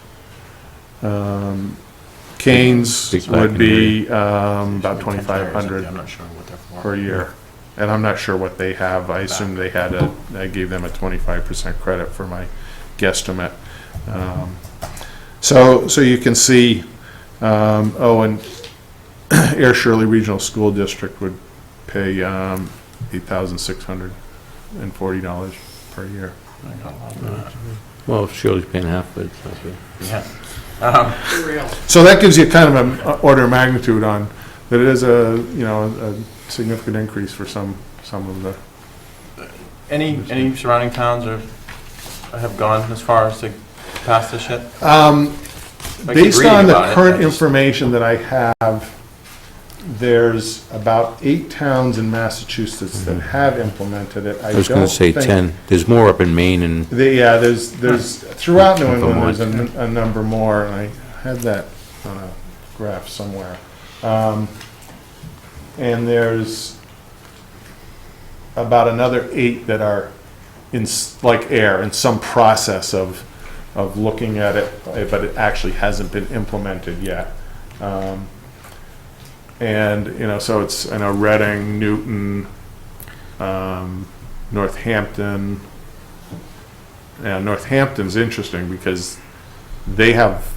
Canes would be about $2,500 per year. And I'm not sure what they have. I assume they had I gave them a 25% credit for my guesstimate. So you can see, and Ayer Shirley Regional School District would pay $8,640 per year. Well, Shirley's paying half, but it's not good. Yeah. So that gives you kind of an order of magnitude on that. It is a significant increase for some of the. Any surrounding towns have gone as far as to pass this yet? Based on the current information that I have, there's about 8 towns in Massachusetts that have implemented it. I was going to say 10. There's more up in Maine and... There's throughout New England, there's a number more, and I had that on a graph somewhere. And there's about another 8 that are like Ayer, in some process of looking at it, but it actually hasn't been implemented yet. And, so it's, Reading, Newton, Northampton. Yeah, Northampton's interesting because they have,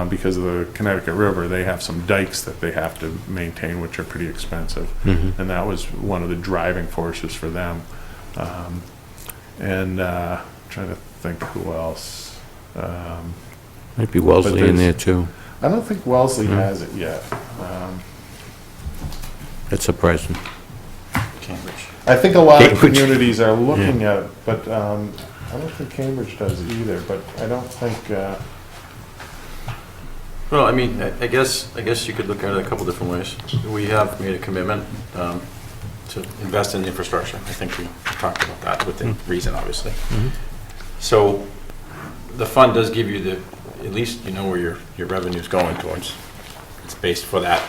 because of the Connecticut River, they have some dikes that they have to maintain, which are pretty expensive. Mhm. And that was one of the driving forces for them. And trying to think who else. Might be Wellesley in there too. I don't think Wellesley has it yet. That's surprising. Cambridge. I think a lot of Cambridge. communities are looking at it, but I don't think Cambridge does either, but I don't think, Well, I guess you could look at it a couple different ways. We have made a commitment to invest in infrastructure. I think we talked about that within reason, obviously. So the fund does give you at least you know where your revenue's going towards. It's based for that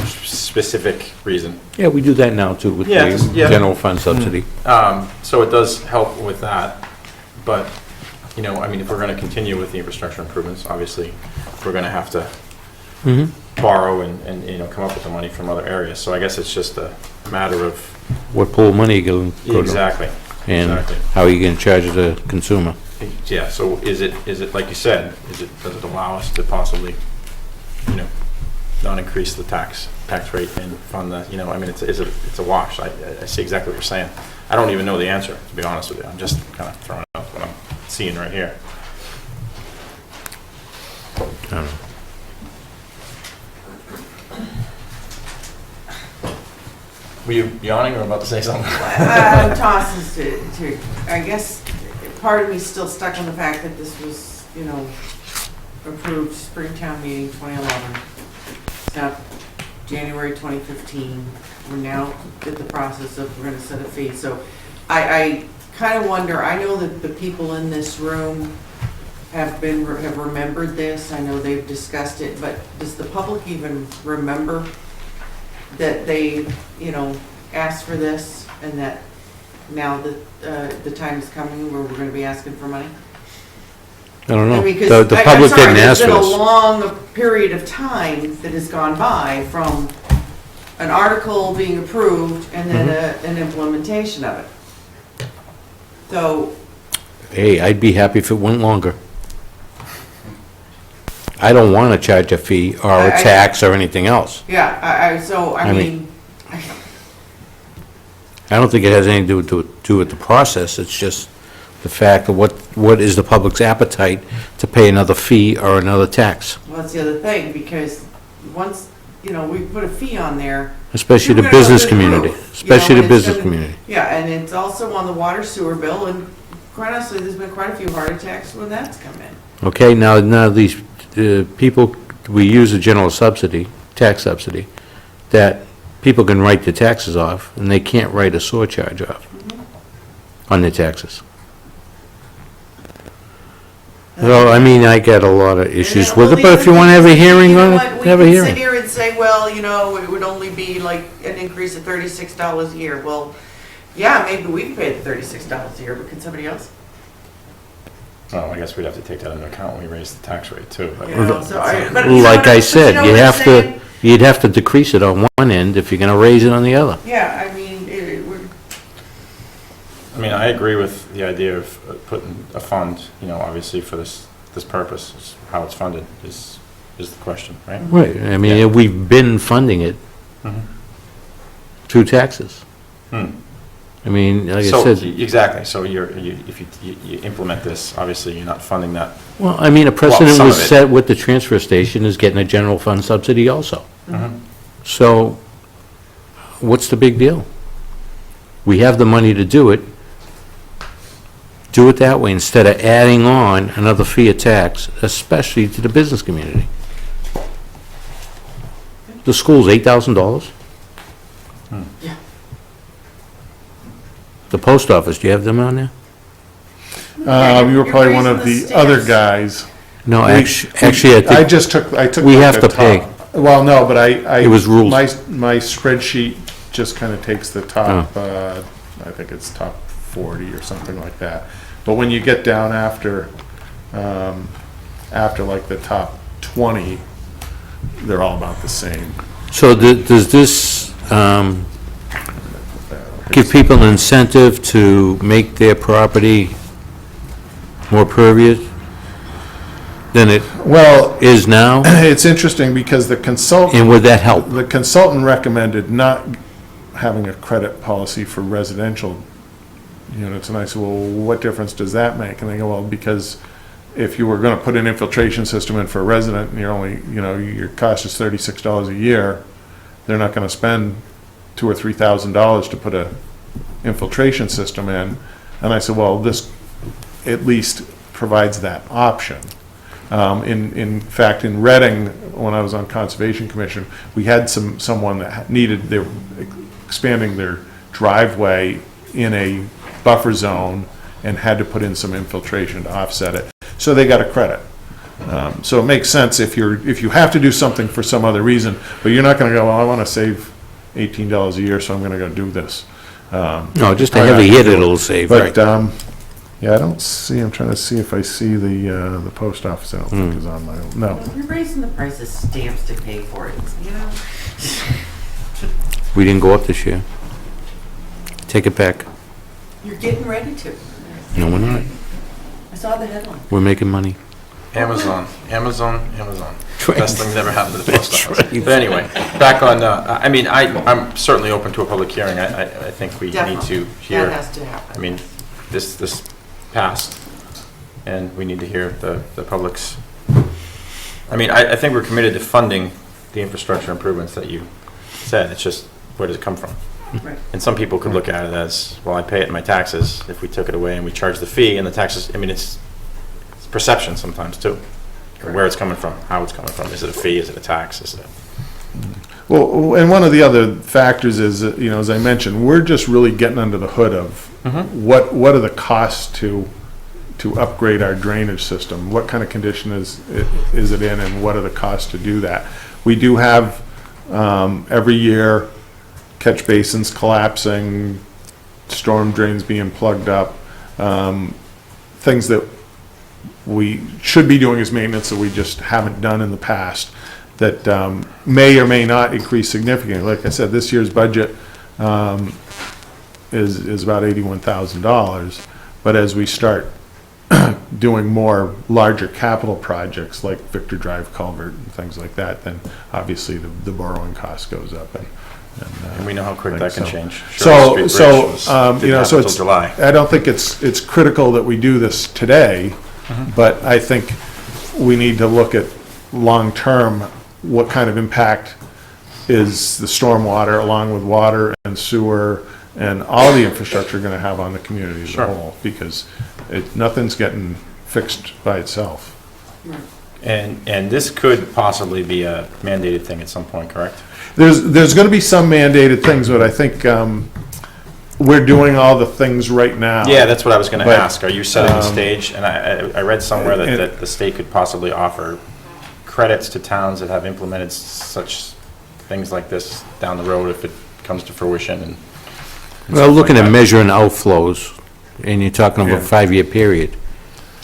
specific reason. Yeah, we do that now too with the general fund subsidy. So it does help with that, but, if we're going to continue with the infrastructure improvements, obviously, we're going to have to borrow and come up with the money from other areas. So I guess it's just a matter of... What pool of money you go to. Exactly. And exactly. how are you going to charge the consumer? Yeah, so is it like you said, does it allow us to possibly, not increase the tax rate and fund the, you know, I mean, it's a wash. I see exactly what you're saying. I don't even know the answer, to be honest with you. I'm just kind of throwing out what I'm seeing right here. I don't know. Were you yawning or about to say something? Tosses to, I guess, part of me's still stuck on the fact that this was, you know, approved Springtown meeting 2011. It's now January 2015. We're now in the process of, we're gonna set a fee. So I kind of wonder, I know that the people in this room have remembered this. I know they've discussed it, but does the public even remember that they, you know, asked for this, and that now that the time is coming where we're going to be asking for money? I don't know. I mean, 'cause The public didn't ask for There's this. been a long period of time that has gone by from an article being approved and then an implementation of it. So, Hey, I'd be happy if it went longer. I don't want to charge a fee or a tax or anything else. yeah, I mean, I don't think it has anything to do with the process. It's just the fact of what is the public's appetite to pay another fee or another tax, well, that's the other thing, because once, you know, we put a fee on there. especially the people are gonna business go through the community, roof, you know, especially the and it's business gonna- community. Yeah, and it's also on the water sewer bill, and quite honestly, there's been quite a few heart attacks when that's come in. Okay, now these people, we use a general subsidy, tax subsidy, that people can write their taxes off, and they can't write a sewer charge off on their taxes. So, I mean, I get a lot of issues with it, but if you want to have a hearing on it, have a We can sit hearing. here and say, well, you know, it would only be like an increase of $36 a year. Well, yeah, maybe we can pay the $36 a year, but can somebody else? Well, I guess we'd have to take that into account when we raise the tax rate too. But- You know, so but you know Like what I but said, know you what I'm have to, saying? you'd have to decrease it on one end if you're going to raise it on the other. Yeah, I mean, I mean, I agree with the idea of putting a fund, you know, obviously for this purpose. How it's funded is the question, right? Right, I mean, we've been funding it through taxes. I mean, like I So, said, exactly, so if you implement this, obviously you're not funding that. well, I mean, a precedent some was of it. set with the transfer station is getting a general fund subsidy also. So, what's the big deal? We have the money to do it. Do it that way instead of adding on another fee or tax, especially to the business community. The school's $8,000. Yeah. The post office, do you have them on there? You were probably one raising of the the other stamps. guys. No, We- actually, I I think, just took. we like have the to pay. top. Well, no, but I. It was rules. My spreadsheet just kind of takes the top, I think it's top 40 or something like that. But when you get down after like the top 20, they're all about the same. so does this give people an incentive to make their property more pervious than it Well, is now? it's interesting because the consultant. And would that help? The consultant recommended not having a credit policy for residential units, and I said, well, what difference does that make? And they go, well, because if you were gonna put an infiltration system in for a resident, and you're only, you know, your cost is $36 a year, they're not gonna spend $2,000 or $3,000 to put a infiltration system in. And I said, well, this at least provides that option. In fact, in Reading, when I was on Conservation Commission, we had someone that needed expanding their driveway in a buffer zone and had to put in some infiltration to offset it. So they got a credit. So it makes sense if you have to do something for some other reason, but you're not going to go, well, I want to save $18 a year, so I'm going to go do this. No, just a heavy hit it'll save, right? But, yeah, I don't see, I'm trying to see if I see the post office, I don't think is on my, no. You're raising the price of stamps to pay for it, you know? We didn't go up this year. Take it back. You're getting ready to. No, we're not. I saw the headline. We're making money. Amazon. Best thing that ever happened to the post office. But anyway, back on, I mean, I'm certainly open to a public hearing. I think we need Definitely. to hear. That has to happen. I mean, this passed, and we need to hear the public's. I mean, I think we're committed to funding the infrastructure improvements that you said. It's just, where does it come from? Right. And some people could look at it as, well, I pay it in my taxes. If we took it away and we charge the fee and the taxes, I mean, it's perception sometimes too. Where it's coming from, how it's coming from. Is it a fee? Is it a tax? Is it? Well, and one of the other factors is, you know, as I mentioned, we're just really getting under the hood of what are the costs to upgrade our drainage system? What kind of condition is it in, and what are the costs to do that? We do have, every year, catch basins collapsing, storm drains being plugged up, things that we should be doing as maintenance that we just haven't done in the past that may or may not increase significantly. Like I said, this year's budget is about $81,000, but as we start doing more larger capital projects like Victor Drive culvert and things like that, then obviously the borrowing cost goes up. And we know how quick that can change. So, Shirley Street Bridge was- you know, didn't so happen it's, till July. I don't think it's critical that we do this today, but I think we need to look at long-term, what kind of impact is the stormwater along with water and sewer and all the infrastructure going to have on the community as a Sure. whole? Because nothing's getting fixed by itself. And this could possibly be a mandated thing at some point, correct? There's going to be some mandated things, but I think we're doing all the things right now. Yeah, that's what I was going to But, ask. Are you setting the stage? And I read somewhere and- that the state could possibly offer credits to towns that have implemented such things like this down the road if it comes to fruition. And Well, stuff looking like at that. measuring outflows, and you're talking about a Yeah. 5-year period,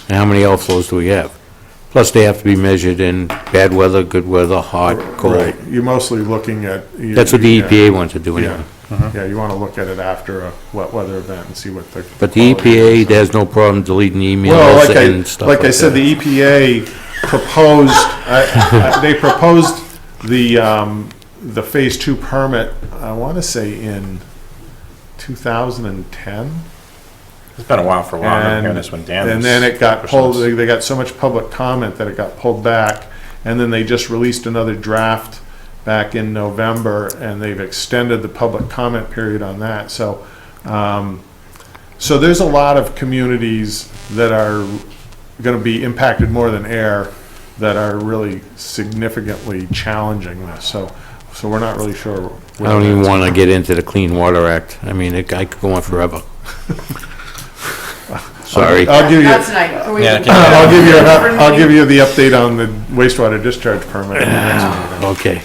and how many outflows do we have? Plus, they have to be measured in bad weather, good weather, hot, cold. Right, you're mostly looking at. That's what the EPA wants to do Yeah, anyway. yeah, you want to look at it after a wet weather event and see what the. But the EPA, there's no problem deleting Well, emails like and stuff like that. I said, the EPA proposed, they proposed the Phase 2 permit, I want to say in 2010. It's been a while for a while. I'm hearing this when Dan was And then it got pushing pulled, this. they got so much public comment that it got pulled back. And then they just released another draft back in November, and they've extended the public comment period on that. So, so there's a lot of communities that are going to be impacted more than Ayer that are really significantly challenging this. So we're not really sure. I don't even want to get into the Clean Water Act. I mean, I could go on forever. Sorry. I'll give you. Not tonight. Can we- Yeah, I'll give you the update on the wastewater discharge permit. in the next meeting. Okay.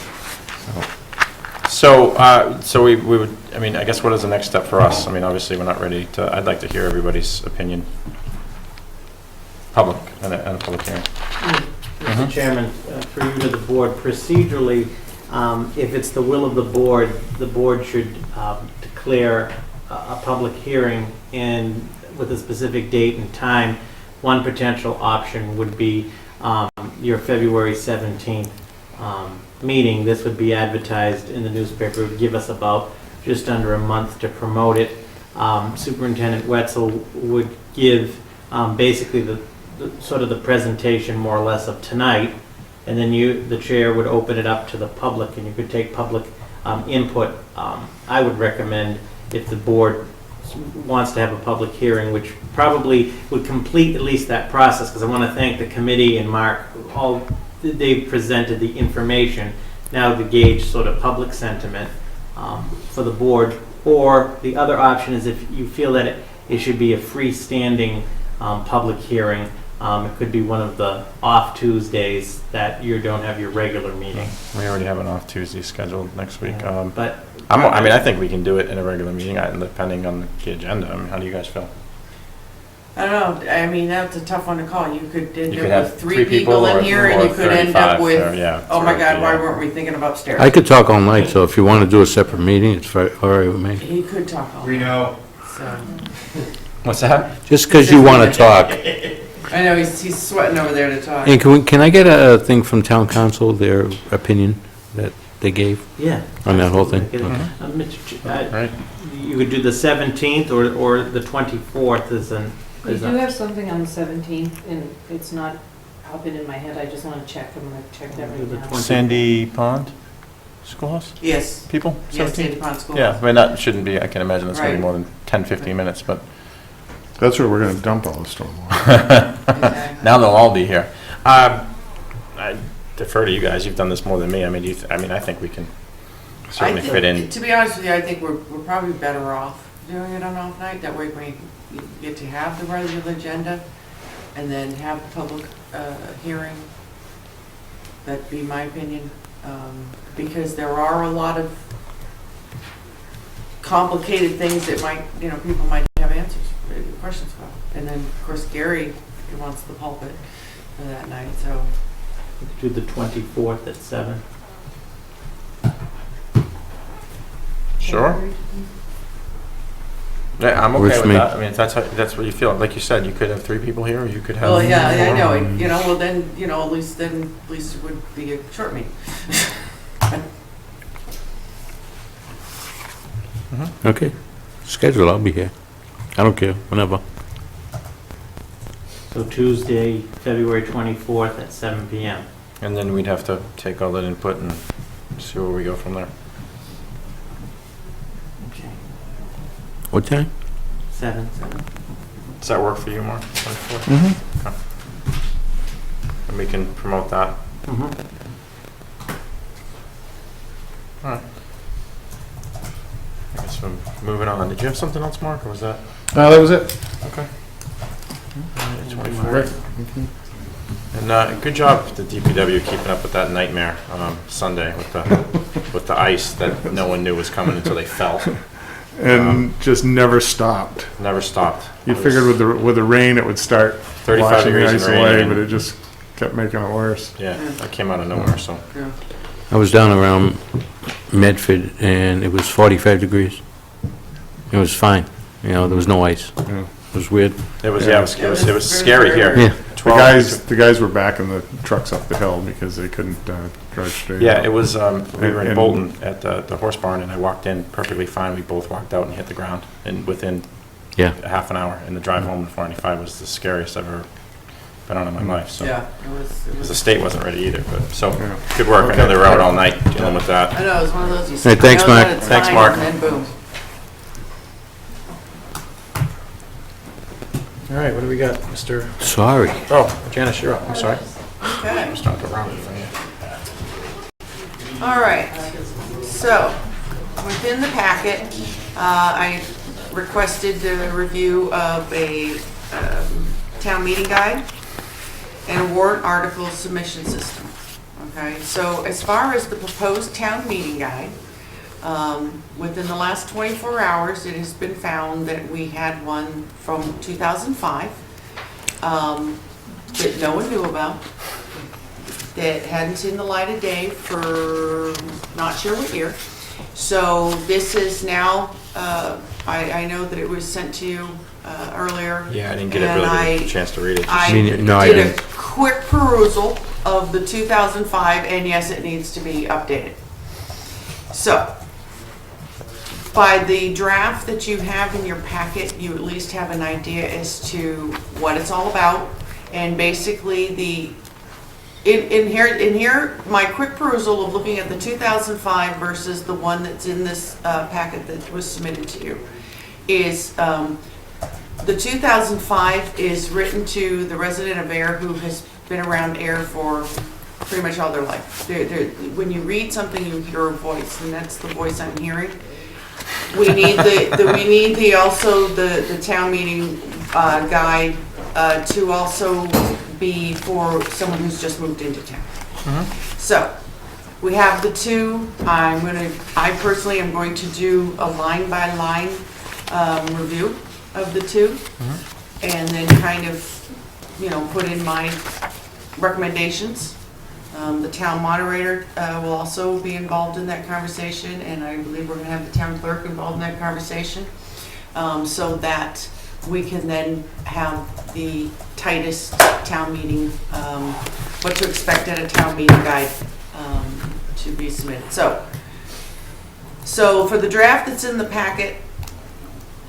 So we would, I mean, I guess what is the next step for us? I mean, obviously, we're not ready to, I'd like to hear everybody's opinion. Public, and a public hearing. Mr. Chairman, through you to the board, procedurally, if it's the will of the board should declare a public hearing and with a specific date and time. One potential option would be your February 17th meeting. This would be advertised in the newspaper. It would give us about just under a month to promote it. Superintendent Wetzel would give basically the sort of the presentation more or less of tonight, and then the chair would open it up to the public, and you could take public input. I would recommend, if the board wants to have a public hearing, which probably would complete at least that process, because I want to thank the committee and Mark, they've presented the information, now to gauge sort of public sentiment for the board. Or the other option is if you feel that it should be a freestanding public hearing. It could be one of the off Tuesdays that you don't have your regular meeting. We already have an off Tuesday scheduled next week. But I mean, I think we can do it in a regular meeting, depending on the agenda. I mean, how do you guys feel? I don't know, I mean, that's a tough one to call. You could end You could up have with three people or- in here, and or you could end up 35, with, or, yeah, oh my God, why yeah. weren't we thinking of upstairs? I could talk all night, so if you want to do a separate meeting, it's all right with me. He could talk all We know. so. What's that? Just because you want to talk. I know, he's sweating over there to talk. And can I get a thing from town council, their opinion that they gave Yeah. on that whole thing? Absolutely. Okay. Mr. Ch- Right. You could do the 17th or the 24th as an... We as do a- have something on the 17th, and it's not popping in my head, I just want to check, I'm going to check that right The now. 20 Sandy Pond Schoolhouse Yes, people? yes, 17? Sandy Pond School. Yeah, I mean, that shouldn't be, I can imagine that's going to be Right. more than 10, 15 minutes, but That's where we're gonna dump all the stormwater. Exactly. now they'll all be here. I defer to you guys, you've done this more than me. I mean, I think we can certainly fit in. To be honest with you, I think we're probably better off doing it on off night. That way we get to have the regular agenda and then have the public hearing. That'd be my opinion. Because there are a lot of complicated things that might, people might have answers, questions about. And then, of course, Gary wants the pulpit for that night, so. We could do the 24th at 7. Sure. Yeah, I'm Works okay for with me. that. I mean, if that's what you feel. Like you said, you could have 3 people here, or you could have. Well, yeah, I 4. know, well then, at least it would be a short meeting. Okay, schedule, I'll be here. I don't care, whenever. So Tuesday, February 24th at 7 PM. And then we'd have to take all that input and see where we go from there. Okay. What time? 7. Does that work for you, Mark? 24? Mm-hmm. Okay. And we can promote that. Mhm. All right. I guess we're moving on. Did you have something else, Mark, or was that? No, that was it. Okay. 24. And good job, the DPW, keeping up with that nightmare Sunday with the ice that no one knew was coming until they fell. And just never stopped. Never stopped. You It was figured with the rain, it would start 35 washing the degrees ice and rain, away, and- but it just kept making it worse. Yeah, that came out of nowhere, so. Yeah. I was down around Medford, and it was 45 degrees. It was fine, there was no ice. Yeah. It was weird. It was, Yeah. it was scary here. Yeah. The guys were backing the trucks up the hill because they couldn't drive straight. Yeah, up. it was, we were in And- Bolton at the horse barn, and I walked in perfectly fine. We both walked out and hit the ground, and within Yeah. a half an hour, and the drive home to 495 was the scariest I've ever been on in my life, so. Yeah, it was. Because the state wasn't ready either, but, so, Yeah. good work. I know Okay. they were out all night dealing with that. I know, it was one of those. Hey, thanks, I know Mark. that it's Thanks, fine, Mark. And then boom. All right, what do we got, Mr.? Sorry. Oh, Janice, you're up. I'm sorry. Okay. I'm starting to round it from you. All right, so, within the packet, I requested the review of a town meeting guide and a warrant article submission system. Okay, so as far as the proposed town meeting guide, within the last 24 hours, it has been found that we had one from 2005 that no one knew about, that hadn't seen the light of day for not sure what year. So this is now, I know that it was sent to you earlier. Yeah, I didn't get and a chance to read it. I No, I did a didn't. quick perusal of the 2005, and yes, it needs to be updated. So, by the draft that you have in your packet, you at least have an idea as to what it's all about, and basically in here, my quick perusal of looking at the 2005 versus the one that's in this packet that was submitted to you is the 2005 is written to the resident of Ayer who has been around Ayer for pretty much all their life. When you read something, you hear a voice, and that's the voice I'm hearing. We need also the town meeting guide to also be for someone who's just moved into town. So we have the two. I personally am going to do a line by line review of the two, and then kind of put in my recommendations. The town moderator will also be involved in that conversation, and I believe we're going to have the town clerk involved in that conversation, so that we can then have the tightest town meeting, what to expect at a town meeting guide to be submitted. So for the draft that's in the packet,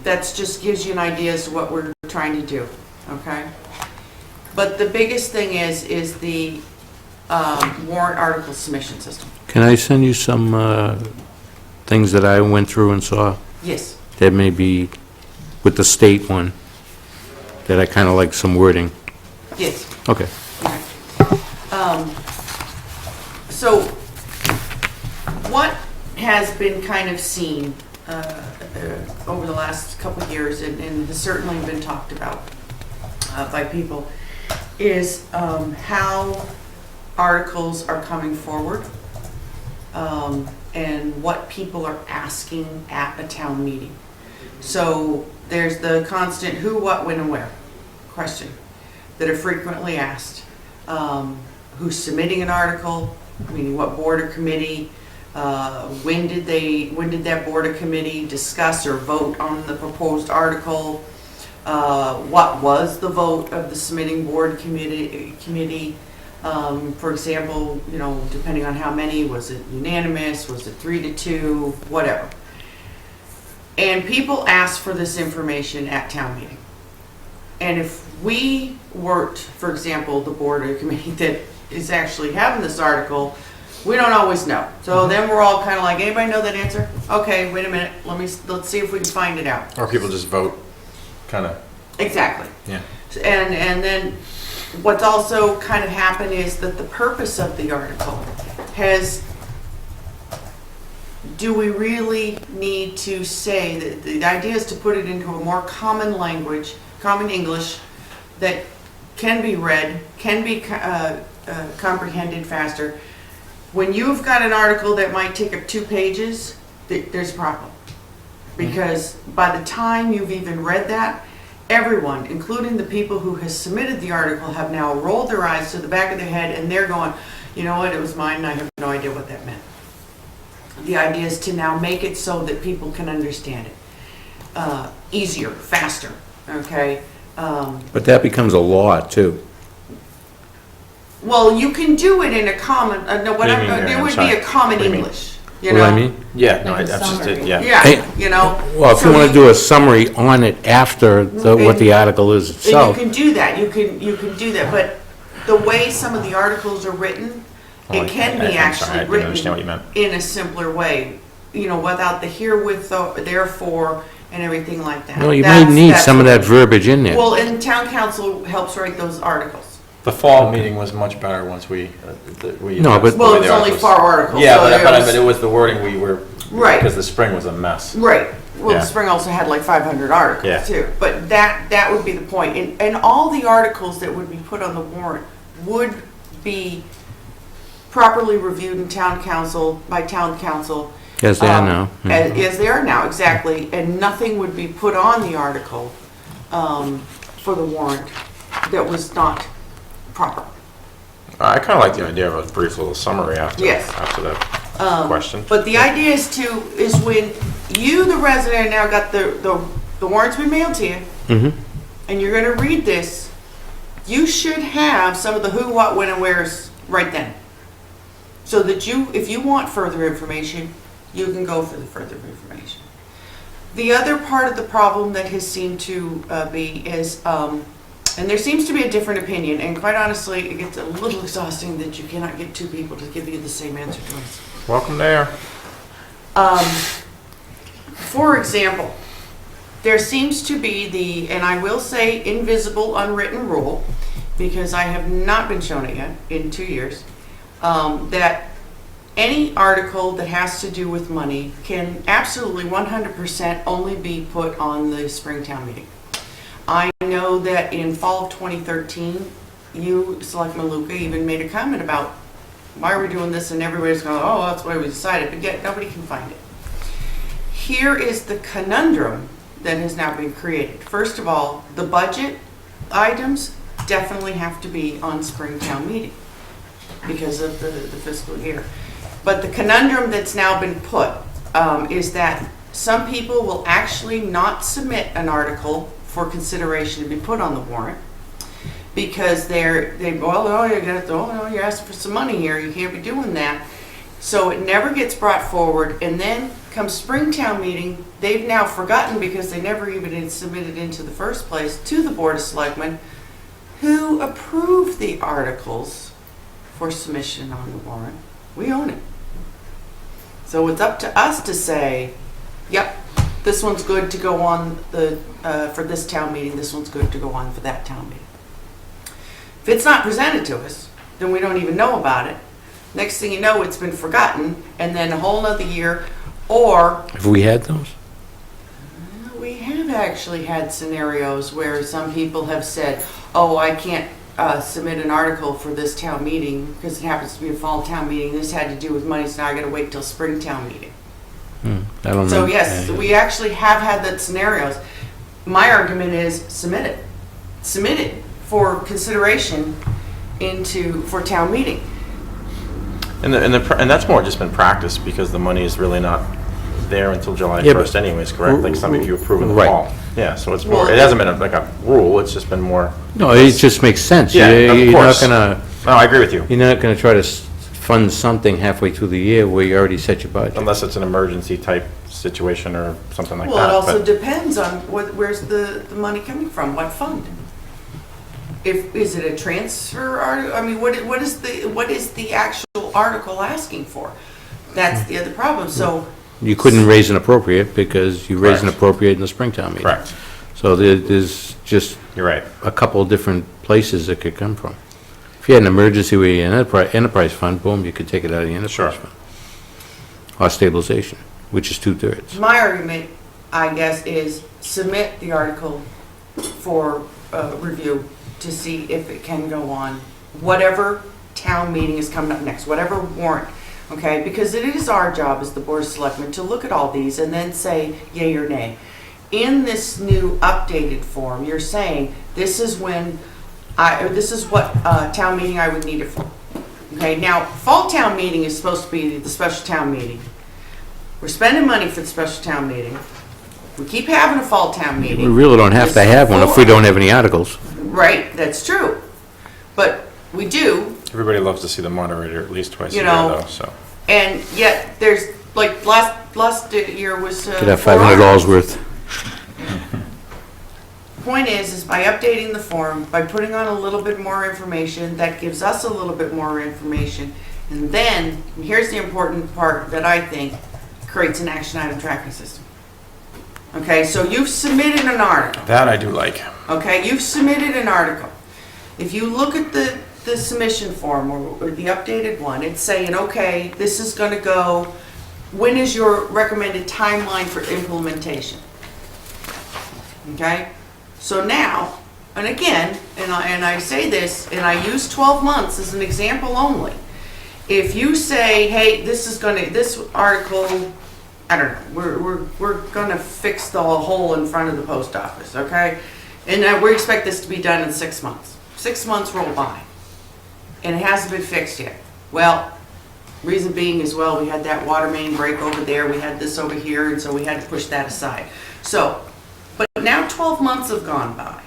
that just gives you an idea as to what we're trying to do, okay? But the biggest thing is the warrant article submission system. Can I send you some things that I went through and saw? Yes. That may be with the state one, that I kind of like some wording. Yes. Okay. So what has been kind of seen over the last couple of years, and has certainly been talked about by people, is how articles are coming forward and what people are asking at a town meeting. So there's the constant who, what, when, and where question that are frequently asked. Who's submitting an article, meaning what board or committee, when did that board or committee discuss or vote on the proposed article, what was the vote of the submitting board committee, for example, depending on how many, was it unanimous, was it 3-2, whatever. And people ask for this information at town meeting. And if we weren't, for example, the board or committee that is actually having this article, we don't always know. So then we're all kind of like, anybody know that answer? Okay, wait a minute, let's see if we can find it out. Or people just vote, kind of. Exactly. Yeah. And then what's also kind of happened is that the purpose of the article has, do we really need to say that the idea is to put it into a more common language, common English, that can be read, can be comprehended faster. When you've got an article that might take up 2 pages, there's a problem. Because by the time you've even read that, everyone, including the people who has submitted the article, have now rolled their eyes to the back of their head and they're going, you know what, it was mine and I have no idea what that meant. The idea is to now make it so that people can understand it. Easier, faster, okay? But that becomes a law, too. Well, you can do it in a common, there would be a common English, you know? What do I mean? Yeah, no, that's just it, yeah. Yeah, you know? Well, if you want to do a summary on it after what the article is And itself. you can do that, you can do that, but the way some of the articles are written, Oh, it can I'm be sorry, I actually didn't understand what you written meant. in a simpler way, without the herewith, therefore, and everything like that. No, you may need some of that verbiage in there. Well, and town council helps write those articles. The fall meeting was much better once we. No, but- Well, it's only 4 articles. Yeah, so but it was the wording we were. Right. Because the spring was a mess. Right. Well, Yeah. the spring also had like 500 articles Yeah. too. But that would be the point. And all the articles that would be put on the warrant would be properly reviewed in town council, by town council. As they are now. As they are now, exactly. And nothing would be put on the article for the warrant that was not proper. I kind of like the idea of a brief little summary after Yes. after that question. But the idea is when you, the resident, now got the warrant's been mailed to you, and you're gonna read this, you should have some of the who, what, when, and where's right then. So that if you want further information, you can go for the further information. The other part of the problem that has seemed to be is, and there seems to be a different opinion, and quite honestly, it gets a little exhausting that you cannot get 2 people to give you the same answer twice. Welcome there. For example, there seems to be and I will say invisible unwritten rule, because I have not been shown it yet in 2 years, that any article that has to do with money can absolutely 100% only be put on the Springtown meeting. I know that in fall of 2013, you, Selectman Luca, even made a comment about why are we doing this, and everybody's going, oh, that's why we decided, but yet nobody can find it. Here is the conundrum that has now been created. First of all, the budget items definitely have to be on Springtown meeting because of the fiscal year. But the conundrum that's now been put is that some people will actually not submit an article for consideration to be put on the warrant. Because you're asking for some money here, you can't be doing that. So it never gets brought forward, and then comes Springtown meeting, they've now forgotten because they never even submitted into the first place to the Board of Selectmen, who approved the articles for submission on the warrant. We own it. So it's up to us to say, yep, this one's good to go on for this town meeting, this one's good to go on for that town meeting. If it's not presented to us, then we don't even know about it. Next thing you know, it's been forgotten, and then a whole nother year, or... Have we had those? We have actually had scenarios where some people have said, oh, I can't submit an article for this town meeting because it happens to be a fall town meeting. This had to do with money, so now I got to wait till spring town meeting. I don't So know. yes, we actually have had that scenarios. My argument is submit it. Submit it for consideration for town meeting. And that's more just been practice because the money is really not there until July Yeah, 1st anyways, correct? Like something you approve in the Right. fall. Yeah, so it's more, it hasn't been like a rule, it's just been more. No, it just makes sense. Yeah, of You're course. not gonna, No, I agree with you. you're not gonna try to fund something halfway through the year where you already set your budget. Unless it's an emergency type situation or something like that. Well, it also but- depends on where's the money coming from, what fund? Is it a transfer article? I mean, what is the actual article asking for? That's the other problem. So You couldn't raise an appropriate because you raised an Correct. appropriate in the Springtown meeting. Correct. So there's just You're right. a couple of different places it could come from. If you had an emergency with your enterprise fund, boom, you could take it out of the enterprise Sure. fund. Or stabilization, which is 2/3. my argument, I guess, is submit the article for review to see if it can go on whatever town meeting is coming up next, whatever warrant, okay? Because it is our job as the Board of Selectmen to look at all these and then say yay or nay. In this new updated form, you're saying this is what town meeting I would need it for. Okay, now, fall town meeting is supposed to be the special town meeting. We're spending money for the special town meeting. We keep having a fall town meeting. We really don't have to have one if we don't have any articles. Right, that's true. But we do, Everybody loves to see the moderator at least twice a You year know, though, so. and yet there's, like, last year was... Could have $500 worth. Point is by updating the form, by putting on a little bit more information, that gives us a little bit more information. And then, and here's the important part that I think creates an action item tracking system. Okay, so you've submitted an article. That I do like. Okay, you've submitted an article. If you look at the submission form or the updated one, it's saying, okay, this is going to go, when is your recommended timeline for implementation? Okay, so now, and again, and I say this, and I use 12 months as an example only. If you say, hey, this article, I don't know, we're gonna fix the hole in front of the post office, okay? And we expect this to be done in 6 months. 6 months roll by, and it hasn't been fixed yet. Well, reason being as well, we had that water main break over there, we had this over here, and so we had to push that aside. So, but now 12 months have gone by.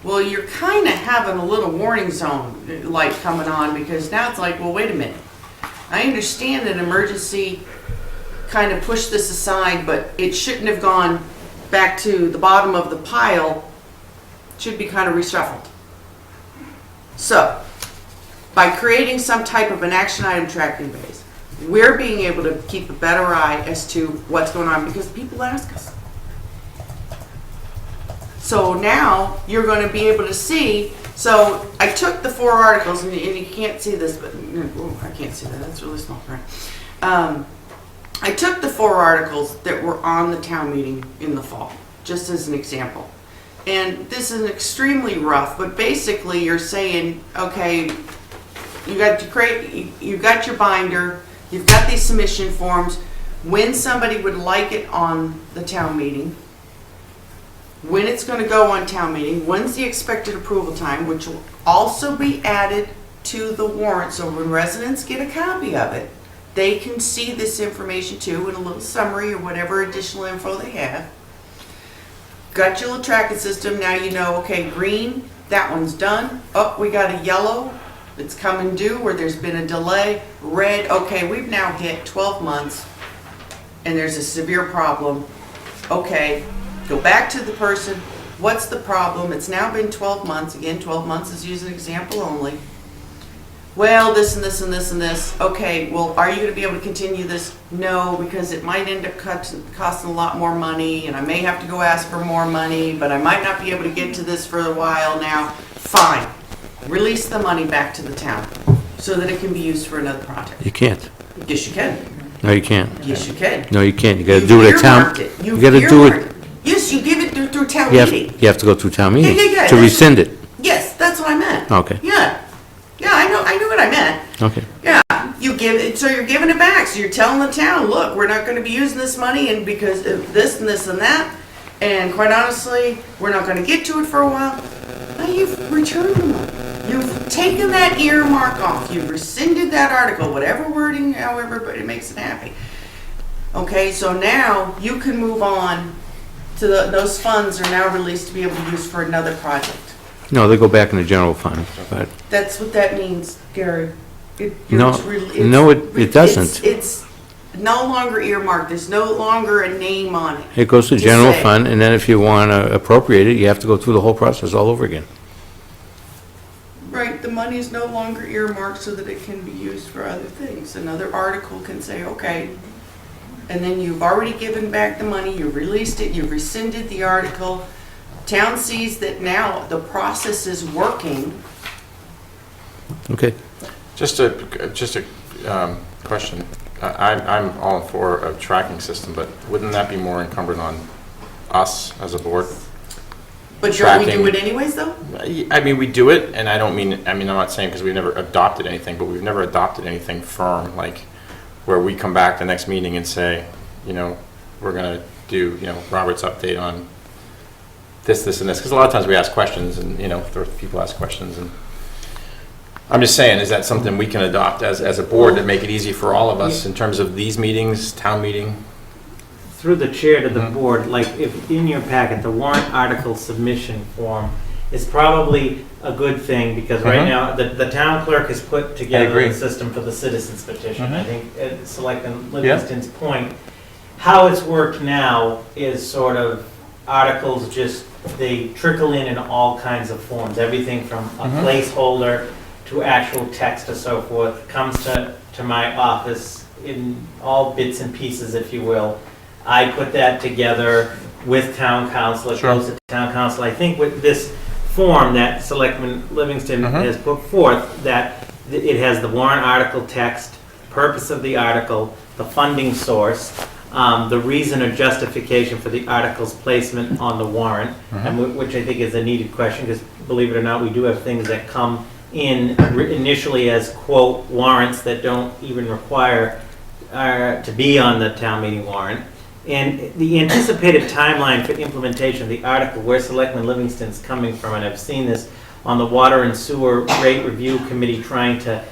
Well, you're kind of having a little warning zone light coming on, because now it's like, well, wait a minute. I understand that emergency kind of pushed this aside, but it shouldn't have gone back to the bottom of the pile. It should be kind of reshuffled. So, by creating some type of an action item tracking base, we're being able to keep a better eye as to what's going on, because people ask us. So now you're going to be able to see. So I took the 4 articles, and you can't see this, but I can't see that. That's really small print. I took the 4 articles that were on the town meeting in the fall, just as an example. And this is extremely rough, but basically you're saying, okay, you got your binder, you've got these submission forms, when somebody would like it on the town meeting, when it's going to go on town meeting, when's the expected approval time, which will also be added to the warrant, so when residents get a copy of it, they can see this information too in a little summary or whatever additional info they have. got your little tracking system, now you know, okay, green, that one's done. Oh, we got a yellow, it's coming due, where there's been a delay. Red, okay, we've now hit 12 months, and there's a severe problem. Okay, go back to the person, what's the problem? It's now been 12 months, again, 12 months is used as an example only. Well, this and this and this and this. Okay, well, are you going to be able to continue this? No, because it might end up costing a lot more money, and I may have to go ask for more money, but I might not be able to get to this for a while now. Fine. Release the money back to the town so that it can be used for another project. You can't. Yes, you can. No, you can't. Yes, you can. No, you can't. You gotta You've do it at town. earmarked it. You You've gotta do earmarked it. Yes, you give it through town You have, meeting. you have to go through town meeting yeah, to that's- rescind it. Yes, that's what I meant. Okay, Yeah. Yeah, I knew what I meant. okay. Yeah, you give it, so you're giving it back. So you're telling the town, look, we're not going to be using this money, and because of this and this and that, and quite honestly, we're not going to get to it for a while. Now you've returned the money. You've taken that earmark off. You've rescinded that article, whatever wording, however, but it makes it happy. Okay, so now you can move on to those funds are now released to be able to use for another project. No, they go back in the general fund, but, That's what that means, Gary. No, no, it doesn't. It's no longer earmarked, there's no longer a name on it. it goes to To general say- fund, and then if you want to appropriate it, you have to go through the whole process all over again. Right, the money is no longer earmarked so that it can be used for other things. Another article can say, okay, and then you've already given back the money, you've released it, you've rescinded the article. Town sees that now the process is working. Okay. Just a question. I'm all for a tracking system, but wouldn't that be more incumbent on us as a board? But don't we do Tracking. it anyways, though? I mean, we do it, and I'm not saying because we've never adopted anything, but we've never adopted anything firm, like where we come back the next meeting and say, we're going to do, Robert's update on this, and this. Because a lot of times we ask questions, and, there are people ask questions, and I'm just saying, is that something we can adopt as a board to make it easy for all of us in terms of these meetings, town meeting? Through the chair to the board, like if in your packet, the warrant article submission form is probably a good thing because right now the town clerk has put together a system for the citizens petition. I think Selectman Livingston's point, how it's worked now is sort of articles they trickle in all kinds of forms, everything from a placeholder to actual text or so forth, comes to my office in all bits and pieces, if you will. I put that together with town council, it goes to town council. I think with this form that Selectman Livingston has put forth, that it has the warrant article text, purpose of the article, the funding source, the reason or justification for the article's placement on the warrant, and which I think is a needed question, because believe it or not, we do have things that come in initially as, quote, warrants that don't even require to be on the town meeting warrant. And the anticipated timeline for implementation of the article, where Selectman Livingston's coming from, and I've seen this on the Water and Sewer Rate Review Committee trying to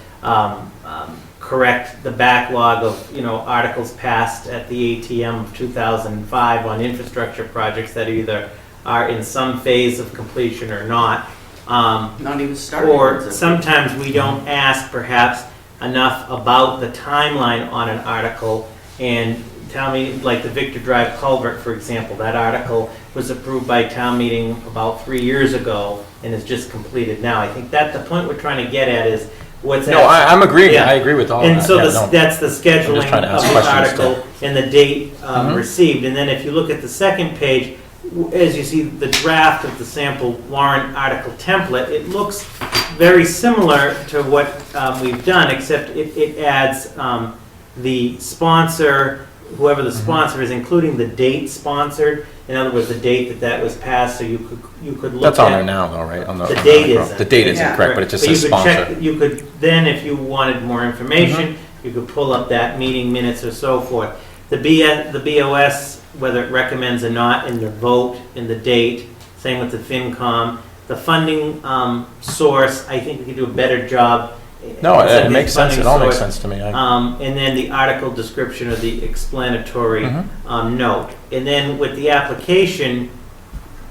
correct the backlog of, articles passed at the ATM of 2005 on infrastructure projects that either are in some phase of completion or not. Not even started. Or sometimes we don't ask perhaps enough about the timeline on an article, and town meeting, like the Victor Drive culvert, for example, that article was approved by town meeting about 3 years ago and is just completed now. I think that the point we're trying to get at is what's that? No, I'm agreeing. Yeah. I agree with all of that. And so Yeah, no. that's the scheduling trying to of ask the questions article and the date received. And then if you look at the second page, as you see the draft of the sample warrant article template, it looks very similar to what we've done, except it adds the sponsor, whoever the sponsor is, including the date sponsored. In other words, the date that was passed, so you could look at. That's on there now, though, right? The date isn't. The date isn't correct, but it just says you could sponsor. You could then, if you wanted more information, you could pull up that meeting minutes or so forth. The BOS, whether it recommends or not, in the vote, in the date, same with the FinCom. The funding source, I think we could do a better job. No, it makes sense. Funding It all makes source. sense to me. And then the article description or the explanatory note. And then with the application,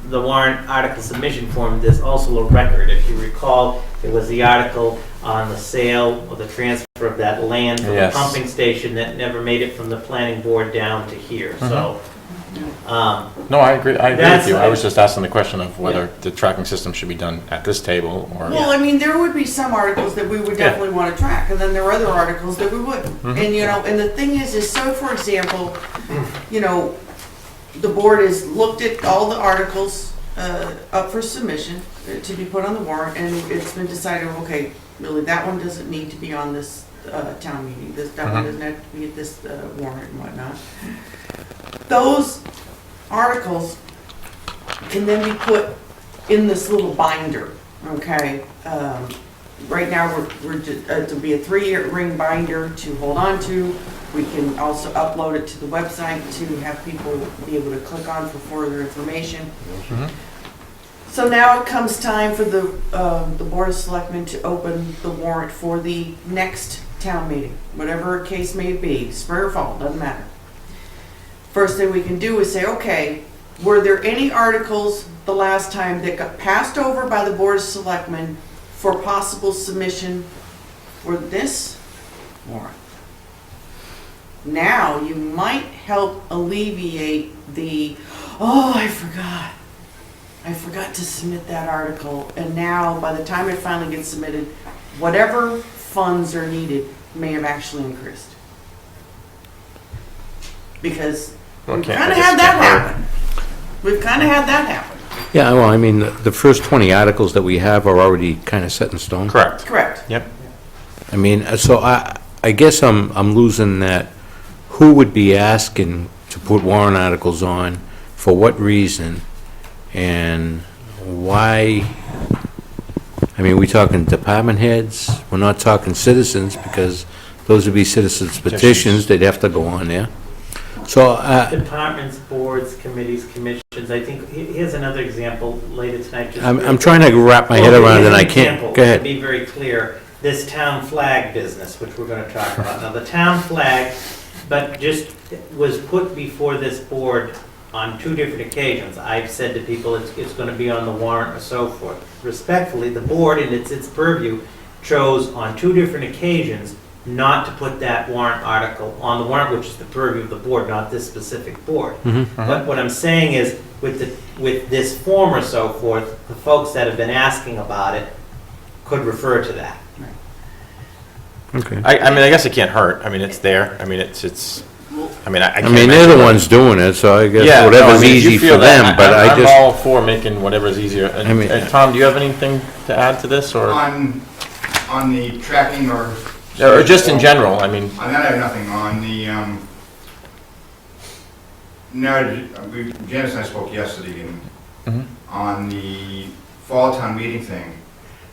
the warrant article submission form, there's also a record. If you recall, it was the article on the sale or the transfer of that land from the Yes. pumping station that never made it from the planning board down to here, so. No, I agree with That's- you. I was just asking the question of whether the tracking system should be done at this table or. Well, I mean, there would be some articles that we would Yeah. definitely want to track, and then there are other articles that we wouldn't. Mhm. And, you know, and the thing is so for example, you know, the board has looked at all the articles up for submission to be put on the warrant, and it's been decided, okay, really, that one doesn't need to be on this town meeting, that one doesn't have to be at this warrant and whatnot. Those articles can then be put in this little binder, okay? Right now, we're just, it'll be a 3-ring binder to hold on to. We can also upload it to the website to have people be able to click on for further information. So now it comes time for the Board of Selectmen to open the warrant for the next town meeting, whatever case may be, spring or fall, doesn't matter. First thing we can do is say, okay, were there any articles the last time that got passed over by the Board of Selectmen for possible submission for this warrant? Now, you might help alleviate the, oh, I forgot to submit that article, and now, by the time it finally gets submitted, whatever funds are needed may have actually increased. Because we've kind of had that happen. We've kind of had that happen. Yeah, well, I mean, the first 20 articles that we have are already kind of set in stone. Correct. Correct. Yep. I mean, so I guess I'm losing that. Who would be asking to put warrant articles on, for what reason, and why? I mean, we talking department heads? We're not talking citizens, because those would be citizens' petitions, they'd have to go on there. So, Departments, boards, committees, commissions, I think, here's another example later tonight. just I'm trying to wrap my head around it, I can't, Example, go ahead. To be very clear, this town flag business, which we're going to talk about. Now, the town flag, but just was put before this board on 2 different occasions. I've said to people it's going to be on the warrant or so forth. Respectfully, the board, and it's its purview, chose on 2 different occasions not to put that warrant article on the warrant, which is the purview of the board, not this specific board. But what I'm saying is, with this form or so forth, the folks that have been asking about it could refer to that. Okay. I mean, I guess it can't hurt. I mean, it's there. I mean, it's. I mean, I I can't mean, they're the imagine- ones doing it, so I guess Yeah, no, I whatever's mean, if you easy for feel that, them, but I I'm just, all for making whatever's easier. And, I mean- and Tom, do you have anything to add to this, or On the tracking or... just in general? I mean, On that, I have nothing. On the, Janice and I spoke yesterday, and on the fall town meeting thing,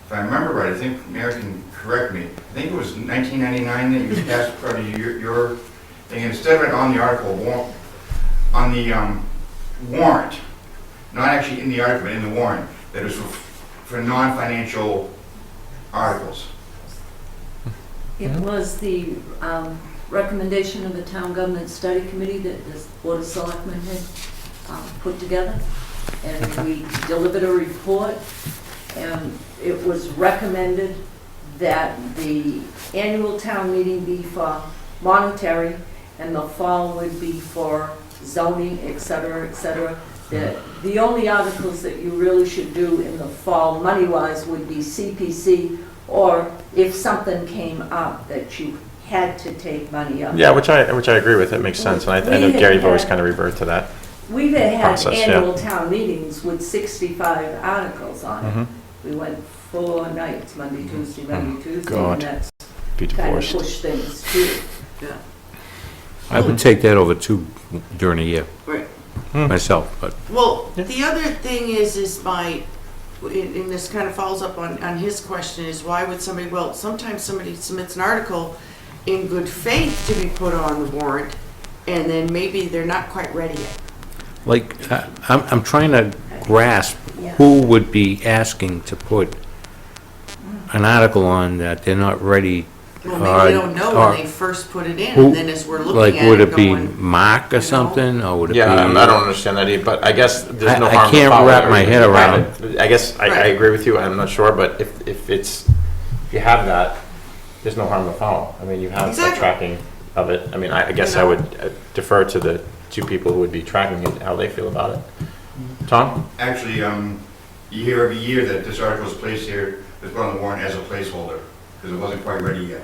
if I remember right, I think Mary can correct me, I think it was 1999 that you passed part of your thing, and instead of it on the article, on the warrant, not actually in the article, but in the warrant, that is for non-financial articles. It was the recommendation of the Town Government Study Committee that the Board of Selectmen had put together. And we delivered a report, and it was recommended that the annual town meeting be for monetary, and the fall would be for zoning, et cetera, et cetera. The only articles that you really should do in the fall, money-wise, would be CPC, or if something came up that you had to take money up. yeah, which I agree with. It makes sense, and I know Gary's always kind of reverted to that. We've had Process, yeah. annual town meetings with 65 articles on it. We went 4 nights, Monday, Tuesday, Monday, Tuesday, God. and that's Be kind of divorced. pushed things too. Yeah. I would take that over 2 during a year, Right. myself, but. Well, the other thing is and this kind of follows up on his question, is why would somebody, well, sometimes somebody submits an article in good faith to be put on the warrant, and then maybe they're not quite ready yet. Like, I'm trying to grasp who would be asking to put an article on that they're not ready Well, maybe we don't know or- when they first put it in, Who- and then as we're Like, looking at would it it be going, Mark or know? something, or would it be? Yeah, I don't understand that either, but I guess there's no I harm in can't following wrap my everything head you have around it. I guess I Right. agree with you, I'm not sure, but if you have that, there's no harm to follow. I mean, you have the Exactly. tracking of it. I mean, I guess I would defer to the two people who would be tracking it, how they feel about it. Tom? Actually, every year that this article is placed here, it's put on the warrant as a placeholder, because it wasn't quite ready yet.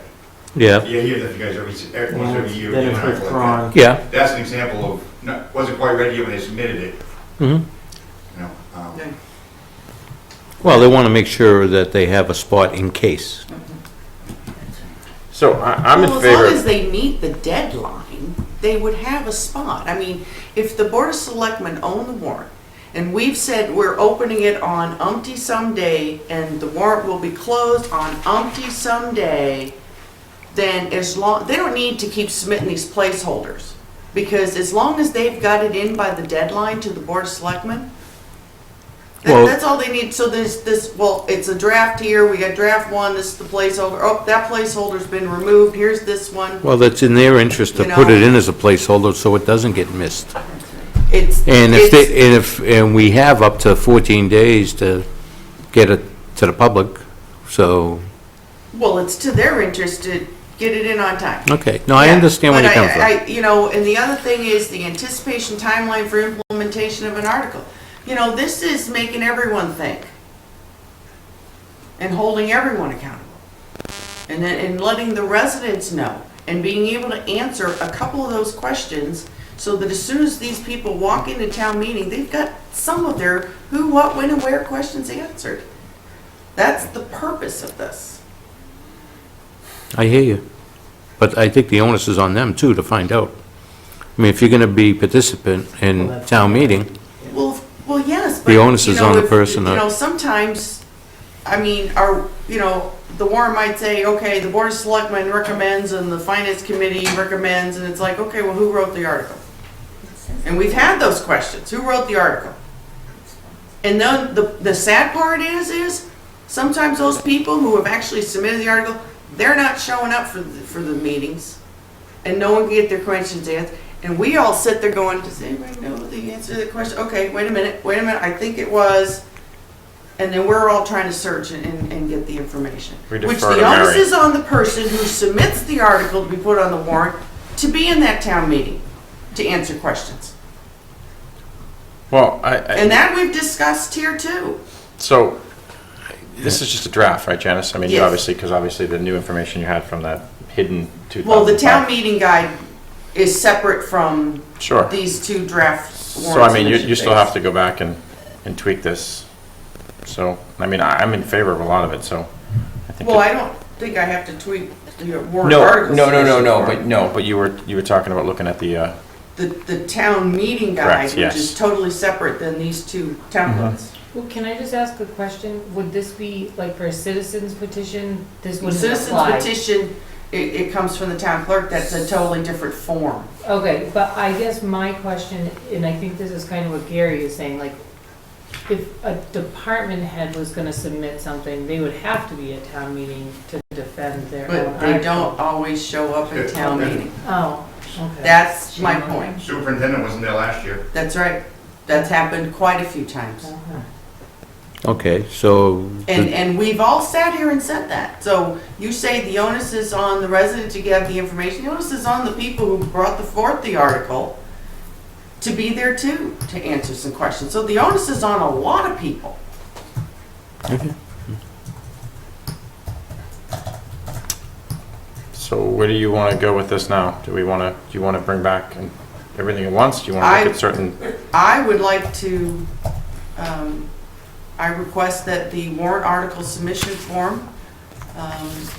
Yeah, You hear that you guys once every year. Then do it's an article like that. withdrawn. yeah. That's an example of, wasn't quite ready yet when they submitted it, Mhm. you know. Okay. Well, they want to make sure that they have a spot in case. So I'm in well, favor. as long as they meet the deadline, they would have a spot. I mean, if the Board of Selectmen own the warrant, and we've said we're opening it on umpty someday, and the warrant will be closed on umpty someday, then as long, they don't need to keep submitting these placeholders. Because as long as they've got it in by the deadline to the Board of Selectmen, Well- that's all they need. So there's this, well, it's a draft here, we got draft one, this is the placeholder, oh, that placeholder's been removed, here's this one. Well, that's in their interest to You put know? it in as a placeholder so it doesn't get missed. It's, And if it's- and we have up to 14 days to get it to the public, so, well, it's to their interest to get it in on time. okay. No, I Yeah, understand where but you come from. You know, and the other thing is the anticipation timeline for implementation of an article. You know, this is making everyone think and holding everyone accountable. And then, and letting the residents know and being able to answer a couple of those questions so that as soon as these people walk into town meeting, they've got some of their who, what, when, and where questions answered. That's the purpose of this. I hear you. But I think the onus is on them, too, to find out. I mean, if you're going to be participant in town meeting, Well, yes, but. The onus you is know, on the if- person You that- know, sometimes, I mean, the warrant might say, okay, the Board of Selectmen recommends and the Finance Committee recommends, and it's like, okay, well, who wrote the article? And we've had those questions. Who wrote the article? And then the sad part is sometimes those people who have actually submitted the article, they're not showing up for the meetings, and no one can get their questions answered. And we all sit there going, does anybody know the answer to the question? Okay, wait a minute, I think it was. And then we're all trying to search and get the information. We defer Which to the onus Mary. is on the person who submits the article to be put on the warrant to be in that town meeting to answer questions. Well, And that we've discussed here too. so this is just a draft, right, Janice? I mean, you Yes. obviously, because obviously the new information you had from that hidden 2005. Well, the town meeting guide is separate from Sure. these two draft warrant So, I mean, you submission still have dates. to go back and tweak this. So, I mean, I'm in favor of a lot of it, so I think. Well, it- I don't think I have to tweak the warrant No, articles. but you were talking about looking at the, The town meeting guide, Correct, which yes. is totally separate than these two templates. Well, can I just ask a question? Would this be like for a citizen's petition? This The wouldn't citizen's apply? petition, it comes from the town clerk, that's a totally different form. Okay, but I guess my question, and I think this is kind of what Gary is saying, like, if a department head was gonna submit something, they would have to be at town meeting to defend their own But they article. don't always show up at town meeting. Oh, okay. That's my point. Superintendent wasn't there last year. That's right. That's happened quite a few times. Uh-huh. okay, so, And we've all sat here and said that. So you say the onus is on the resident to give the information. The onus is on the people who brought forth the article to be there too, to answer some questions. So the onus is on a lot of people. so where do you want to go with this now? Do you want to bring back everything at once? Do you want to look at certain? I would like to, I request that the warrant article submission form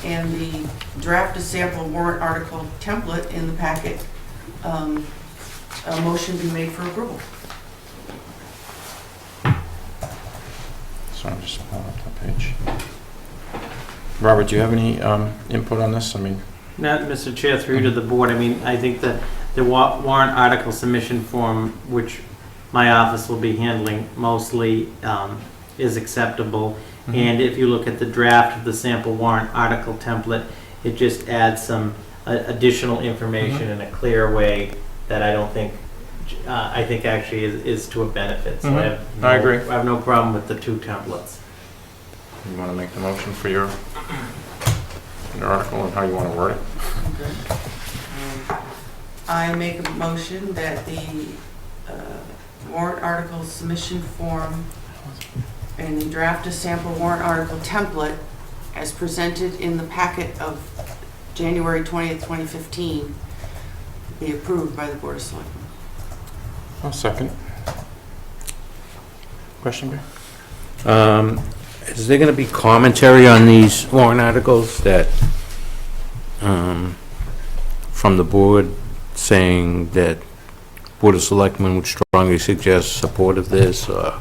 and the draft a sample warrant article template in the packet, a motion be made for approval. So I'm just pulling up that page. Robert, do you have any input on this? I mean, Not, Mr. Chair, through to the board, I mean, I think that the warrant article submission form, which my office will be handling mostly, is acceptable. And if you look at the draft of the sample warrant article template, It just adds some additional information in a clear way that I don't think, I think actually is to a benefit. So I have I agree. I have no problem with the two templates. You want to make the motion for your article and how you want to word it? I make a motion that the warrant article submission form and the draft a sample warrant article template as presented in the packet of January 20th, 2015 be approved by the Board of Selectmen. I'll second. Question, Gary? Is there going to be commentary on these warrant articles that, from the board, saying that Board of Selectmen would strongly suggest support of this, or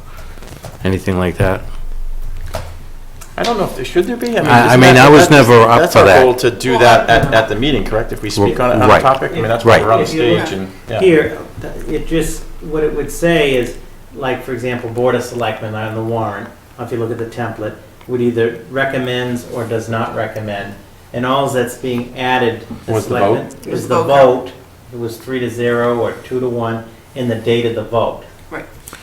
anything like that? I don't know if there should there be. I mean, I was never up for That's that. our goal to do that at the meeting, correct? If we speak on a Right. topic, I mean, that's why Right. we're on the If you look stage and, yeah. Here, it just, what it would say is, like, for example, Board of Selectmen on the warrant, if you look at the template, would either recommends or does not recommend. And all that's being added, the Was the selectmen, vote? is the vote. It was 3-0 or 2-1 in the date of the vote.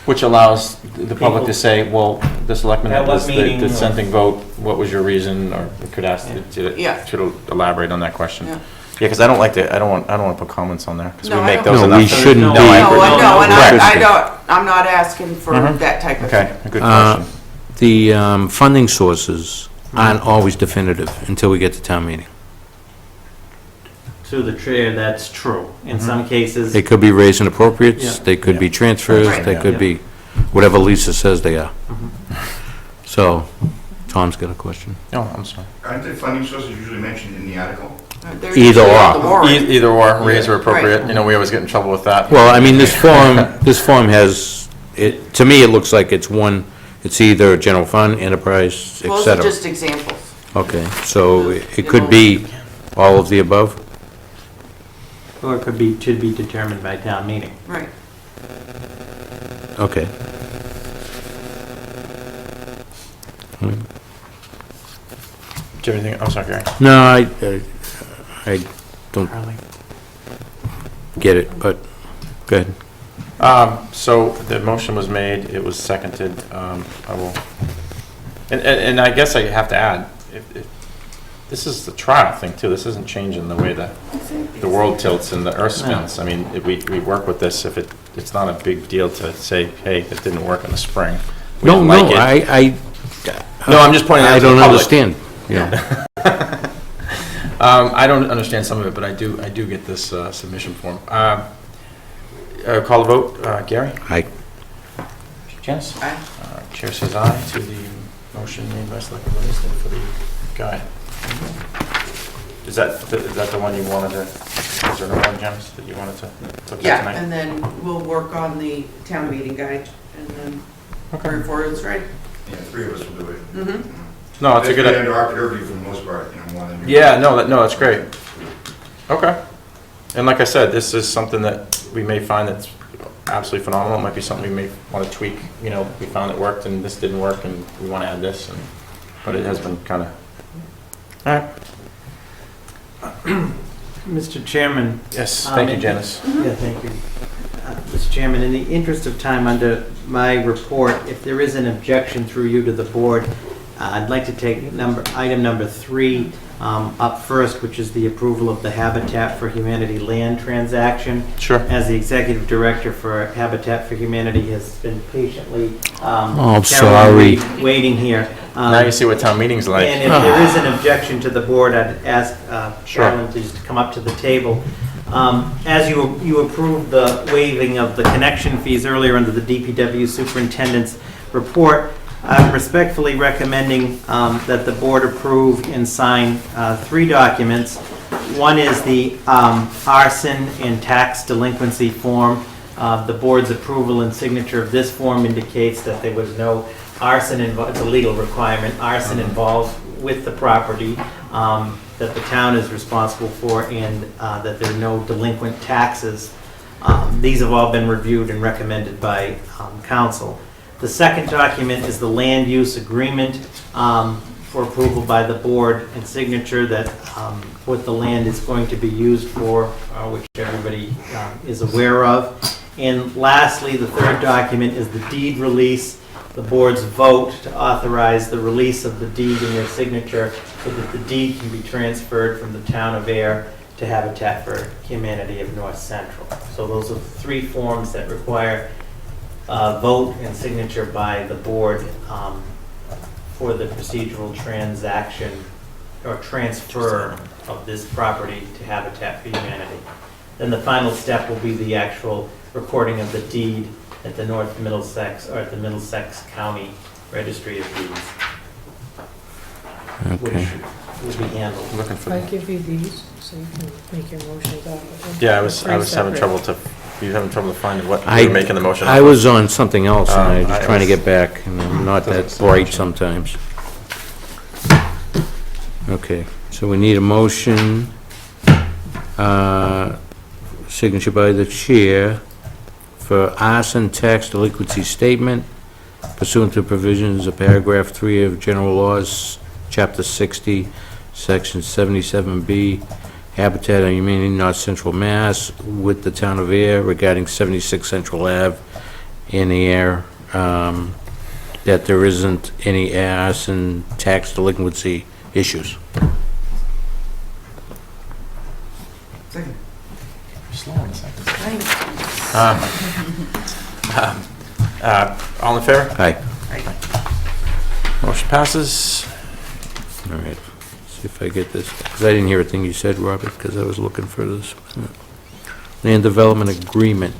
Which allows the public People- to say, well, the selectmen At had what this, the meeting or- dissenting vote, what was your reason? Or we could ask, Yeah. to elaborate on that question. Yeah. Yeah, because I don't like to, I don't want to put comments on there, because we No, I make don't. those No, enough. we shouldn't No, be. I No, agree. I know, and Right. I don't, I'm not asking for Mhm. that type of Okay, thing. a good question. The funding sources aren't always definitive until we get to town meeting. Through the chair, that's true. In some cases, They could be raised and appropriates, Yeah. they could be transfers, Right. they Yeah. could be whatever Lisa says they are. So, Tom's got a question. No, I'm sorry. Aren't the funding sources usually mentioned in the article? They're Either usually on or. the warrant. Either or, raise or Right. appropriate, you know, we always get in trouble with that. Well, I mean, this form has, it, to me, it looks like it's one, it's either general fund, enterprise, et Those are cetera. just examples. Okay, so it could be all of the above? or it could be, should be determined by town meeting. Right. Okay. Do you have anything, I'm sorry, Gary. No, I don't Harley? get it, but, go ahead. So the motion was made, it was seconded, I will, and I guess I have to add, this is the trial thing too, this isn't changing the way that the world tilts and the earth spins. I mean, if we work with this, if it's not a big deal to say, hey, it didn't work in the spring. We No, didn't no, like it. I. No, I'm just pointing out I to the don't public. understand, yeah. I don't understand some of it, but I do get this submission form. Call the vote, Gary? Aye. Janice? Aye. Chair says aye to the motion made by Selectman Livingston for the guide. Is that the one you wanted to, is there no one, Janice, that you wanted to look at Yeah, tonight? and then we'll work on the town meeting guide, and then carry forward, it's right. Yeah, three of us will do it. Mm-hmm. No, it's a good It's idea. under our purview for the most part, you know, more than. Yeah, no, that's great. Okay. And like I said, this is something that we may find that's absolutely phenomenal. It might be something we may want to tweak. You know, we found it worked and this didn't work and we want to add this. But it has been kind of... All right. Mr. Chairman. Yes, thank you, Janice. Yeah, thank you. Mr. Chairman, in the interest of time, under my report, if there is an objection through you to the board, I'd like to take item number 3 up first, which is the approval of the Habitat for Humanity land transaction. Sure. As the executive director for Habitat for Humanity has been patiently I'm sorry. waiting here. Now you see what town meeting's like. And if there is an objection to the board, I'd ask Sure. Carolyn to come up to the table. As you approved the waiving of the connection fees earlier under the DPW superintendent's report, I'm respectfully recommending that the board approve and sign 3 documents. One is the arson and tax delinquency form. The board's approval and signature of this form indicates that there was no arson involved. It's a legal requirement, arson involved with the property that the town is responsible for, and that there are no delinquent taxes. These have all been reviewed and recommended by council. The second document is the land use agreement. for approval by the board and signature that what the land is going to be used for, which everybody is aware of. And lastly, the third document is the deed release, the board's vote to authorize the release of the deed in their signature so that the deed can be transferred from the town of Ayer to Habitat for Humanity of North Central. So those are the three forms that require vote and signature by the board for the procedural transaction or transfer of this property to Habitat for Humanity. Then the final step will be the actual recording of the deed at the North Middlesex, or at the Middlesex County Registry of Deeds. Okay. Which will be handled. Looking for I give you these, so you can make your motions off of them. Yeah, I was Three having separate. trouble to, you having trouble to find what I- you were making the motion. I off of. was on something else, and I I was trying to was- get back, and I'm not that bright sometimes. Okay, so we need a motion, signature by the chair, for arson tax delinquency statement pursuant to provisions of paragraph 3 of General Laws, Chapter 60, Section 77B, Habitat on Humanity, North Central Mass, with the town of Ayer regarding 76 Central Ave in the air, that there isn't any arson tax delinquency issues. Second. Slow on the second. All in favor? Aye. Motion passes. All right, see if I get this, because I didn't hear a thing you said, Robert, because I was looking for this. Land development agreement.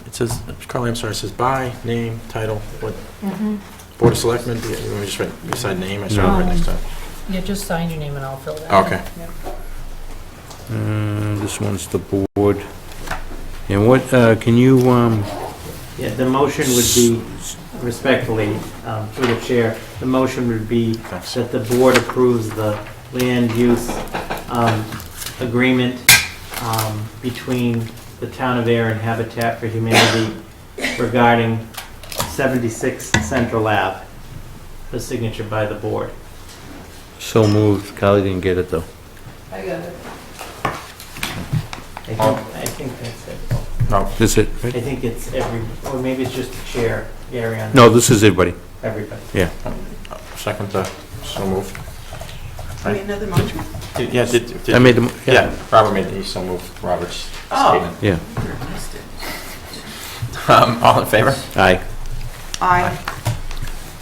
It says, Carly, I'm sorry, it says by, name, title, what? Board of Selectmen, do you want me to just write beside name? I started right next time. Yeah, just sign your name and I'll fill it out. Okay. Yep. This one's the board. And what, can you, Yeah, the motion would be, respectfully, through the chair, the motion would be that the board approves the land use agreement between the town of Ayer and Habitat for Humanity regarding 76 Central Ave, the signature by the board. so moved, Carly didn't get it, though. I got it. I think that's it. No, This it, I right? think it's every, or maybe it's just the chair, Gary, on No, this is everybody. everybody. Yeah. second, so moved. I mean, another motion? Yeah, did. I made the, Yeah, Robert made, he so moved Robert's Oh. statement. Yeah. All in favor? Aye. Aye.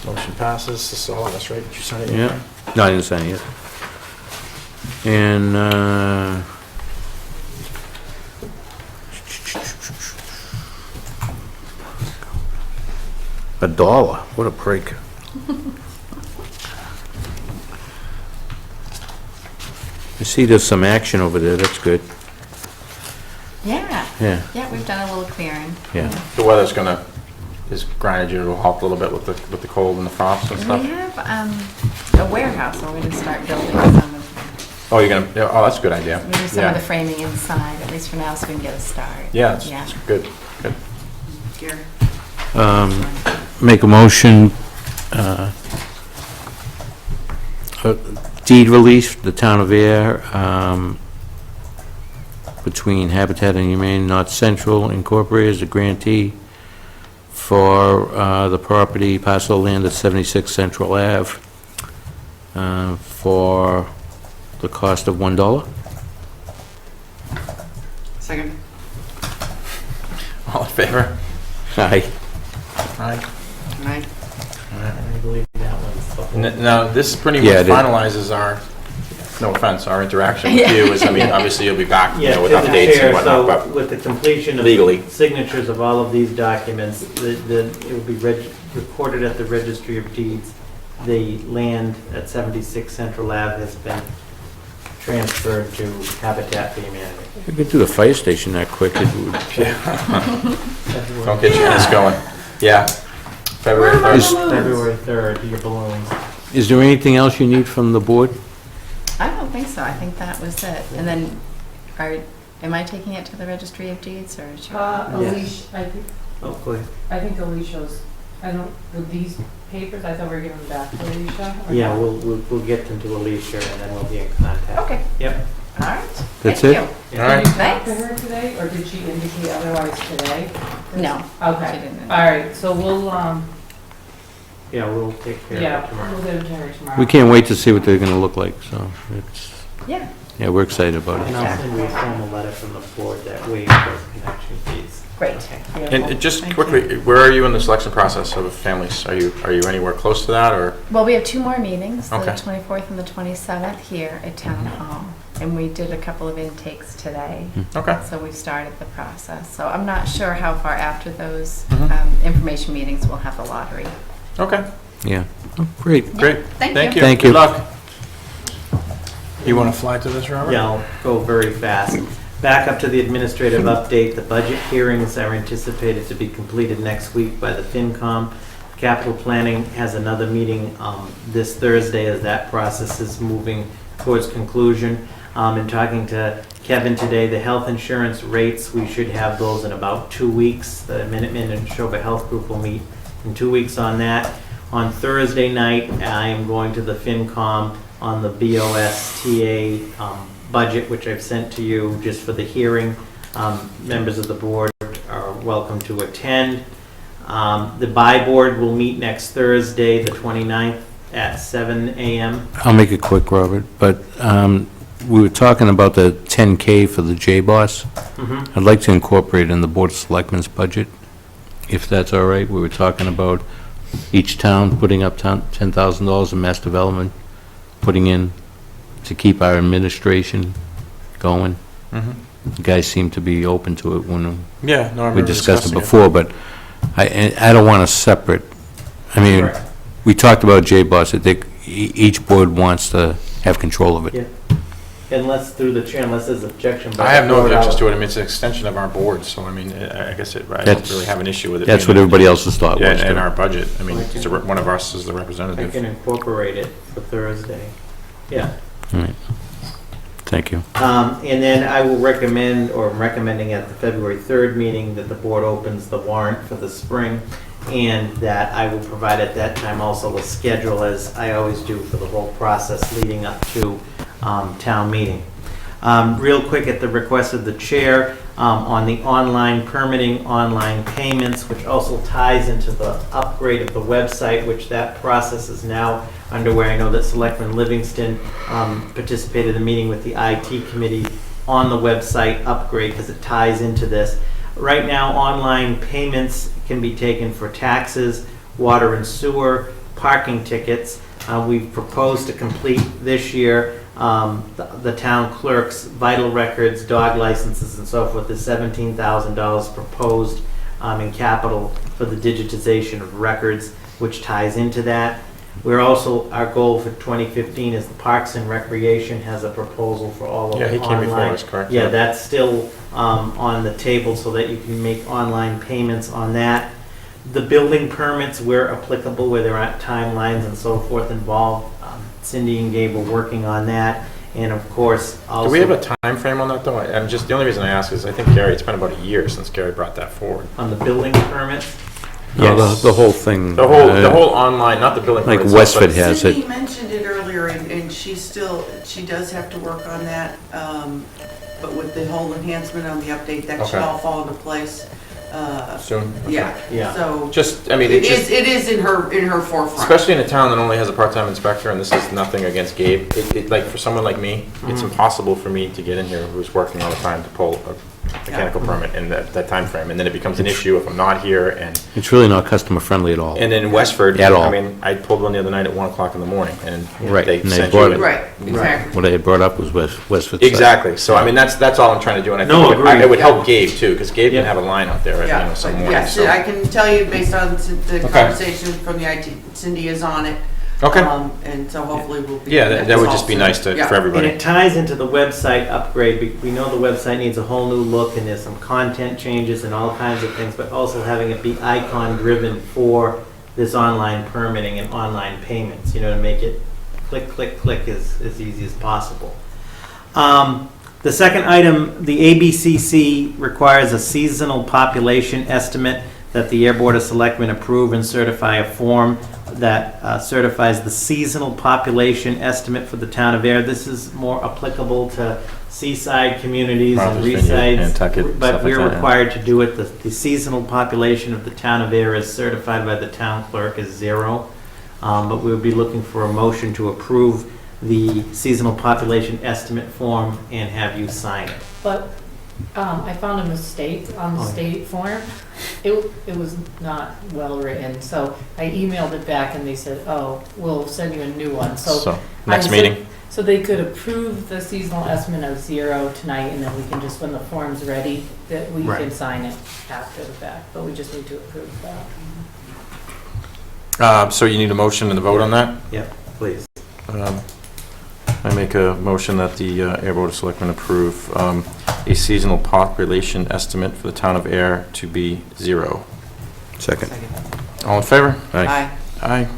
Motion passes, this is all of us, right? Did you sign it? Yeah. No, I didn't sign it yet. And, $1, what a break. I see there's some action over there, that's good. Yeah, Yeah, yeah, we've done a little clearing. yeah. The weather's gonna, is grinded you to a halt a little bit with the cold and the frost and We stuff? have a warehouse, so we're gonna start building some of, Oh, you're gonna, yeah, oh, that's a good idea. we do some of the Yeah, framing inside, at least for now, so we can get a start. yeah, that's Yeah. that's good, good. Gary. Make a motion, deed release, the town of Ayer, between Habitat and Humane North Central Incorporated as a grantee for the property parcel of land at 76 Central Ave for the cost of $1. Second. All in favor? Aye. Aye. Aye. I believe that one's. Now, this pretty Yeah, much it is. finalizes our, no offense, our interaction with Yeah. you is, I mean, obviously you'll be back, you Yeah, know, to with the updates chair, and whatnot, so but with the completion of legally. signatures of all of these documents, it will be recorded at the Registry of Deeds. The land at 76 Central Ave has been transferred to Habitat for Humanity. We could do the fire station that quick. It would- Don't get your hands going. Yeah. February 3rd. February 3rd, your balloons. Is there anything else you need from the board? I don't think so, I think that was it. And then, am I taking it to the Registry of Deeds, or? Yes. Alicia, Hopefully. I think Alicia's, I don't, would these papers? I thought we were giving them back to Alicia. or Yeah, not? we'll get them to Alicia and then we'll be in contact. Okay, Yep. all right. That's Thank it? you. All Did right. you talk to Thanks. her today, or did she indicate otherwise today? No. Okay, She didn't. all right, so we'll, Yeah, we'll take care of it yeah, tomorrow. we'll get them to her tomorrow. We can't wait to see what they're gonna look like, so it's, Yeah. yeah, we're excited about And it. I'll send you a formal letter from the board that waives those connection fees. Great. And just Thank quickly, where are you in the selection process of families? Are you anywhere close to that, or? Well, we have 2 more meetings, the Okay. 24th and the 27th here at Town Hall. And we did a couple of intakes today. Okay. So we've started the process. So I'm not sure how far after those Mhm. information meetings we'll have the lottery. Okay, Yeah. Oh, great. great. Thank you. Thank you. Good luck. You want to fly to this, Robert? Yeah, I'll go very fast. Back up to the administrative update. The budget hearings are anticipated to be completed next week by the FinCom. Capital Planning has another meeting this Thursday as that process is moving towards conclusion. In talking to Kevin today, the health insurance rates, we should have those in about 2 weeks. The Minutemen and Neshoba Health Group will meet in 2 weeks on that. On Thursday night, I am going to the FinCom on the BOSTA budget, which I've sent to you just for the hearing. Members of the board are welcome to attend. The BI board will meet next Thursday, the 29th, at 7 a.m. I'll make it quick, Robert, but we were talking about the 10K for the J-Boss. I'd like to incorporate it in the Board of Selectmen's budget, if that's all right. We were talking about each town putting up $10,000 in mass development, putting in to keep our administration going. The guys seem to be open to it when Yeah, no, I we remember discussed it discussing before, but I don't want a separate, I mean, Correct. we talked about J-Boss, I think each board wants to have control of it. Yeah. Unless, through the chair, unless there's objection. by I have the no board, objections I'll- to it. I mean, it's an extension of our board, so I mean, I guess I don't That's- really have an issue with it. That's being what everybody else's thought Yeah, was, in too. our budget. I mean, Well, I it's can- one of us is the I representative. can incorporate it for Thursday. Yeah. All right. Thank you. And then I will recommend, or I'm recommending at the February 3rd meeting, that the board opens the warrant for the spring, and that I will provide at that time also a schedule, as I always do, for the whole process leading up to town meeting. Real quick, at the request of the chair, on the online permitting, online payments, which also ties into the upgrade of the website, which that process is now underway. I know that Selectman Livingston participated in the meeting with the IT committee on the website upgrade because it ties into this. Right now, online payments can be taken for taxes, water and sewer, parking tickets. We've proposed to complete this year the town clerk's vital records, dog licenses, and so forth. There's $17,000 proposed in capital for the digitization of records, which ties into that. We're also, our goal for 2015 is the Parks and Recreation has a proposal for all of Yeah, the he came before online. us, correct? Yeah, that's still on the table so that you can make online payments on that. The building permits, where applicable, where there aren't timelines and so forth involved, Cindy and Gabe are working on that. And of course, also. Do we have a time frame on that, though? I'm just, the only reason I ask is I think Gary, it's been about a year since Gary brought that forward. On the building permits? No, the whole thing. The whole online, not the building. Like permit itself, Westford but- has it. Cindy mentioned it earlier, and she does have to work on that, but with the whole enhancement on the update, that should Okay. all fall into place. Soon? Yeah, Yeah. so. Just, I mean, It it just, is in her forefront. especially in a town that only has a part-time inspector, and this is nothing against Gabe, like, for someone like me, it's impossible for me to get in here who's working all the time to pull a mechanical permit in that time frame, and then it becomes an issue if I'm not here, and It's really not customer friendly at all. and in Westford, At all. I mean, I pulled one the other night at 1 o'clock in the morning, and Right, they and they sent brought you. it. Right, exactly. What I had brought up was Westford. side. Exactly, so I mean, that's all I'm trying to do, and I No, think agreed. it would help Gabe too, because Gabe Yeah. can have a line out there, you Yeah, know, some but morning, yes, so. I can tell you based on the Okay. conversation from the IT, Cindy is on it. Okay. And so hopefully we'll be. Yeah, that would just be nice to, Yeah. for And everybody. it ties into the website upgrade. We know the website needs a whole new look, and there's some content changes and all kinds of things, but also having it be icon-driven for this online permitting and online payments, you know, to make it click, click, click as easy as possible. The second item, the ABCC requires a seasonal population estimate that the Air Board of Selectmen approve and certify a form that certifies the seasonal population estimate for the town of Ayer. This is more applicable to seaside communities and Martha's Vineyard, resides, Nantucket, but stuff like we're that, yeah. required to do it. The seasonal population of the town of Ayer is certified by the town clerk as 0. But we would be looking for a motion to approve the seasonal population estimate form and have you sign it. But I found a mistake on the state form. It was not well written, so I emailed it back and they said, oh, we'll send you a new one. So, next I meeting? said- So they could approve the seasonal estimate of 0 tonight, and then we can just, when the form's ready, that we Right. can sign it after the fact, but we just need to approve that. So you need a motion and a vote on that? Yep, please. I make a motion that the Ayer Board of Selectmen approve a seasonal population estimate for the town of Ayer to be 0. Second. All in favor? Aye. Aye.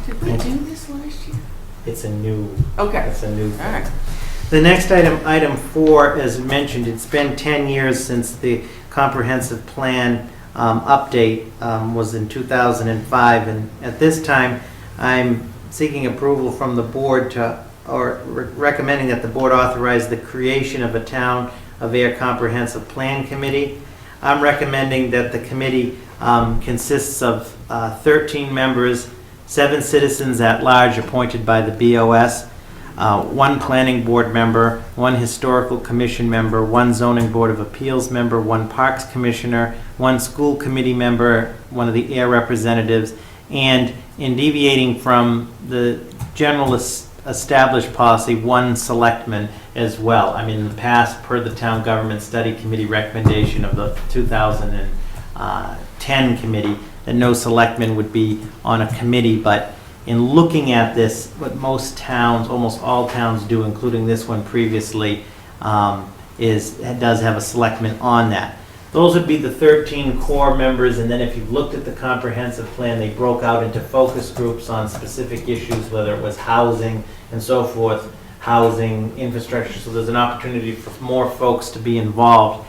Did we do this last year? It's a new, Okay, it's a new all thing. right. The next item, item 4, as mentioned, it's been 10 years since the comprehensive plan update was in 2005, and at this time, I'm seeking approval from the board recommending that the board authorize the creation of a Town of Ayer Comprehensive Plan Committee. I'm recommending that the committee consists of 13 members, 7 citizens at large appointed by the BOS, 1 planning board member, 1 historical commission member, 1 zoning board of appeals member, 1 parks commissioner, 1 school committee member, 1 of the Ayer representatives, and in deviating from the general established policy, 1 selectman as well. I mean, in the past, per the Town Government Study Committee recommendation of the 2010 committee, that no selectman would be on a committee, but in looking at this, what most towns, almost all towns do, including this one previously, does have a selectman on that. Those would be the 13 core members, and then if you've looked at the comprehensive plan, they broke out into focus groups on specific issues, whether it was housing and so forth, housing, infrastructure, so there's an opportunity for more folks to be involved.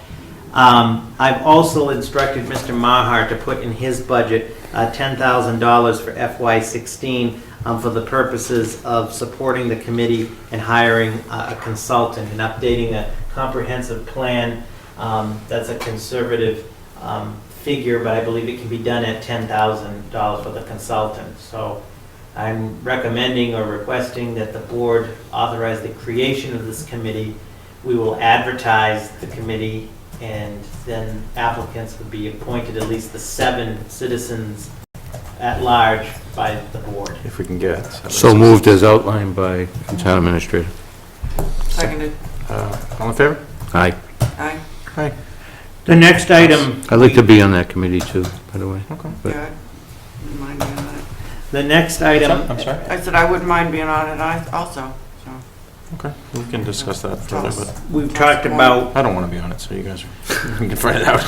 I've also instructed Mr. Maher to put in his budget $10,000 for FY16 for the purposes of supporting the committee and hiring a consultant and updating a comprehensive plan. That's a conservative figure, but I believe it can be done at $10,000 for the consultant. So I'm recommending or requesting that the board authorize the creation of this committee. We will advertise the committee, and then applicants would be appointed, at least the 7 citizens at large by the board. If we can get. So moved as outlined by the town administrator. Seconded. All in favor? Aye. Aye. Aye. The next item. I'd like to be on that committee too, by the way. Okay. But- Yeah, I wouldn't mind being on it. The next item. I'm sorry? I said I wouldn't mind being on it also, so. Okay, we can discuss that further, but We've talked about I don't want to be on it, so you guys can find it out.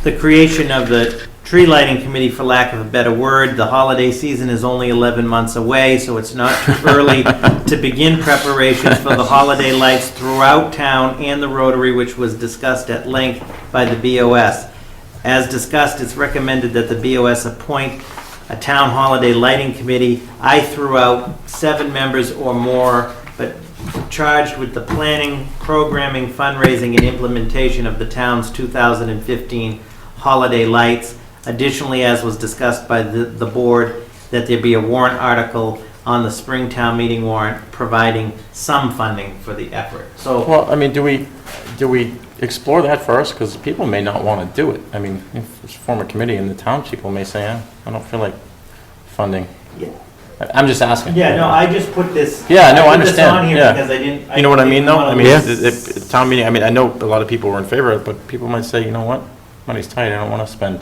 the creation of the tree lighting committee, for lack of a better word. The holiday season is only 11 months away, so it's not too early to begin preparations for the holiday lights throughout town and the Rotary, which was discussed at length by the BOS. As discussed, it's recommended that the BOS appoint a town holiday lighting committee. I threw out 7 members or more, but charged with the planning, programming, fundraising, and implementation of the town's 2015 holiday lights. Additionally, as was discussed by the board, that there be a warrant article on the spring town meeting warrant providing some funding for the effort. So, Well, I mean, do we explore that first? Because people may not want to do it. I mean, if it's form a committee and the town people may say, I don't feel like funding. Yeah. I'm just asking. yeah, no, I just put this. Yeah, no, I put this understand, on here yeah. because I didn't. You know what I mean, though? I mean, Yeah. town meeting, I mean, I know a lot of people were in favor of it, but people might say, you know what? Money's tight, I don't want to spend,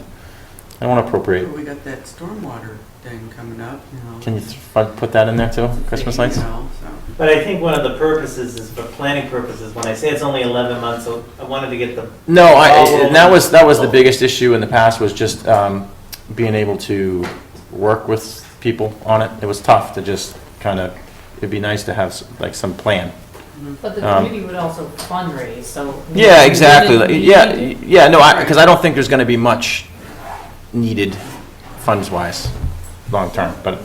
I don't want to appropriate. We got that stormwater thing coming up, you know. Can you put that in there too, Christmas lights? You know, so. But I think one of the purposes is for planning purposes. When I say it's only 11 months, so I wanted to get the. No, ball that was the rolling. biggest issue in the past, was just being able to work with people on it. It was tough to just kind of, it'd be nice to have like some plan. But the committee would also fundraise, so. Yeah, exactly. We didn't Yeah, need- yeah, no, because I don't think there's going to be much needed funds-wise. long-term, but,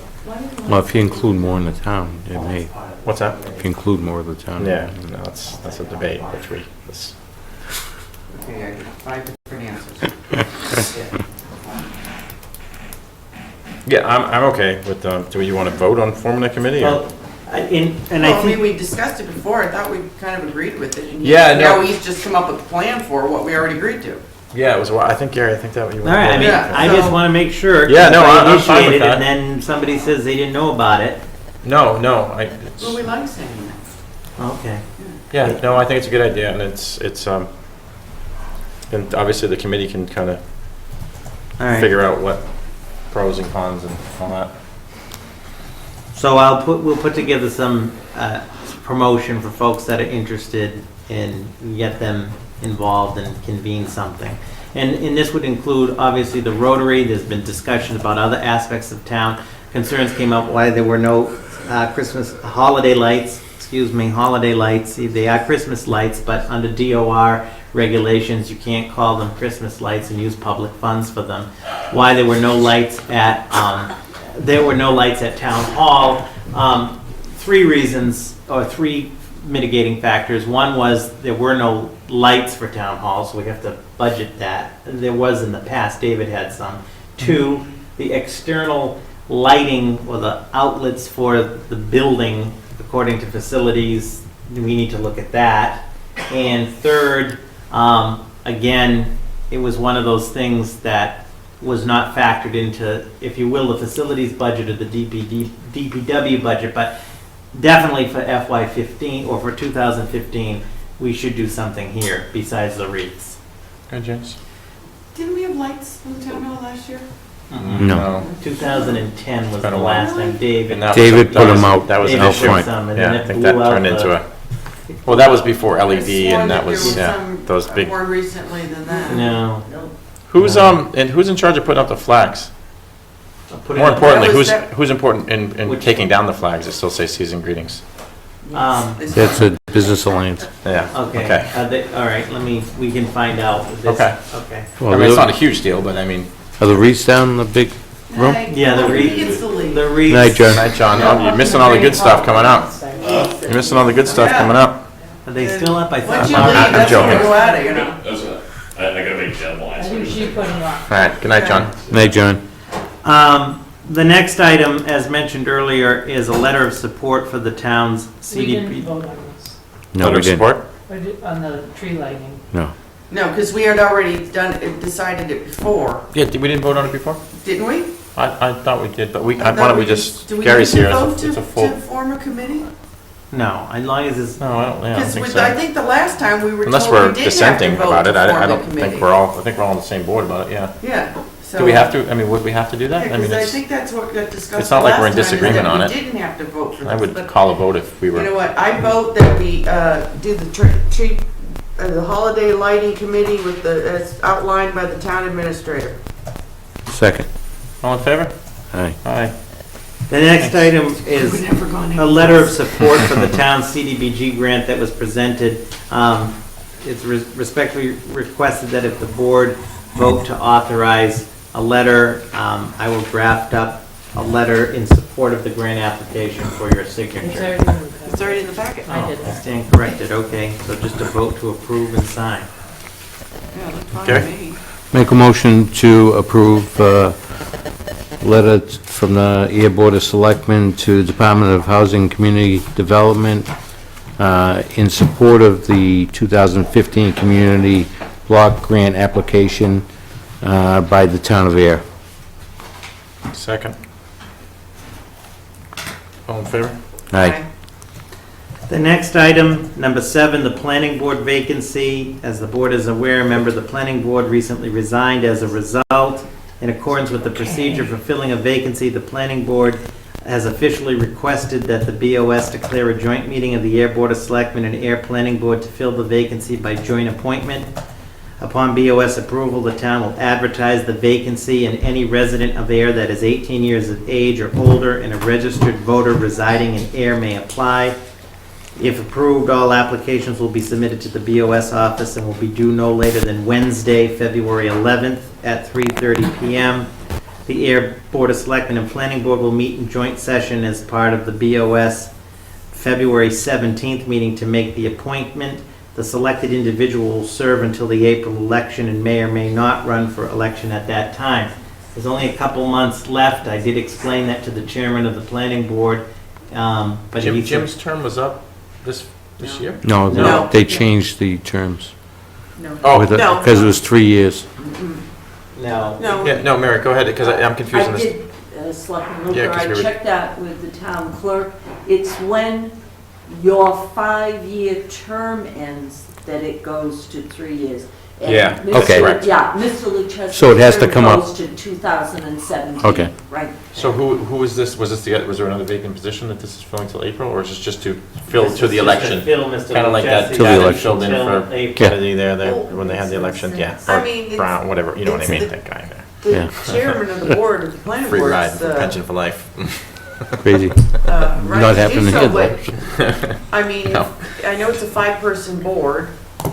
Well, if you include more in the town, it may, what's that? if you include more of the town. Yeah, no, that's a debate, which this, Okay, I got 5 different answers. yeah, I'm okay with, do you want to vote on forming a committee? or- Well, and I Well, I mean, think, we discussed it before, I thought we kind of agreed with it. And Yeah, no. Now he's just come up with a plan for what we already agreed to. Yeah, it was, I think, Gary, I think that what you all want. right, I mean, Yeah, I just so- want to make sure. Yeah, no, if I I'm fine with initiate it that. And then somebody says they didn't know about it. No, Well, we like saying that. Okay. yeah, no, I think it's a good idea, and and obviously the committee can kind of All right. figure out what pros and cons and all that. So we'll put together some promotion for folks that are interested and get them involved and convene something. And this would include, obviously, the Rotary. There's been discussions about other aspects of town. Concerns came up why there were no Christmas holiday lights. Holiday lights. They are Christmas lights, but under DOR regulations, you can't call them Christmas lights and use public funds for them. Why there were no lights at Town Hall. 3 reasons, or 3 mitigating factors. One was there were no lights for Town Hall, so we have to budget that. There was in the past, David had some. 2, the external lighting or the outlets for the building, according to facilities, we need to look at that. And 3rd, again, it was one of those things that was not factored into, if you will, the facilities budget or the DPW budget, but definitely for FY15 or for 2015, we should do something here besides the wreaths. Good, James? Didn't we have lights in the town hall last year? No. 2010 was Been the a last while. time David. David put 'em out. That was an David issue. put some, and then Yeah, I it think that blew out turned the- into a, well, that was before I LED, swore and that there was, yeah, some those big. More recently than that. No. Who's in charge of putting up the flags? Put it More up- importantly, That was that- who's important in Which- taking down the flags that still say season greetings? That's a business alliance. Yeah, Okay. okay. All right, we can find out. This- Okay. Okay. Well, I mean, it's not a huge deal, but I mean, Are the wreaths down in the big room? Yeah, the He wreath. gets the lead. The wreaths. Night, John. Night, John, oh, you're missing all the good stuff coming up. You're missing all the good stuff coming up. Are they still up? I Once thought. you I'm leave, that's when joking. we go at it, you know? I gotta make deadlines. I think she put them up. All right, good night, John. Night, John. The next item, as mentioned earlier, is a letter of support for the town's We didn't CDP. vote on this, No, Letter we of didn't. support? on the tree lighting. No. No, because we had already decided it before, Yeah, we didn't vote on it before? didn't we? I thought we did, but why I thought don't we we just, Do we Gary's need to here, vote it's to a full, form a committee? No, as long as it's, no, I don't Because think I so. think the last time we were Unless told we we're didn't have to dissenting vote about to it, I form don't the committee. think I think we're all on the same board about it, yeah. Yeah, so. Do we have to, I mean, would we have to do that? I mean, Because I it's, think that's what got discussed it's not like we're in last time, is that disagreement on it. We didn't have to vote for this. I would but call a vote if we You know were, what, I vote that we do the holiday lighting committee with as outlined by the town administrator. Second. all in favor? Aye. Aye. the next item is We've never gone a letter of support for the town's CDBG grant that was presented. It's respectfully requested that if the board vote to authorize a letter, I will draft up a letter in support of the grant application for your It's signature. already in the It's already in the packet. I did I that. stand corrected, okay, so just a vote to approve and sign. Yeah, looked fine Okay. to me. Make a motion to approve letter from the Ayer Board of Selectmen to Department of Housing and Community Development in support of the 2015 Community Block Grant application by the town of Ayer. Second. All in favor? Aye. The next item, number 7, the planning board vacancy. As the board is aware, a member of the planning board recently resigned as a result. In accordance with the procedure for filling a vacancy, the planning board has officially requested that the BOS declare a joint meeting of the Ayer Board of Selectmen and Ayer Planning Board to fill the vacancy by joint appointment. Upon BOS approval, the town will advertise the vacancy, and any resident of Ayer that is 18 years of age or older and a registered voter residing in Ayer may apply. If approved, all applications will be submitted to the BOS office and will be due no later than Wednesday, February 11th at 3:30 PM. The Ayer Board of Selectmen and Planning Board will meet in joint session as part of the BOS February 17th meeting to make the appointment. The selected individual will serve until the April election and may or may not run for election at that time. There's only a couple months left. I did explain that to the chairman of the planning board. But he said- Jim's term was up this year? No, No. they changed the terms. Oh, No. Because it was 3 years. No. No. yeah, no, Mary, go ahead, because I'm confused on I this. did, Selectman Yeah, Luker, 'cause I we were- checked that with the town clerk. It's when your 5-year term ends that it goes to 3 years. And Yeah, Mr. okay. Correct. Yeah, Mr. Luchesky's So it has to term come up. goes to 2017. Okay. Right. So who is this, was there another vacant position that this is filling till April, or is this just to fill This to is the just election? to fill Mr. Kind of like that Luchesky's Till the guy that election. filled in Till for April. Kennedy there, when they had the election, yeah. I Or mean, it's- Brown, whatever, you know what I it's mean, the- that guy there. The Yeah. chairman of the board of the planning Free board ride is, for pension for life. Crazy. right Not to do happening so, here, but, I mean, No. I know it's a 5-person board, Yeah.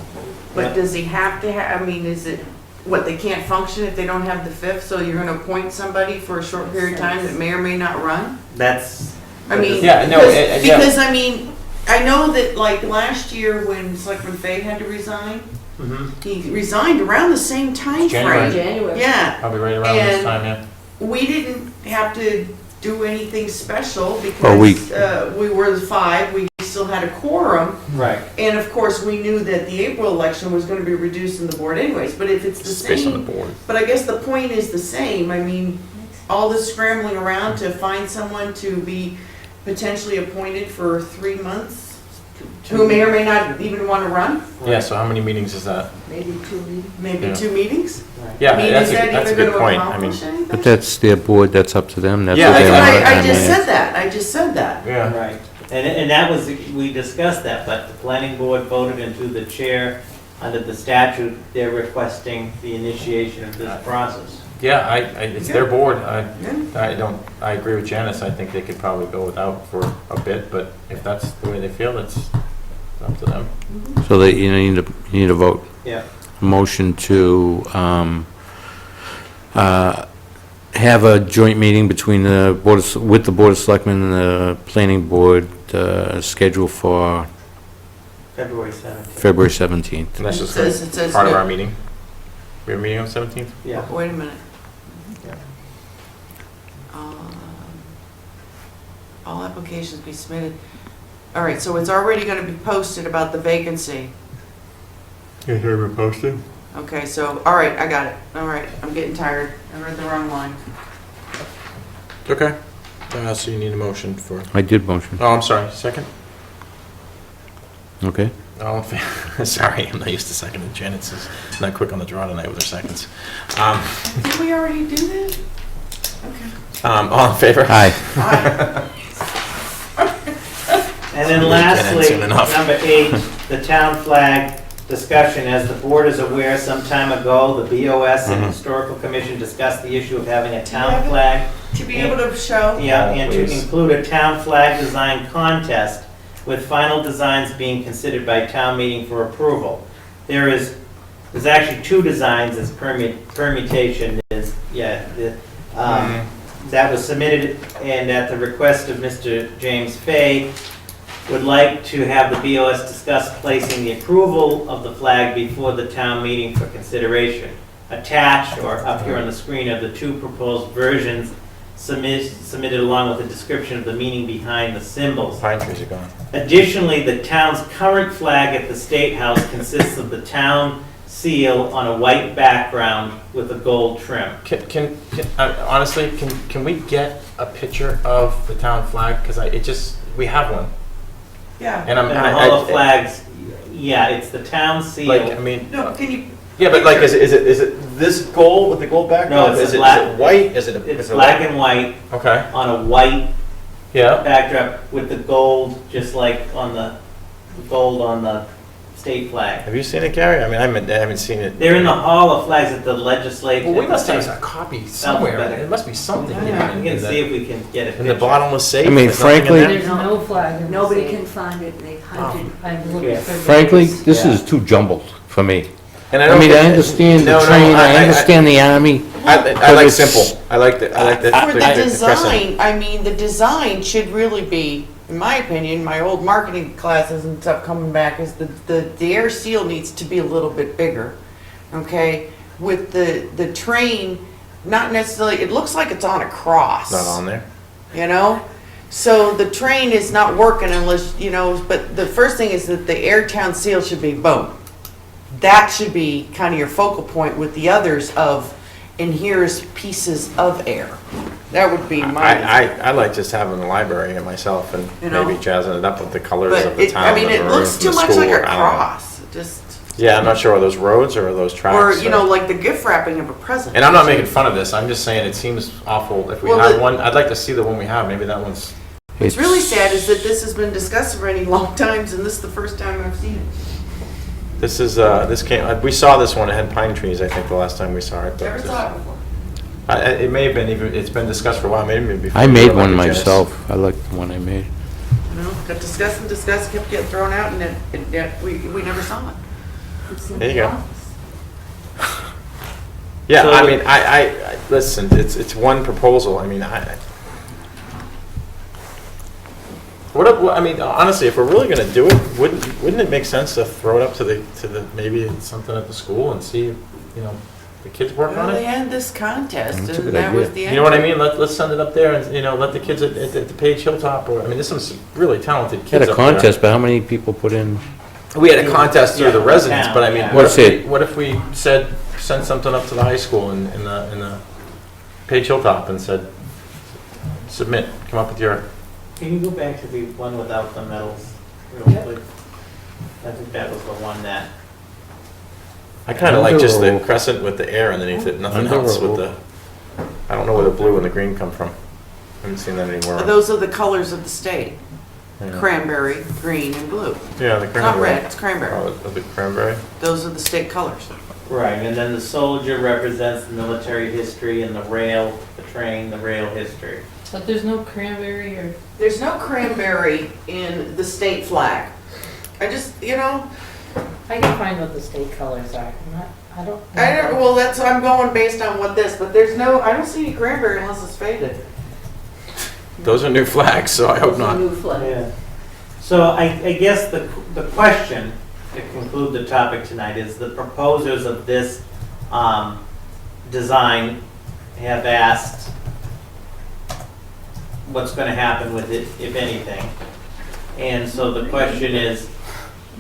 but does he have to I mean, is it, what, they can't function if they don't have the 5th, so you're gonna appoint somebody for a short period of time that may or may not run? That's. I mean, Yeah, no, yeah. because, I mean, I know that like last year when Selectman Fay had to resign, Mhm. he resigned around the same time January. frame. January. Yeah, Probably right around this And- time, yeah. we didn't have to do anything special Well, because we were the 5, we still had a quorum. Right. And of course, we knew that the April election was gonna be reduced in the board anyways, but if it's the It's based on the same, board. but I guess the point is the same, I mean, all this scrambling around to find someone to be potentially appointed for 3 months, who may or may not even wanna run, Yeah, so how many meetings is that? Maybe 2 meetings. maybe Yeah. 2 meetings? Yeah, I mean, that's is that that's a even good gonna point, I mean, accomplish anything? But that's their board, that's up to them, that's Yeah, what they want. I just mean, said that, I just said that. yeah. Right. And that was, we discussed that, but the planning board voted into the chair, under the statute, they're requesting the initiation of this process. Yeah, it's their board, Yeah. I agree with Janice, I think they could probably go without for a bit, but if that's the way they feel, it's up to them. So that you need a vote. Yeah. Motion to have a joint meeting between the Board of, with the Board of Selectmen and the Planning Board scheduled for February 7th. February 17th. And that's It just says part of no. our meeting. We have a meeting on 17th? Yeah. Wait a minute. Yeah. All applications be submitted. All right, so it's already gonna be posted about the vacancy. You hear me posted? Okay, so, all right, I got it. All right, I'm getting tired. I read the wrong line. Okay. So you need a motion for, I did motion, oh, I'm sorry, second? okay? All in favor? Sorry, I'm not used to seconding. Janet's is not quick on the draw tonight with her seconds. Did we already do that? Okay. All in favor? Aye. Aye. And then Get in lastly, soon enough. number 8, the town flag discussion. As the board is aware, some time ago, the BOS and Mhm. Historical Commission discussed the issue of having a Yeah. town flag. To be able to show. Yeah, and to Please. include a town flag design contest, with final designs being considered by town meeting for approval. There's actually 2 designs as permutation is, that was submitted, and at the request of Mr. James Fay, would like to have the BOS discuss placing the approval of the flag before the town meeting for consideration. Attached, or up here on the screen, are the 2 proposed versions submitted along with a description of the meaning behind the symbols. Pine trees are gone. Additionally, the town's current flag at the State House consists of the town seal on a white background with a gold trim. Honestly, can we get a picture of the town flag? Because we have one. Yeah. And I'm, And the Hall of Flags, yeah, it's the town seal. like, I mean, No, can you? yeah, but like, is it this gold with the gold background? No, it's is it black. white? Is it? It's black and white Okay. on a white Yeah. backdrop with the gold, just like on the gold on the state flag. Have you seen it, Gary? I mean, I haven't seen it. They're in the Hall of Flags at the legislature. Well, we must have a copy somewhere. Alphabet. It must be something. Yeah. We can see if we can get a In the picture. bottomless safe. I mean, There's nothing in frankly- there? There's no flag in the Nobody state. can find it, they hunted. I've looked Yeah. for Frankly, days. this Yeah. is too jumbled for me. And I don't mean, I think- understand No, the no, train, I understand the army, I like simple. I like the For the crescent. design, I mean, the design should really be, in my opinion, my old marketing classes and stuff coming back, is the air seal needs to be a little bit bigger, okay? With the train, not necessarily, it looks like it's on a cross. Not on there. You know? So the train is not working unless, you know, but the first thing is that the Airtown seal should be boom. That should be kind of your focal point with the others of, and here's pieces of air. That would be my. I like just having the library and myself and You know? maybe jazzing it up with the colors But of the town. I mean, it looks too much like a cross. It just. Yeah, I'm not sure, are those roads or are those tracks? Or, you know, like the gift wrapping of a present. And I'm not making fun of this, I'm just saying it seems awful. If we Well, have the- one, I'd like to see the one we have, maybe that one's. What's really sad is that this has been discussed for any long times, and this is the first time I've seen it. This is, this came, we saw this one, it had pine trees, I think, the last time we saw it. but Never just- saw it before. It may have been even, it's been discussed for a while, maybe before. I we made were one elected, Janice. myself. I like the one I made. You know, got discussed and discussed, kept getting thrown out, and we never saw it. It's in There you the go. office. Yeah, So- I mean, I listen, it's one proposal, I mean, I mean, honestly, if we're really gonna do it, wouldn't it make sense to throw it up to the, maybe it's something at the school and see, if, you know, the kids work Well, on they it? had this contest, That's a and good that was idea. the end. You know what I mean? Let's send it up there and, you know, let the kids at the Page Hilltop, or, I mean, there's some really talented Had kids a up there. contest, but how many people put in? We had a contest through the Yeah, residents, but I mean, yeah. What's it? what if we send something up to the high school in the Page Hilltop and said, submit, come up with your, Can you go back to the one without the medals real quick? I think that was the one that, I kind of like just the Under- crescent with the air underneath it, nothing Under- else with the, I don't know where the blue and the green come from. I haven't seen that anymore. Those are the colors of the state, Yeah. cranberry, green, and blue. Yeah, the It's not cranberry. red, it's cranberry. Oh, the cranberry? Those are the state colors. right, and then the soldier represents the military history, and the rail, the train, the rail history. But there's no cranberry or, There's no cranberry in the state flag. I just, you know, I can find what the state colors are. I don't. well, I'm going based on what this, but there's no, I don't see any cranberry unless it's faded. Those are new flags, so I hope It's a not. new flag. Yeah. So I guess the question, to conclude the topic tonight, is the proposers of this design have asked what's going to happen with it, if anything. And so the question is,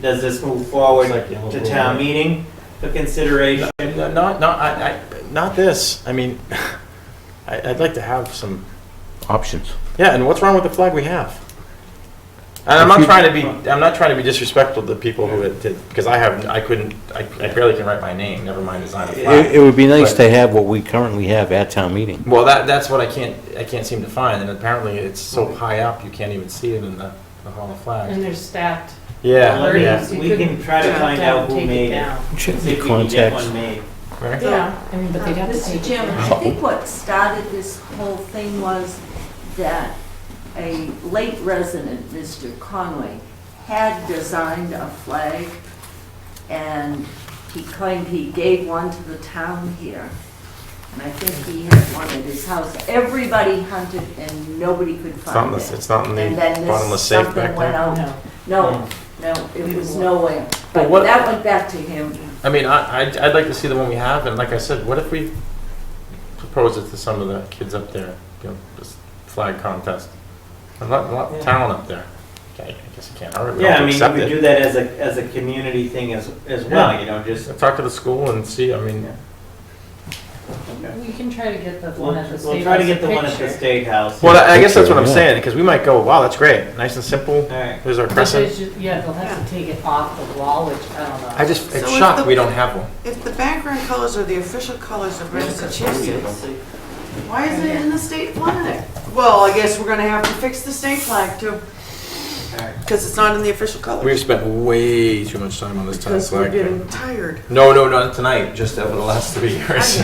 does this move forward to town meeting for consideration? Not this. I mean, I'd like to have some, Options. yeah, and what's wrong with the flag we have? And I'm not trying to be disrespectful to the people who did, because I barely can write my name, never mind design a flag. It would be nice But- to have what we currently have at town meeting. Well, that's what I can't seem to find, and apparently it's so high up, you can't even see it in the Hall of Flags. And they're stacked. Yeah, Well, yeah. You We can couldn't try to drop find down, out who take it made it. down. Check See the if we can get contacts. one made. Right? Yeah, I mean, but they'd have to Mr. take it Chairman, down. I think what started this whole thing was that a late resident, Mr. Conway, had designed a flag, and he claimed he gave one to the town here. And I think he had one at his house. Everybody hunted and nobody could find it. It's not in And the then this, bottomless safe something back went there? out. No, it was nowhere. Well, But what- that went back to him. I mean, I'd like to see the one we have, and like I said, what if we propose it to some of the kids up there, you know, this flag contest? A lot of talent up there. Okay, I guess I can't hurt. Yeah, I mean, you could do that as a community thing as well, you know, just. Talk to the school and see, I mean, We can try to get the one at the state. We'll try to House get the a one at the picture. State House. well, I guess that's what I'm Yeah. saying, because we might go, wow, that's great, nice and simple, Alright. here's our But crescent. it's just- yeah, they'll have to take it off the wall, which I don't know. It's So if shocked the- we don't have one. If the background colors are the official colors of Massachusetts, why is it in the state flag? Well, I guess we're gonna have to fix the state flag too, because it's not in the official colors. We've spent way too much time on this town Because we're flag. getting tired. No, not tonight, just over the last 3 years.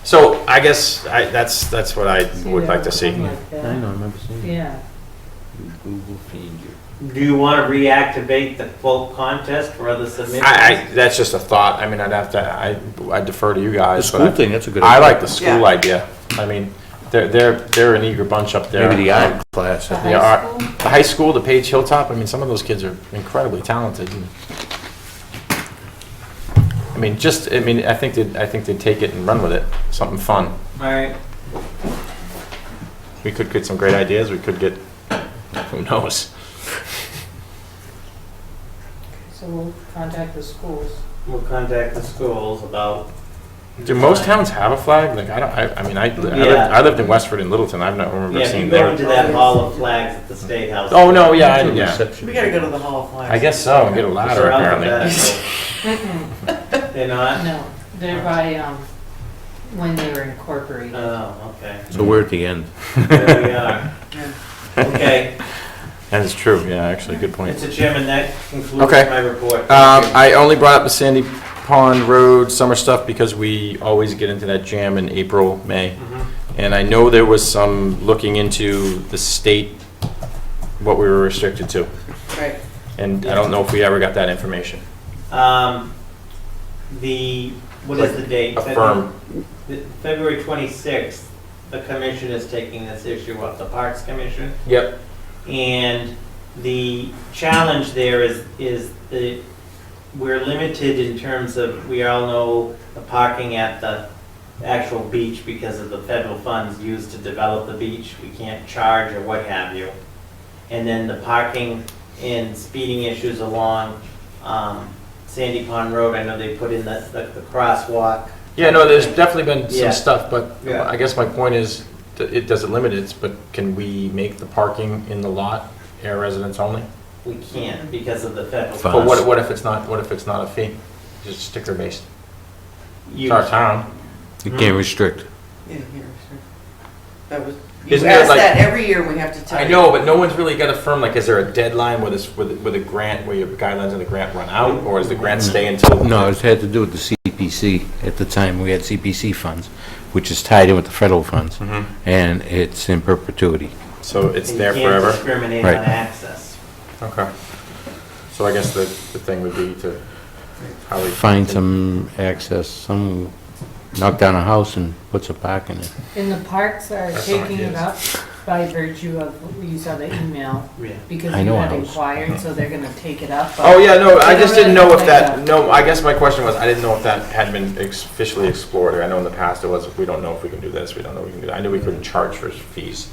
So I guess that's what I would like to see. Something like that. I know, I remember seeing it. Yeah. Google find you. Do you want to reactivate the quote contest for other submissions? That's just a thought. I mean, I defer to you The guys. school but thing, that's a good I idea. like the school Yeah. idea. I mean, they're an eager bunch up there. Maybe the art class. The The high art, school? the high school, the Page Hilltop, I mean, some of those kids are incredibly talented. I mean, I think they'd take it and run with it, something fun. All right. We could get some great ideas, we could get, who knows? So we'll contact the schools. We'll contact the schools about. Do most towns have a flag? Like, I lived in Westford and Littleton, I've not remember Yeah, if seeing you go their. into that hall of flags at the State House. Oh, no, yeah, We gotta go to the Hall of Flags. I guess so, and get a ladder They're apparently. alphabetical. They're not? No, they're by, when they were incorporated. Oh, okay. So we're at the end. There we are. Okay, That is true, yeah, actually, good point. Mr. Chairman, that concludes Okay. my report. I only brought up the Sandy Pond Road summer stuff because we always get into that jam in April, May. Mhm. And I know there was some looking into the state, what we were restricted to. Right. And I don't know if we ever got that information. What is the date? Affirm. February 26th, the commission is taking this issue up, the Parks Commission. Yep. And the challenge there is that we're limited in terms of, we all know the parking at the actual beach because of the federal funds used to develop the beach. We can't charge or what have you. And then the parking and speeding issues along Sandy Pond Road, I know they put in the crosswalk. Yeah, no, there's definitely been Yeah. some stuff, but Yeah. I guess my point is, it doesn't limit it, but can we make the parking in the lot air residents only? We can't because of the federal Fine. But funds. what if it's not a fee? Just sticker based? It's You- our town. You can't restrict. Yeah, here, sure. That was, you Isn't there, ask like- that every year, we have to tell you. I know, but no one's really got a firm, like, is there a deadline where this, with a grant, where your guidelines of the grant run out, or does the grant stay until? No, it had to do with the CPC. At the time, we had CPC funds, which is tied in with the federal funds, Mhm. and it's in perpetuity. So it's And there you can't forever? discriminate Right. on access. Okay. So I guess the thing would be to, how we. Find some access, knock down a house and put some park in it. And the parks are That's some taking it ideas. up by virtue of, you saw the email, Yeah. because I you know had a house. inquired, so they're gonna take it up. but Oh, yeah, no, I they just don't didn't really know if like that, no, I guess my question was, I didn't know if that had been officially explored, or I know in the past it was, we don't know if we can do this, we don't know if we can do that. I knew we couldn't charge for fees.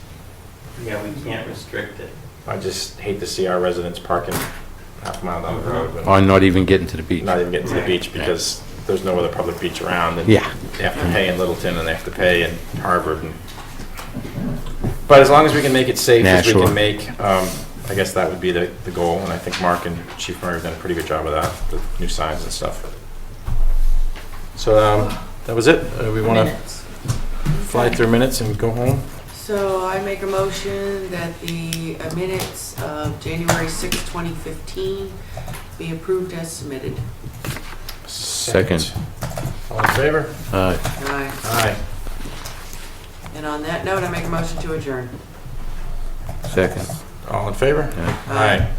Yeah, we can't restrict it. I just hate to see our residents parking half a mile down the road, Or not even getting to the beach. not even getting to the Right. beach, because there's no other public beach around, and Yeah. they have to pay in Littleton, and they have to pay in Harvard, and, but as long as we can make it safe as we Nashua. can make, I guess that would be the goal, and I think Mark and Chief Murray have done a pretty good job of that, the new signs and stuff. So, that was it. We want to Minutes. fly through minutes and go home? So I make a motion that the minutes of January 6, 2015 be approved as submitted. Second. All in favor? Aye. Aye. And on that note, I make a motion to adjourn. Second. All in favor? Yeah. Aye.